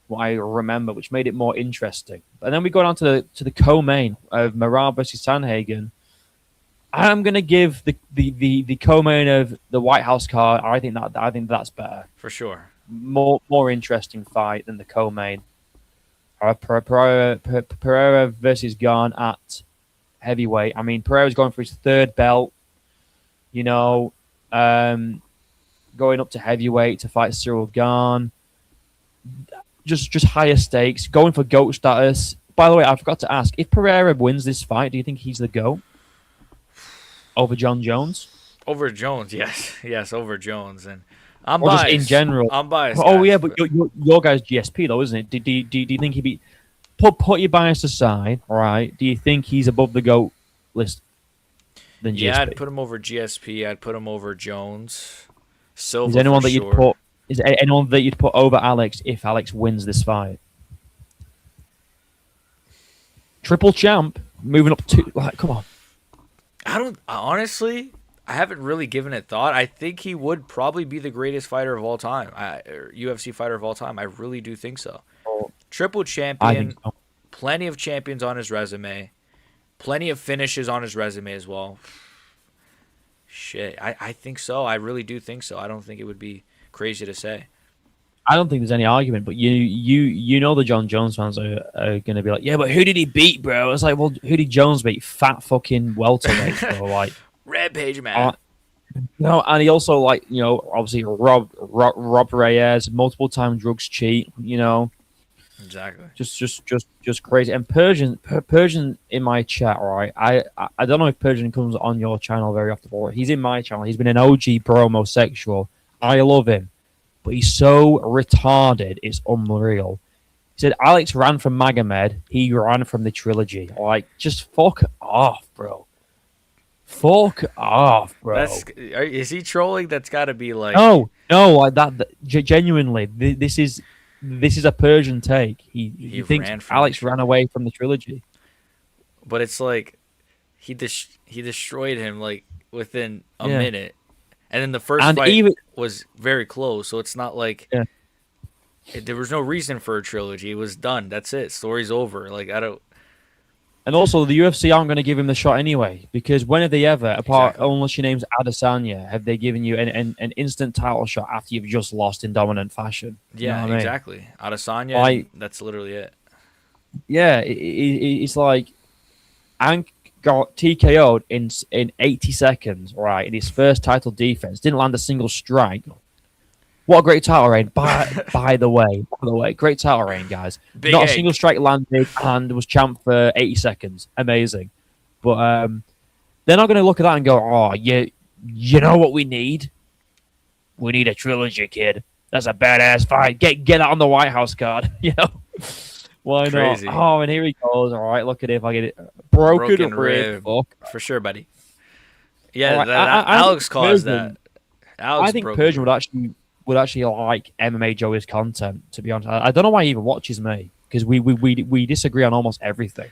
What I remember, which made it more interesting. And then we go down to the co-main of Marab versus Sanhagen. I'm gonna give the co-main of the White House card. I think that's better. For sure. More interesting fight than the co-main. Pereira versus Garn at heavyweight. I mean, Pereira's going for his third belt. You know, going up to heavyweight to fight Cyril Garn. Just higher stakes. Going for GOAT status. By the way, I forgot to ask, if Pereira wins this fight, do you think he's the GOAT over John Jones? Over Jones, yes, yes, over Jones, and I'm Or just biased. in general? I'm biased. Oh, guys, yeah, but your guy's GSP, though, isn't it? Do you think he'd be... Put your bias aside, right? Do you think he's above the GOAT list than GSP? yeah, I'd put him over GSP. I'd put him over Jones. Silva Is there anyone for that you'd sure. put... Is there anyone that you'd put over Alex if Alex wins this fight? Triple champ, moving up to... Like, come on. I don't honestly. I haven't really given it thought. I think he would probably be the greatest fighter of all time, or UFC fighter of all time. I really do think so. Triple I champion, think so. plenty of champions on his resume, plenty of finishes on his resume as well. Shit, I think so. I really do think so. I don't think it would be crazy to say. I don't think there's any argument, but you know the John Jones fans are going to be like, yeah, but who did he beat, bro? It's like, well, who did Jones beat? Fat fucking welterweight, bro. Like, Rampage man. no, and he also like obviously Rob Reyes, multiple time drugs cheat, Exactly. just crazy. And Persian in my chat, right? I don't know if Persian comes on your channel very often, but he's in my channel. He's been an OG Bromo sexual. I love him. But he's so retarded, it's unreal. He said Alex ran from Magomed, he ran from the trilogy. Like, just fuck off, bro. Fuck off, bro. Is he trolling? That's got to be like. No, like genuinely, this is a Persian take. He thinks Alex ran away from the trilogy. But it's like he destroyed him. Like within a Yeah, minute, and then the first and fight even was very close. So it's not like yeah. there was no reason for a trilogy. It was done. That's it. Story's over. Like I don't And also, the UFC aren't going to give him the shot anyway, because when have they ever, apart exactly. unless your name's Adesanya, have they given you an instant title shot after you've just lost in dominant fashion? You know Yeah, what I mean? exactly. Adesanya, Like, and that's literally it. yeah, it's like Ank got TKO'd in 80 seconds, right? In his first title defense, didn't land a single strike. What a great title reign! By the way, great title reign, guys. Big Not a single egg. strike landed, and was champ for 80 seconds. Amazing. But they're not going to look at that and go, "Oh, you know what we need? We need a trilogy, kid. That's a badass fight. Get that on the White House card. You know, why not? Crazy. Oh, and here he goes. All right, look at it. If I get it, broken Broken rib. rib. Fuck. For sure, buddy. All Yeah, right, I think Alex caused that. I Alex think broke his Persian rib. would actually like MMA Joey's content. To be honest, I don't know why he even watches me because we disagree on almost everything.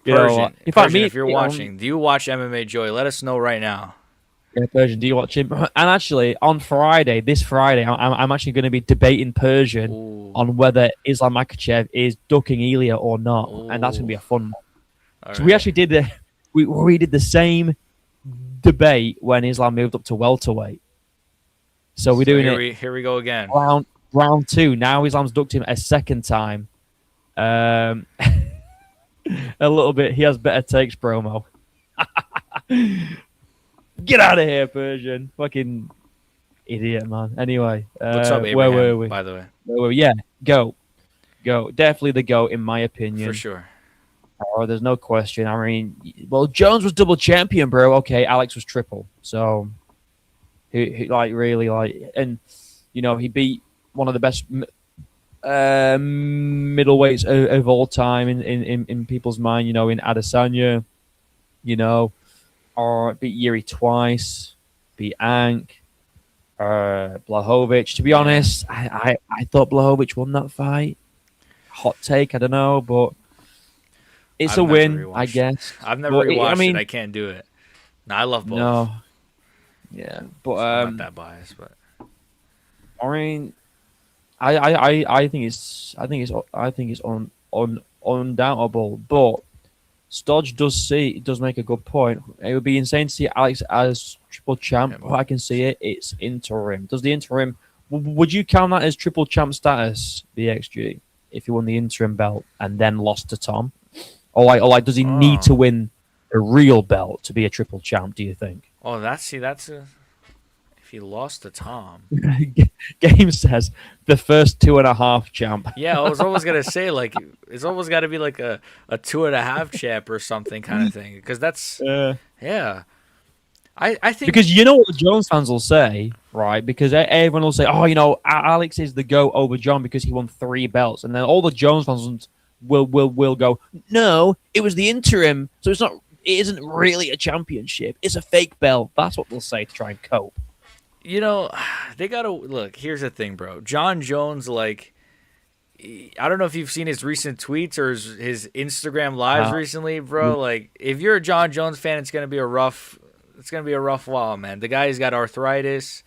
You know, in fact, Persian, me if you're watching, do you watch MMA Joy? Let us know right now. yeah, Persian. Do you watch him? And actually, on Friday, this Friday, I'm actually going to be debating Persian Ooh, on whether Islam Makhachev is ducking Ilya or not, and that's going to ooh. be a fun one. All So we right. actually did we did the same debate when Islam moved up to welterweight. So we're So doing it here we go again. round two. Now Islam's ducked him a second time. Um, a little bit. He has better takes, Bromo. Get out of here, Persian. Fucking idiot, man. Anyway, What's up, where were Abraham? we? By the way, Yeah, go. Definitely the go, in my for opinion. sure. Oh, there's no question. I mean, well, Jones was double champion, bro. Okay, Alex was triple. So, he like really like, and he beat one of the best middleweights of all time in people's mind. In Adesanya. You know, or beat Yuri twice, beat Ank, Blahovic. To be Yeah, honest, I thought Blahovic won that fight. Hot take, I don't know, but it's I've a never win, I rewatched. guess. I've never But I rewatched it. mean, I can't do it. No, I love both, no, yeah, but so I'm not that biased. But I mean, I think it's undoubtable. But Stodge does make a good point. It would be insane to see Alex as triple champ. yeah, But I can see it. It's interim. Does the interim? Would you count that as triple champ status, BXG, if he won the interim belt and then lost to Tom, or does he need oh, to win a real belt to be a triple champ? Do you think? oh, that's a. If he lost to Tom, Game says the first 2.5 champ. yeah, I was always gonna say like it's almost got to be like a 2.5 chap or something kind of thing because that's yeah. I think Because you know what the Jones fans will say, right? Because everyone will say, "Oh, Alex is the GOAT over John because he won 3 belts," and then all the Jones fans will go, "No, it was the interim, so it's not. It isn't really a championship. It's a fake belt." That's what they'll say to try and cope. you know they gotta look. Here's the thing, bro. John Jones, like I don't know if you've seen his recent tweets or his Instagram lives Uh, recently, bro. Like if you're a John Jones fan, it's gonna be a rough. It's gonna be a rough while, man. The guy's got arthritis.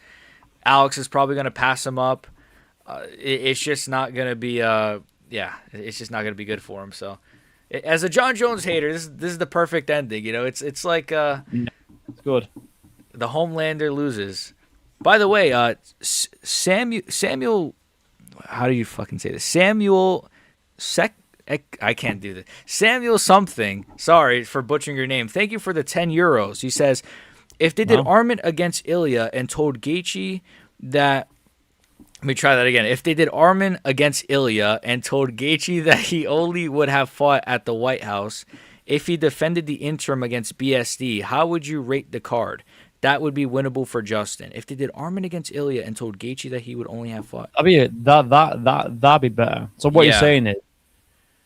Alex is probably gonna pass him up. It's just not gonna be yeah, it's just not gonna be good for him. So, as a John Jones hater, this is the perfect ending. It's like it's good. the Homelander loses. By the way, Samuel, how do you fucking say this? Samuel Sec. I can't do this. Samuel something. Sorry for butchering your name. Thank you for the €10. He says, if they did Wow. Armin against Ilya and told Gaethje that. Let me try that again. If they did Armin against Ilya and told Gaethje that he only would have fought at the White House if he defended the interim against BSD, how would you rate the card? That would be winnable for Justin. If they did Armin against Ilya and told Gaethje that he would only have fought. That'd be it. That'd be better. So what you're Yeah. saying is,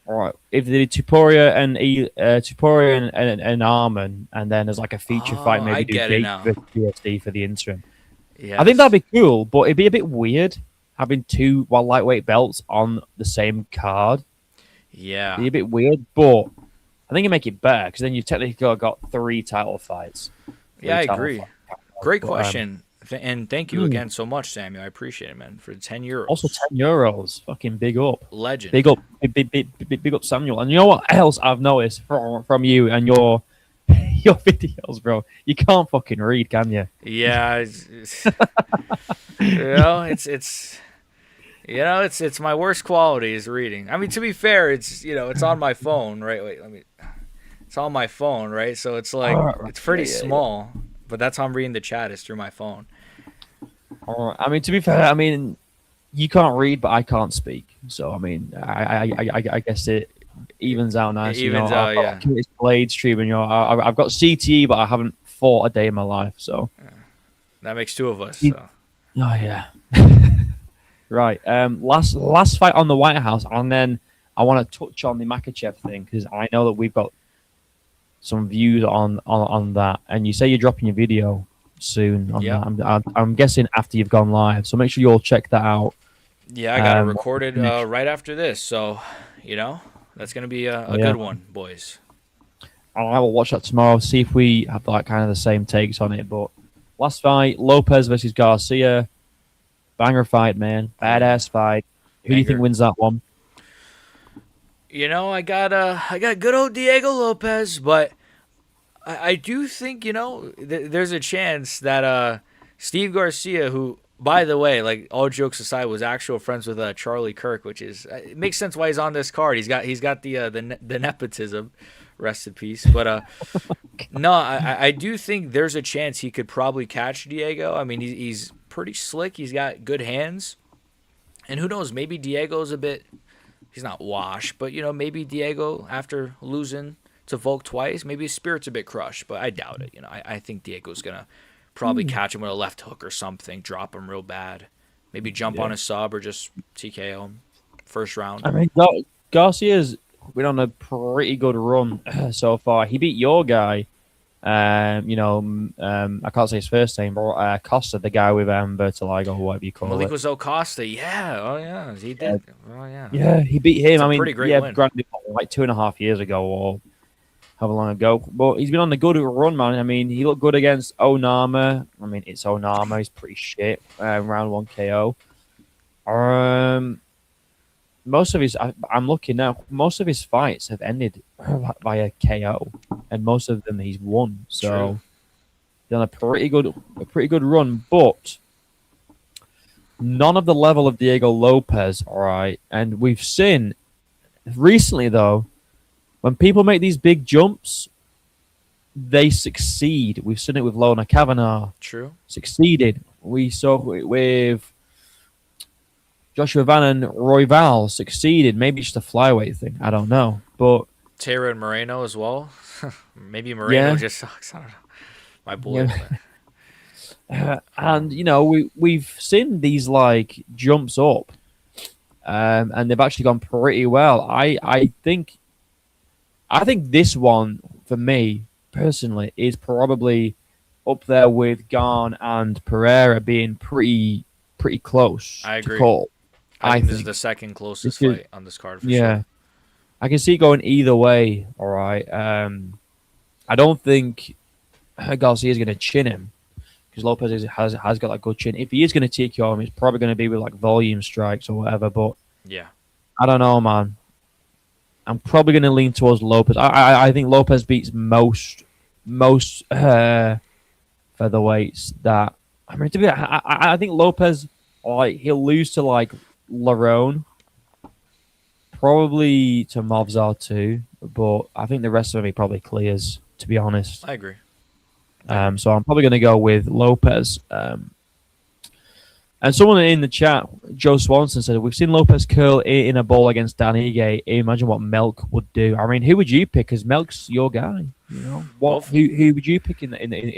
all right, if they did Tuporia and Arman, and then there's like a feature fight, Oh, I maybe do get it Jake now. versus PSD for the interim. I think Yes. that'd be cool, but it'd be a bit weird having two lightweight belts on the same card. It'd Yeah. be a bit weird, but I think it'd make it better because then you've technically got 3 title fights. Yeah, I retail agree. fight card. Great But question. And thank you mm, again so much, Samuel. I appreciate it, man. For 10 also euros. €10, fucking Legend. big up, big up, Samuel. And you know what else I've noticed from you and your your videos, bro? You can't fucking read, can you? Yeah, you know, it's my worst quality is reading. I mean, to be fair, it's on my phone, right? Wait, let me. It's on my phone, right? So it's All like right, right. it's Yeah, pretty yeah, yeah. small, but that's how I'm reading the chat is through my phone. All right. I mean, to be fair, I mean, you can't read, but I can't speak. So I mean, I guess it evens out It nicely. You know, evens out, I've got yeah. a committed blade stream, and I've got CTE, but I haven't fought a day in my life. So That makes two of us. oh So yeah, right. Last fight on the White House, and then I want to touch on the Makachev thing because I know that we've got some views on that. And you say you're dropping your video soon on yep, that. I'm guessing after you've gone live. So make sure you all check that out. yeah, I got it Once you recorded finish. right after this. So you know that's gonna be Oh, a yeah. good one, boys. I will watch that tomorrow. See if we have like kind of the same takes on it. But last fight, Lopez versus Garcia, banger fight, man, Oh yeah, badass fight. Who do you think banger. wins that one? I got good old Diego Lopez, but I do think there's a chance that Steve Garcia, who by the way, like all jokes aside, was actual friends with Charlie Kirk, which is it makes sense why he's on this card. He's got the nepotism, rest in peace. But no, I do think there's a chance he could probably catch Diego. I mean, he's pretty slick. He's got good hands, and who knows? Maybe Diego's a bit. He's not washed, but maybe Diego after losing to Volk twice, maybe his spirit's a bit crushed, but I doubt it. I think Diego's gonna probably catch him with a left hook or something, drop him real bad, maybe jump on Yeah. a sub or just TKO him first round. I mean, Garcia's been on a pretty good run so far. He beat your guy. I can't say his first name, but Costa, the guy with vertigo, or whatever you call Malik it. was Costa, yeah, oh yeah, he Uh, did, oh yeah, yeah, he beat it's him. a I pretty mean, great yeah, win. granted, like 2.5 years ago or however long ago, but he's been on the good run, man. I mean, he looked good against Onama. I mean, it's Onama. He's pretty shit. Round one KO. Um, most of his, I'm looking now. Most of his fights have ended via KO, and most of them he's won. True. So he's on a pretty good run, but none of the level of Diego Lopez. All right, and we've seen recently though when people make these big jumps, they succeed. We've seen it with Lona Kavanagh. True. Succeeded. We saw it with Joshua Van and Royval. Succeeded. Maybe just a flyweight thing. I don't know. But Taylor and Moreno as well. Maybe Moreno yeah, just sucks. I don't know. My boys, yeah. man. And we've seen these like jumps up, and they've actually gone pretty well. I think this one for me personally is probably up there with Garn and Pereira being pretty close I to agree. call. I I think this is think the second closest because fight on this card for sure. yeah, I can see it going either way. All right. I don't think Garcia is going to chin him because Lopez has got a good chin. If he is going to take you him, it's probably going to be with like volume strikes or whatever. But Yeah. I don't know, man. I'm probably going to lean towards Lopez. I think Lopez beats most featherweights that I mean. To be, I think Lopez like he'll lose to like Larone, probably to Movzar too, but I think the rest of him he probably clears. To be honest, I agree. I agree. so I'm probably going to go with Lopez. And someone in the chat, Joe Swanson, said, "We've seen Lopez curl in a ball against Dan Ige. Imagine what Melk would do." I mean, who would you pick? Because Melk's your guy. You know what? Both. Who would you pick in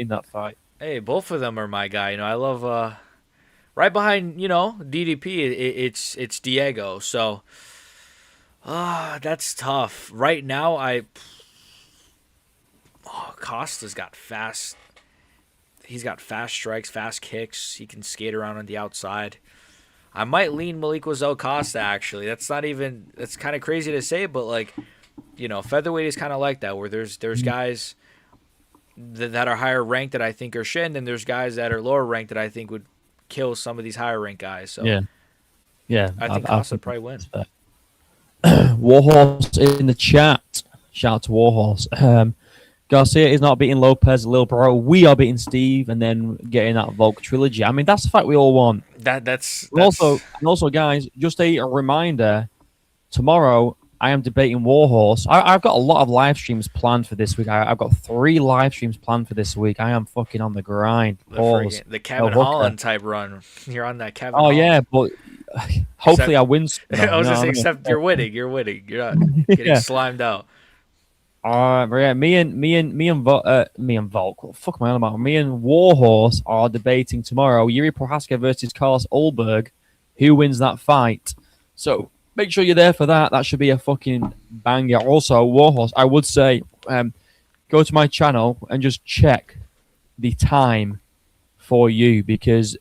that fight? Hey, both of them are my guy. I love right behind DDP. It's Diego. So that's tough. Right now, Costa's got fast. He's got fast strikes, fast kicks. He can skate around on the outside. I might lean Malik Wazel Costa actually. That's kind of crazy to say, but like, featherweight is kind of like that where there's guys that are higher ranked that I think are shit, and then there's guys that are lower ranked that I think would kill some of these higher ranked guys. So Yeah, yeah. I think I Costa would think probably win. that's fair. Warhorse in the chat. Shout out to Warhorse. Garcia is not beating Lopez, Lil Bro. We are beating Steve, and then getting that Volk trilogy. I mean, that's the fight we all want. That's And also, guys, just a reminder: tomorrow I am debating Warhorse. I've got a lot of live streams planned for this week. I've got 3 live streams planned for this week. I am fucking on the grind. Pause. the No Kevin hooker. Holland type run. You're on that Kevin Oh yeah, Holland. but hopefully Except I win. I was You gonna know say, what I except mean? you're winning. You're winning. You're not getting Yeah. slimed out. Yeah, me and Volk. What the fuck am I on about? Me and Warhorse are debating tomorrow. Yuri Prohaska versus Carlos Ulberg. Who wins that fight? So make sure you're there for that. That should be a fucking banger. Also, Warhorse, I would say, go to my channel and just check the time for you, because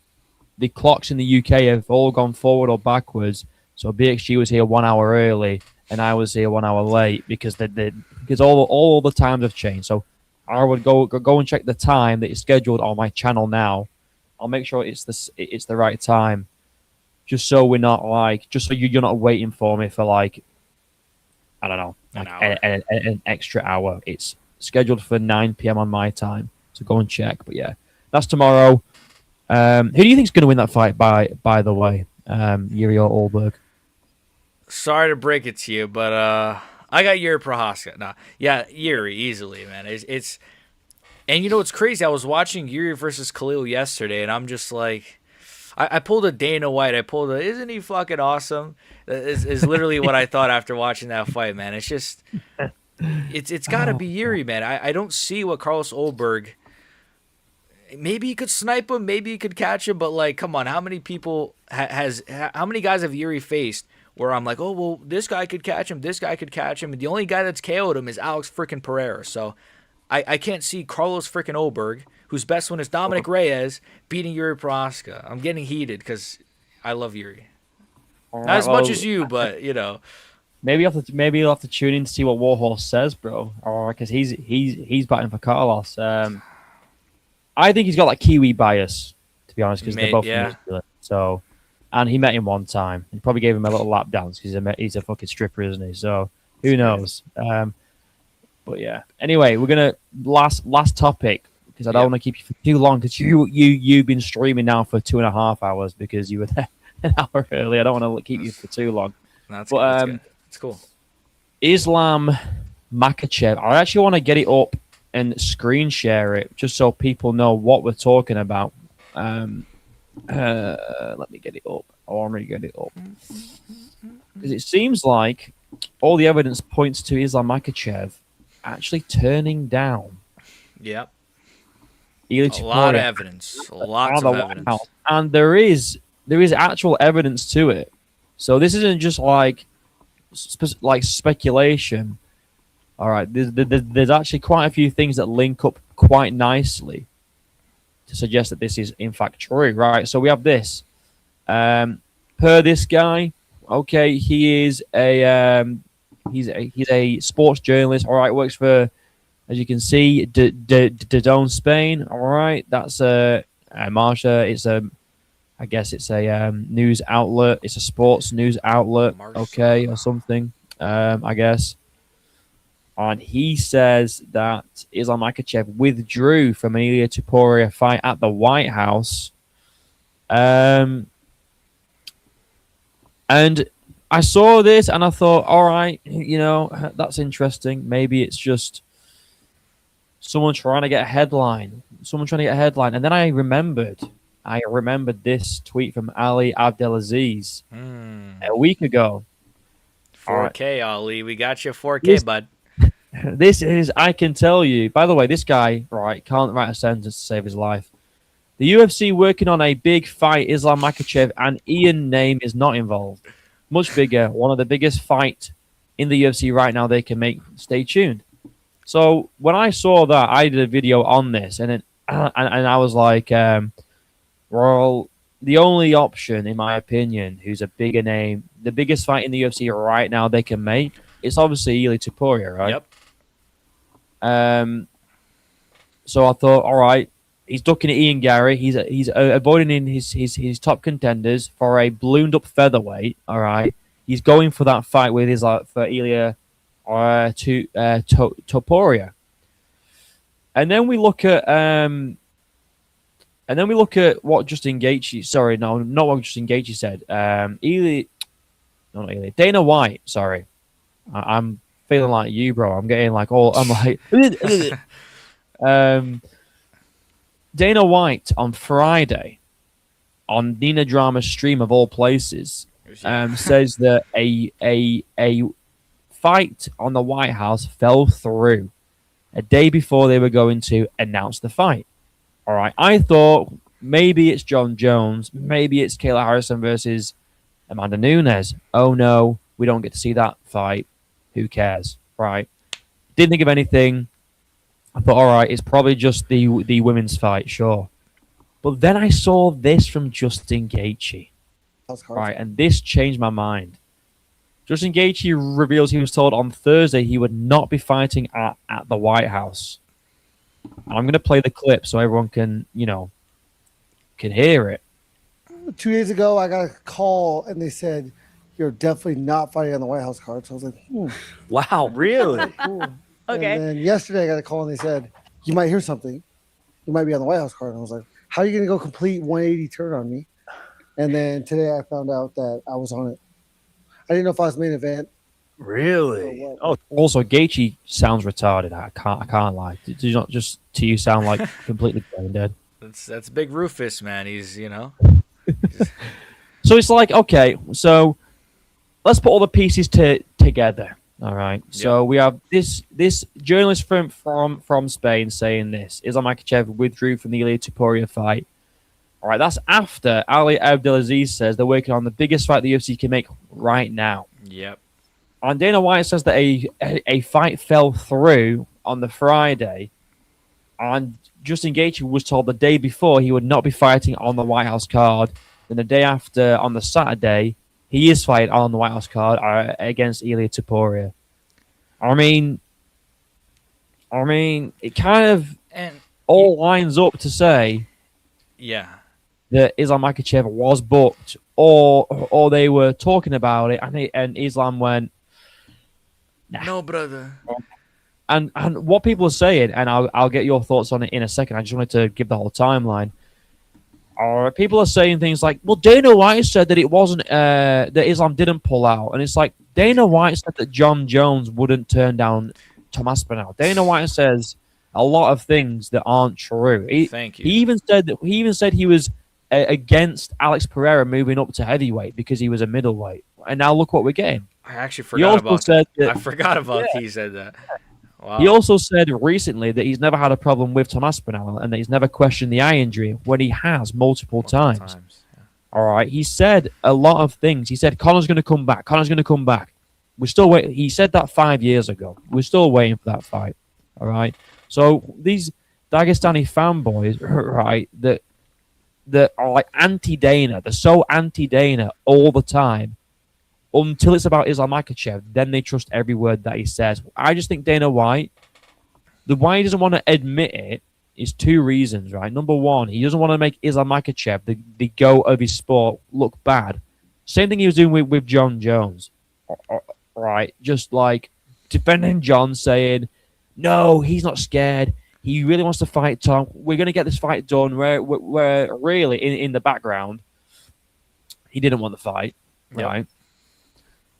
the clocks in the UK have all gone forward or backwards. So BXG was here 1 hour early, and I was here 1 hour late because because all the times have changed. So I would go and check the time that is scheduled on my channel now. I'll make sure it's the right time, just so we're not just so you're not waiting for me for I don't know, An hour. an extra hour. It's scheduled for 9 p.m. on my time, so go and check. But yeah, that's tomorrow. Who do you think's going to win that fight? By the way, Yuri or Ulberg? Sorry to break it to you, but I got Yuri Prohaska. Nah, yeah, Yuri easily, man. It's and you know what's crazy? I was watching Yuri versus Khalil yesterday, and I'm just like, I pulled a Dana White. I pulled a, isn't he fucking awesome? Is literally what I thought after watching that fight, man. It's just, it's got to be Yuri, man. I don't see what Carlos Ulberg. Maybe he could snipe him, maybe he could catch him, but like, come on, how many people how many guys have Yuri faced where I'm like, oh well, this guy could catch him, this guy could catch him, and the only guy that's KO'd him is Alex freaking Pereira. So I can't see Carlos freaking Oberg, whose best one is Dominic Reyes, beating Yuri Prohaska. I'm getting heated because I love Yuri. All Not right, as much well, as you, but you know. maybe you'll have to tune in to see what Warhorse says, bro. Or because he's batting for Carlos. I think he's got Kiwi bias, to be honest, because they're both from Yeah. New Zealand. So, and he met him one time. He probably gave him a little lap dance because he's a fucking stripper, isn't he? So who knows? But yeah. Anyway, we're gonna last topic, because I don't want to keep you for too long, because you've been streaming now for 2.5 hours because you were there an hour early. I don't want to keep you for too long. No, that's But good. That's good. It's cool. Islam Makachev. I actually want to get it up and screen share it just so people know what we're talking about. Let me get it up. I want to get it up because it seems like all the evidence points to Islam Makachev actually turning down Yep. Eli A lot of Topuria evidence. out Lots the of White evidence. House. And there is actual evidence to it. So this isn't just like speculation. All right, there's actually quite a few things that link up quite nicely to suggest that this is in fact true. Right, so we have this. Per this guy, okay, he is he's a sports journalist. All right, works for, as you can see, Dazón Spain. All right, that's Marsha. It's I guess it's a news outlet. It's a sports news outlet, okay, or something. I guess. And he says that Islam Makhachev withdrew from an Ilia Topuria fight at the White House. And I saw this and I thought, all right, that's interesting. Maybe it's just someone trying to get a headline. And then I remembered this tweet from Ali Abdelaziz a week ago. 4K, Ali. We got you 4K, bud. This is, I can tell you, by the way, this guy, right, can't write a sentence to save his life. The UFC working on a big fight, Islam Makhachev, and Ian name is not involved. Much bigger, one of the biggest fight in the UFC right now they can make. Stay tuned. So when I saw that, I did a video on this, and I was like, well, the only option, in my opinion, who's a bigger name, the biggest fight in the UFC right now they can make, it's obviously Ilia Topuria, right? Yep. So I thought, all right, he's ducking at Ian Gary. He's avoiding in his top contenders for a ballooned up featherweight. All right, he's going for that fight with his for Ilya Topuria. And then we look at what Justin Gaethje. Sorry, no, not what Justin Gaethje said. Ilya, no, not Ilya. Dana White. Sorry, I'm feeling like you, bro. I'm getting like all. I'm like. Dana White on Friday on Nina Drama's stream of all places Yeah. says that a fight on the White House fell through a day before they were going to announce the fight. All right, I thought maybe it's John Jones, maybe it's Kayla Harrison versus Amanda Nunes. Oh no, we don't get to see that fight. Who cares, right? Didn't think of anything. I thought, all right, it's probably just the women's fight, sure. But then I saw this from Justin Gaethje, House cards. right, and this changed my mind. Justin Gaethje reveals he was told on Thursday he would not be fighting at the White House. I'm going to play the clip so everyone can, can hear it. 2 days ago, I got a call and they said, "You're definitely not fighting on the White House card." So I was like, Wow. Really? cool. Okay. And then yesterday, I got a call and they said, "You might hear something. You might be on the White House card." And I was like, "How are you going to go complete 180 turn on me?" And then today, I found out that I was on it. I didn't know if I was main event or Really? what. Oh, Also, Gaethje sounds retarded. I can't lie. Do you not just to you sound like completely brain dead? That's Big Rufus, man. He's So it's like, okay, so let's put all the pieces together. All right. So we have this journalist from Spain saying this. Islam Makhachev withdrew from the Ilya Topuria fight. All right, that's after Ali Abdelaziz says they're working on the biggest fight the UFC can make right now. Yep. And Dana White says that a fight fell through on the Friday, and Justin Gaethje was told the day before he would not be fighting on the White House card. Then the day after, on the Saturday, he is fighting on the White House card against Ilya Topuria. I mean, it kind of And all lines up to say yeah. that Islam Makhachev was booked, or they were talking about it, and Islam went, nah. No, brother. And what people are saying, and I'll get your thoughts on it in a second. I just wanted to give the whole timeline. People are saying things like, "Well, Dana White said that it wasn't that Islam didn't pull out," and it's like Dana White said that John Jones wouldn't turn down Tom Aspinall. Dana White says a lot of things that aren't true. Thank you. He even said he was against Alex Pereira moving up to heavyweight because he was a middleweight. And now look what we're getting. I actually He forgot also about said that. that- I forgot about he said that. Wow. He also said recently that he's never had a problem with Tom Aspinall and that he's never questioned the eye injury when he has multiple times. Yeah. All right. He said a lot of things. He said Connor's going to come back. Connor's going to come back. We're still waiting. He said that 5 years ago. We're still waiting for that fight. All right. So these Dagestani fanboys, right, that are like anti-Dana. They're so anti-Dana all the time until it's about Islam Makhachev. Then they trust every word that he says. I just think Dana White, the why he doesn't want to admit it is two reasons, right? Number one, he doesn't want to make Islam Makhachev, the goat of his sport, look bad. Same thing he was doing with John Jones, right? Just like defending John, saying, no, he's not scared. He really wants to fight Tom. We're going to get this fight done. Where really, in the background, he didn't want the fight, right?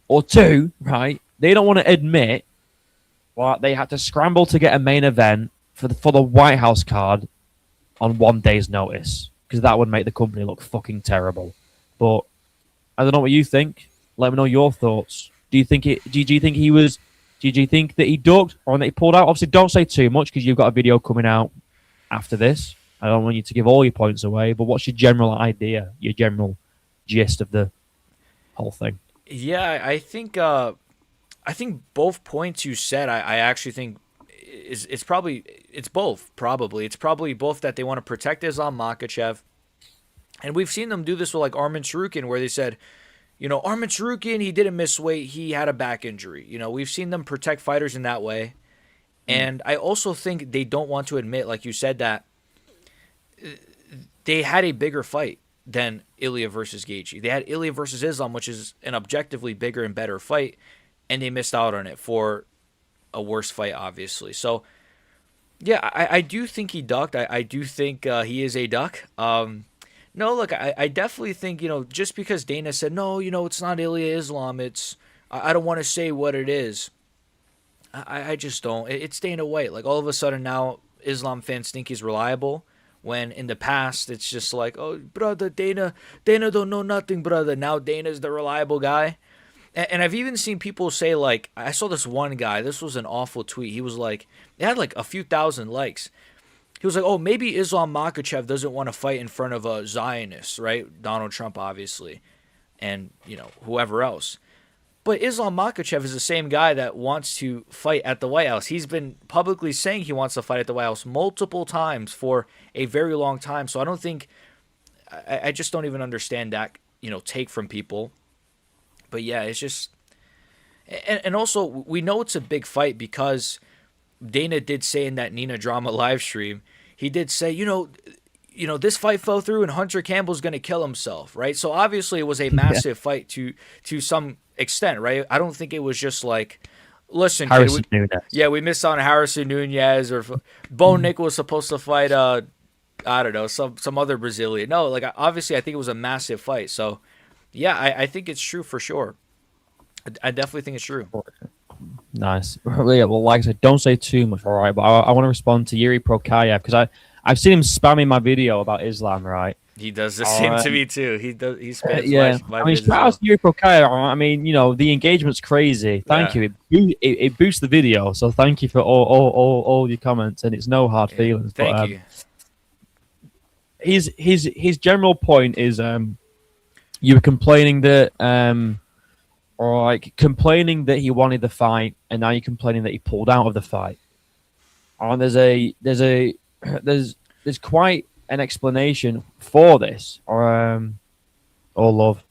Or two, right? They don't want to admit they had to scramble to get a main event for the White House card on 1 day's notice because that would make the company look fucking terrible. But I don't know what you think. Let me know your thoughts. Do you think it? Do you think he was? Did you think that he ducked or that he pulled out? Obviously, don't say too much because you've got a video coming out after this. I don't want you to give all your points away. But what's your general idea? Your general gist of the whole thing? Yeah, I think both points you said. I actually think it's both. Probably it's probably both that they want to protect Islam Makhachev, and we've seen them do this with like Arman Tsarukyan, where they said, Arman Tsarukyan, he didn't miss weight, he had a back injury. We've seen them protect fighters in that way, And I also think they don't want to admit, like you said, that they had a bigger fight than Ilya versus Gaethje. They had Ilya versus Islam, which is an objectively bigger and better fight, and they missed out on it for a worse fight, obviously. So, yeah, I do think he ducked. I do think he is a duck. No, look, I definitely think, just because Dana said, no, it's not Ilya Islam, I don't want to say what it is. I just don't. It's Dana White. Like, all of a sudden now, Islam fans think he's reliable, when in the past it's just like, oh, brother, Dana don't know nothing, brother. Now Dana's the reliable guy. And I've even seen people say, like, I saw this one guy, this was an awful tweet. He was like, it had like a few thousand likes. He was like, oh, maybe Islam Makhachev doesn't want to fight in front of a Zionist, right? Donald Trump, obviously, and, whoever else. But Islam Makhachev is the same guy that wants to fight at the White House. He's been publicly saying he wants to fight at the White House multiple times for a very long time. So I don't think, I just don't even understand that, take from people. But yeah, it's just, and also we know it's a big fight because Dana did say in that Nina Drama live stream, he did say, this fight fell through and Hunter Campbell's going to kill himself, right? So obviously it was a massive fight to some extent, right? I don't think it was just like, listen, Harrison Nunez. Yeah, we missed on Harrison Nunez, or Bo Nick was supposed to fight, I don't know, some other Brazilian. No, like, obviously I think it was a massive fight. So yeah, I think it's true for sure. I definitely think it's true. Nice. Yeah, well, like I said, don't say too much, all right? But I want to respond to Yuri Prokayev because I've seen him spamming my video about Islam, right? He does the same to me too. He spams yeah. my I mean, vids as shout out well. to Yuri Prokayev. I mean, the engagement's crazy. Thank you. It boosts the video, so thank you for all your comments, and it's no hard feelings. Thank you. His general point is you were complaining that complaining that he wanted the fight, and now you're complaining that he pulled out of the fight. And there's quite an explanation for this. All love. Of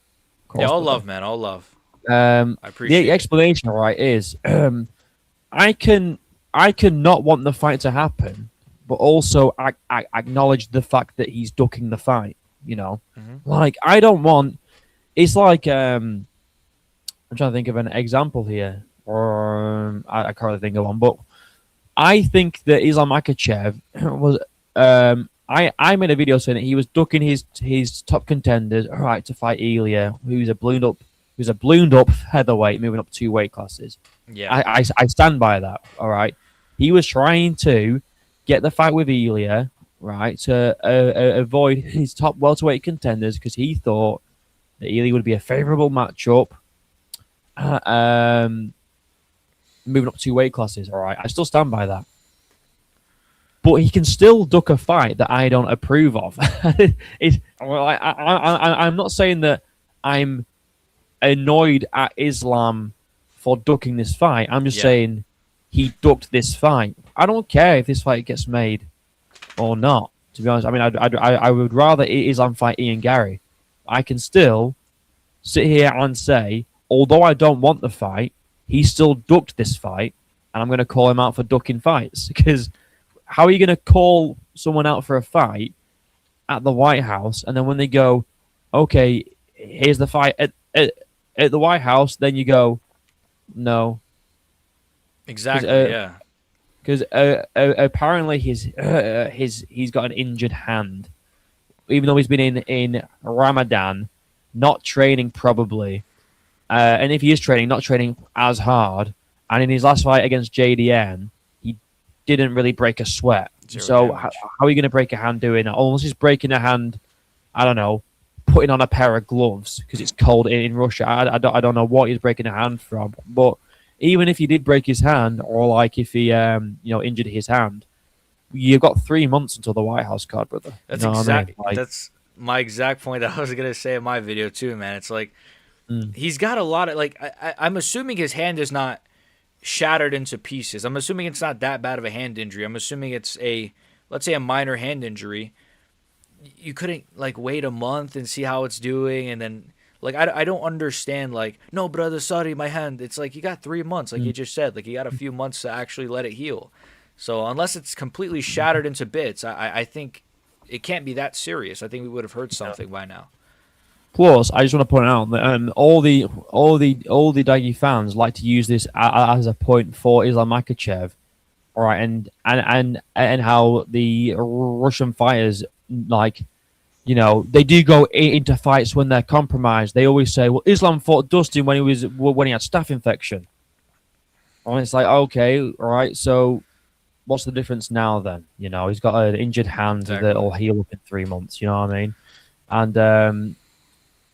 course, Yeah, all love, man. All love. I appreciate the explanation, all right, is I can not want the fight to happen, but also I acknowledge the fact that he's ducking the fight. Like, I don't want. It's like I'm trying to think of an example here, or I can't really think of one, but I think that Islam Makhachev was. I made a video saying that he was ducking his top contenders, all right, to fight Ilya, who's a ballooned up featherweight, moving up 2 weight classes. Yeah, I stand by that. All right, he was trying to get the fight with Ilya, right, to avoid his top welterweight contenders because he thought that Ilya would be a favorable matchup. Moving up 2 weight classes. All right, I still stand by that. But he can still duck a fight that I don't approve of. I'm not saying that I'm annoyed at Islam for ducking this fight. I'm just saying he ducked this fight. I don't care if this fight gets made or not. To be honest, I mean, I would rather Islam fight Ian Gary. I can still sit here and say, although I don't want the fight, he still ducked this fight, and I'm going to call him out for ducking fights because. How are you going to call someone out for a fight at the White House, and then when they go, okay, here's the fight at the White House, then you go, no. exactly. Yeah. Because apparently he's got an injured hand, even though he's been in Ramadan, not training probably, and if he is training, not training as hard. And in his last fight against JDN, didn't really break a sweat. How are you going to break a hand doing that? Unless he's breaking a hand, I don't know, putting on a pair of gloves because it's cold in Russia. I don't know what he's breaking a hand from. But even if he did break his hand, or like if he injured his hand, you've got 3 months until the White House card, brother. That's that's my exact point that I was gonna say in my video too, man. It's like he's got a lot of I'm assuming his hand is not shattered into pieces. I'm assuming it's not that bad of a hand injury. I'm assuming it's let's say a minor hand injury. You couldn't wait a month and see how it's doing, and then Like I don't understand. Like, no, brother, sorry, my hand. It's like you got 3 months, like you just said. Like you got a few months to actually let it heal. So unless it's completely shattered into bits, I think it can't be that serious. I think we would have heard something by now. Plus, I just want to point out that all the Daggy fans like to use this as a point for Islam Makachev, all right, and how the Russian fighters, like, you know, they do go into fights when they're compromised. They always say, well, Islam fought Dustin when he had staph infection. And it's like, okay, all right, so what's the difference now then? You know, he's got an injured hand that'll heal up in 3 months. You know what I mean? And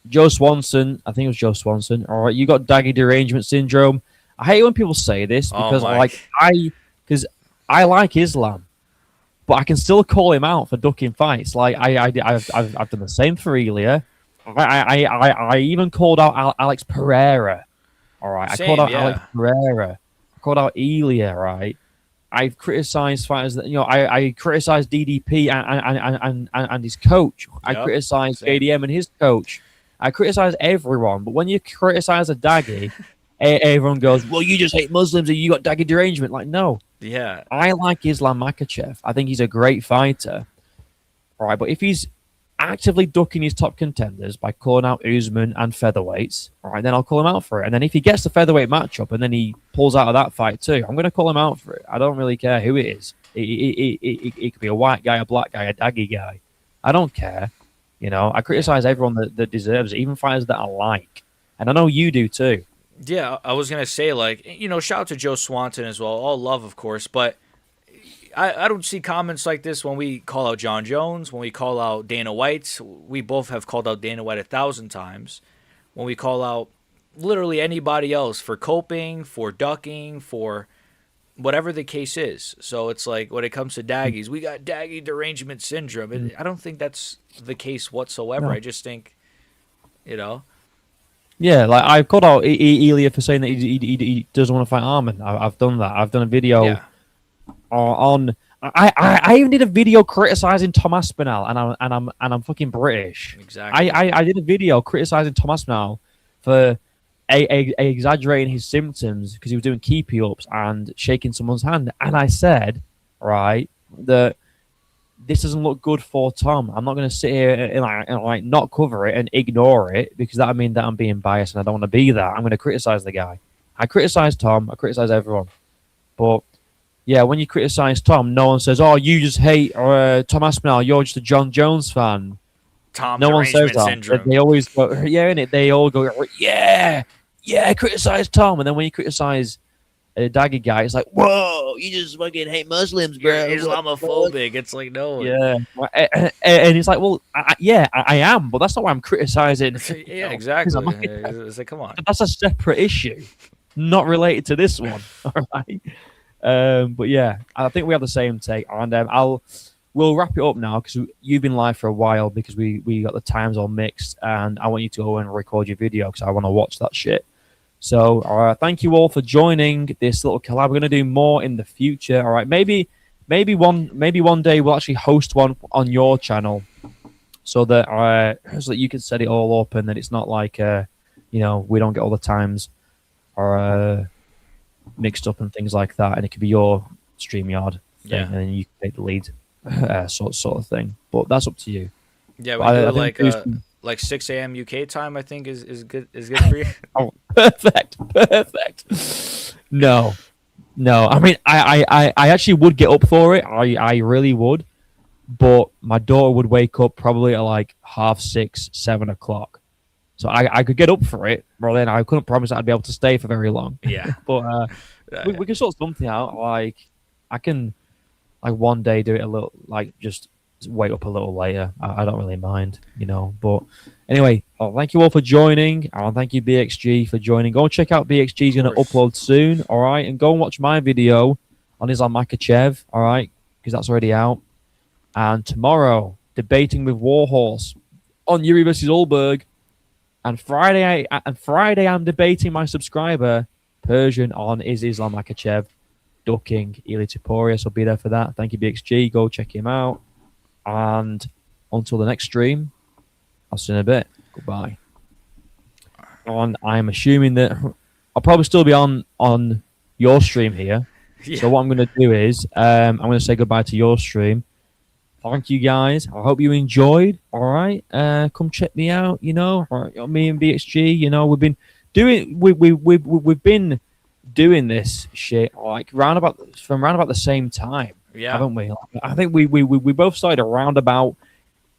Joe Swanson, I think it was Joe Swanson. All right, you got Daggy derangement syndrome. I hate when people say this because, because I like Islam, but I can still call him out for ducking fights. Like I've done the same for Elia. I even called out Alex Pereira. All right, I called out Alex Pereira. I called out Elia. Right. I've criticized fighters that, you know, I criticized DDP and his coach. I criticized JDM and his coach. I criticize everyone, but when you criticize a Daggy, everyone goes, well, you just hate Muslims and you got Daggy derangement. Like, no. Yeah. I like Islam Makhachev. I think he's a great fighter. All right, but if he's actively ducking his top contenders by calling out Usman and featherweights, all right, then I'll call him out for it. And then if he gets the featherweight matchup and then he pulls out of that fight too, I'm going to call him out for it. I don't really care who it is. It could be a white guy, a black guy, a Daggy guy. I don't care. You know, I criticize everyone that deserves it, even fighters that I like. And I know you do too. Yeah, I was going to say, like, you know, shout out to Joe Swanson as well. All love, of course. But I don't see comments like this when we call out John Jones, when we call out Dana White. We both have called out Dana White 1,000 times. When we call out literally anybody else for coping, for ducking, for whatever the case is. So it's like when it comes to Daggies, we got Daggy derangement syndrome. And I don't think that's the case whatsoever. No. I just think, you know. Yeah, like I've called out Elia for saying that he doesn't want to fight Armin. I've done that. I've done a video on. I even did a video criticizing Tom Aspinall, and I'm fucking British. Exactly. I did a video criticizing Tom Aspinall for exaggerating his symptoms because he was doing keepy ups and shaking someone's hand, and I said, right, that this doesn't look good for Tom. I'm not going to sit here and like not cover it and ignore it because that would mean that I'm being biased and I don't want to be that. I'm going to criticize the guy. I criticize Tom. I criticize everyone. But yeah, when you criticize Tom, no one says, "Oh, you just hate Tom Aspinall. You're just a John Jones fan." Tom no one says that. Syndrome. They always go, "Yeah," innit? They all go, "Yeah, criticize Tom." And then when you criticize a Daggy guy, it's like, whoa, you just fucking hate Muslims, bro. You're Islamophobic. It's like, no. Yeah. And it's like, well, I am, but that's not why I'm criticizing. Yeah, exactly. It's like, come on. That's a separate issue, not related to this one. All right. But yeah, I think we have the same take. And we'll wrap it up now because you've been live for a while because we got the times all mixed. And I want you to go and record your video because I want to watch that shit. So, thank you all for joining this little collab. We're going to do more in the future. All right, maybe one day we'll actually host one on your channel, so that you can set it all up and that it's not like you know, we don't get all the times or mixed up and things like that, and it could be your StreamYard thing, and then you can take the lead, sort of thing. But that's up to you. Yeah, we do like 6 a.m. UK time, I think is good for you. Oh, perfect. No. I mean, I actually would get up for it. I really would, but my daughter would wake up probably at like 6:30, 7 o'clock. So I could get up for it, but then I couldn't promise I'd be able to stay for very long. Yeah, but we can sort something out. Like I can, like one day do it a little, like just wake up a little later. I don't really mind, you know. But anyway, thank you all for joining. And thank you, BXG, for joining. Go and check out BXG. He's going to upload soon, all right? And go and watch my video on Islam Makhachev, all right? Because that's already out. And tomorrow, debating with Warhorse on Yuri versus Ulberg. And Friday, I'm debating my subscriber, Persian, on Is Islam Makhachev ducking Eli Tuporia. So be there for that. Thank you, BXG. Go check him out. And until the next stream, I'll see you in a bit. Goodbye. on. I'm assuming that I'll probably still be on your stream here. Yeah. So what I'm going to do is I'm going to say goodbye to your stream. Thank you guys. I hope you enjoyed. All right, come check me out. You know, me and BXG. You know, we've been doing we've been doing this shit like round about the same time, Yeah. haven't we? Like, I think we both started around about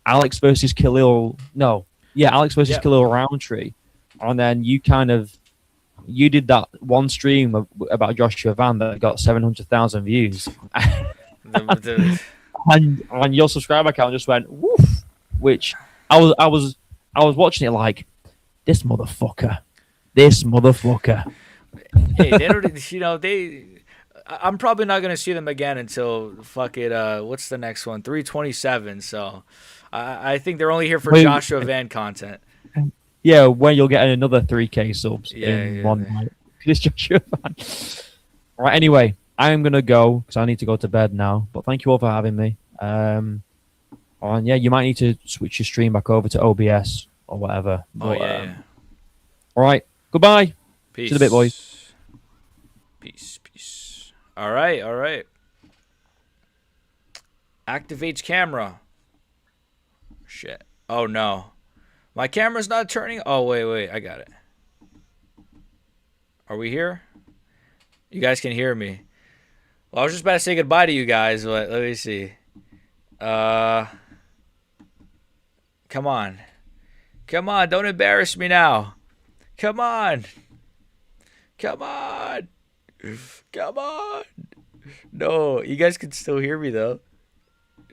Alex versus Khalil. No, yeah, Alex versus Yeah. Khalil Roundtree, and then you did that one stream about Joshua Van that got 700,000 views. And your subscriber count just went woof, which I was watching it like this motherfucker. Hey, they don't. You know, I'm probably not gonna see them again until fuck it. What's the next one? 327. So, I think they're only here for Wait. Joshua Van content. Yeah, when you'll get another 3K subs Yeah, in yeah, one yeah. night. This Joshua Van. Right. Anyway, I'm gonna go because I need to go to bed now. But thank you all for having me. And yeah, you might need to switch your stream back over to OBS or whatever. Oh But, yeah. All right. Goodbye. Peace. See you in a bit, boys. Peace. All right. Activates camera. Shit. Oh no. My camera's not turning. Oh wait. I got it. Are we here? You guys can hear me. Well, I was just about to say goodbye to you guys, but let me see. Come on. Don't embarrass me now. Come on. No, you guys can still hear me though.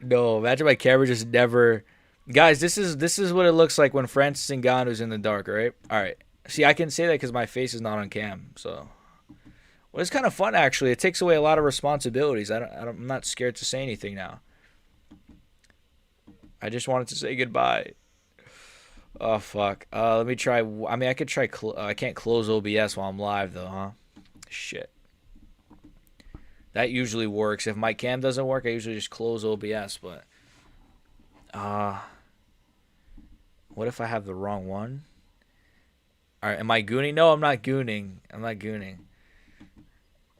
No, imagine my camera just never. Guys, this is what it looks like when Francis Ngannou's in the dark, right? All right. See, I can say that because my face is not on cam. So, well, it's kind of fun actually. It takes away a lot of responsibilities. I'm not scared to say anything now. I just wanted to say goodbye. Oh fuck. Let me try. I mean, I could try. I can't close OBS while I'm live though, huh? Shit. That usually works. If my cam doesn't work, I usually just close OBS. But, what if I have the wrong one? All right, am I gooning? No, I'm not gooning.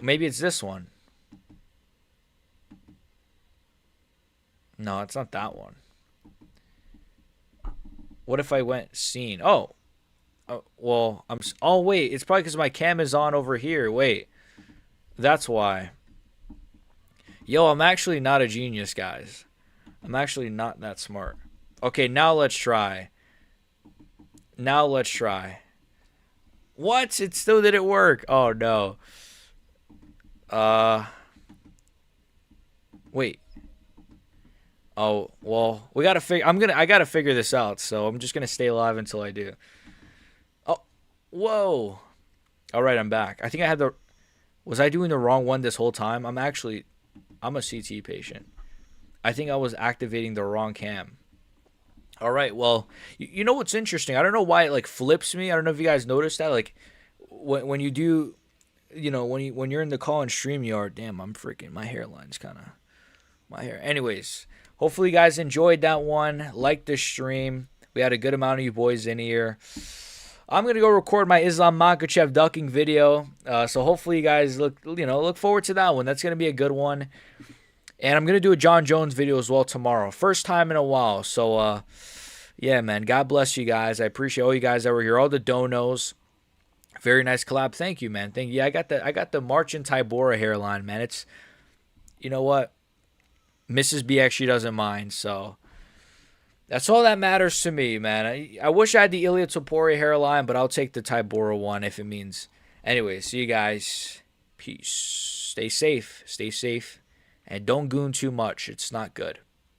Maybe it's this one. No, it's not that one. What if I went scene? Oh, well, oh wait, it's probably because my cam is on over here. Wait, that's why. Yo, I'm actually not a genius, guys. I'm actually not that smart. Okay, now let's try. What? It still didn't work. Oh no. Wait. Oh, well, we gotta figure. I gotta figure this out. So I'm just gonna stay alive until I do. Oh, whoa. All right, I'm back. I think I had the. Was I doing the wrong one this whole time? I'm a CT patient. I think I was activating the wrong cam. All right, well, you know what's interesting? I don't know why it like flips me. I don't know if you guys noticed that. Like when you do, you know, when you're in the call in StreamYard. Damn, I'm freaking. My hairline's kind of. My hair. Anyways, hopefully you guys enjoyed that one. Like the stream. We had a good amount of you boys in here. I'm gonna go record my Islam Makhachev ducking video. So hopefully you guys look forward to that one. That's gonna be a good one. And I'm gonna do a John Jones video as well tomorrow. First time in a while. So yeah, man. God bless you guys. I appreciate all you guys that were here. All the donos. Very nice collab. Thank you, man. Thank you. Yeah, I got the March and Tybora hairline, man. It's, you know what, Mrs. BX, she doesn't mind. So that's all that matters to me, man. I wish I had the Ilya Topori hairline, but I'll take the Tybora one if it means. Anyway, see you guys. Peace. Stay safe. And don't goon too much. It's not good.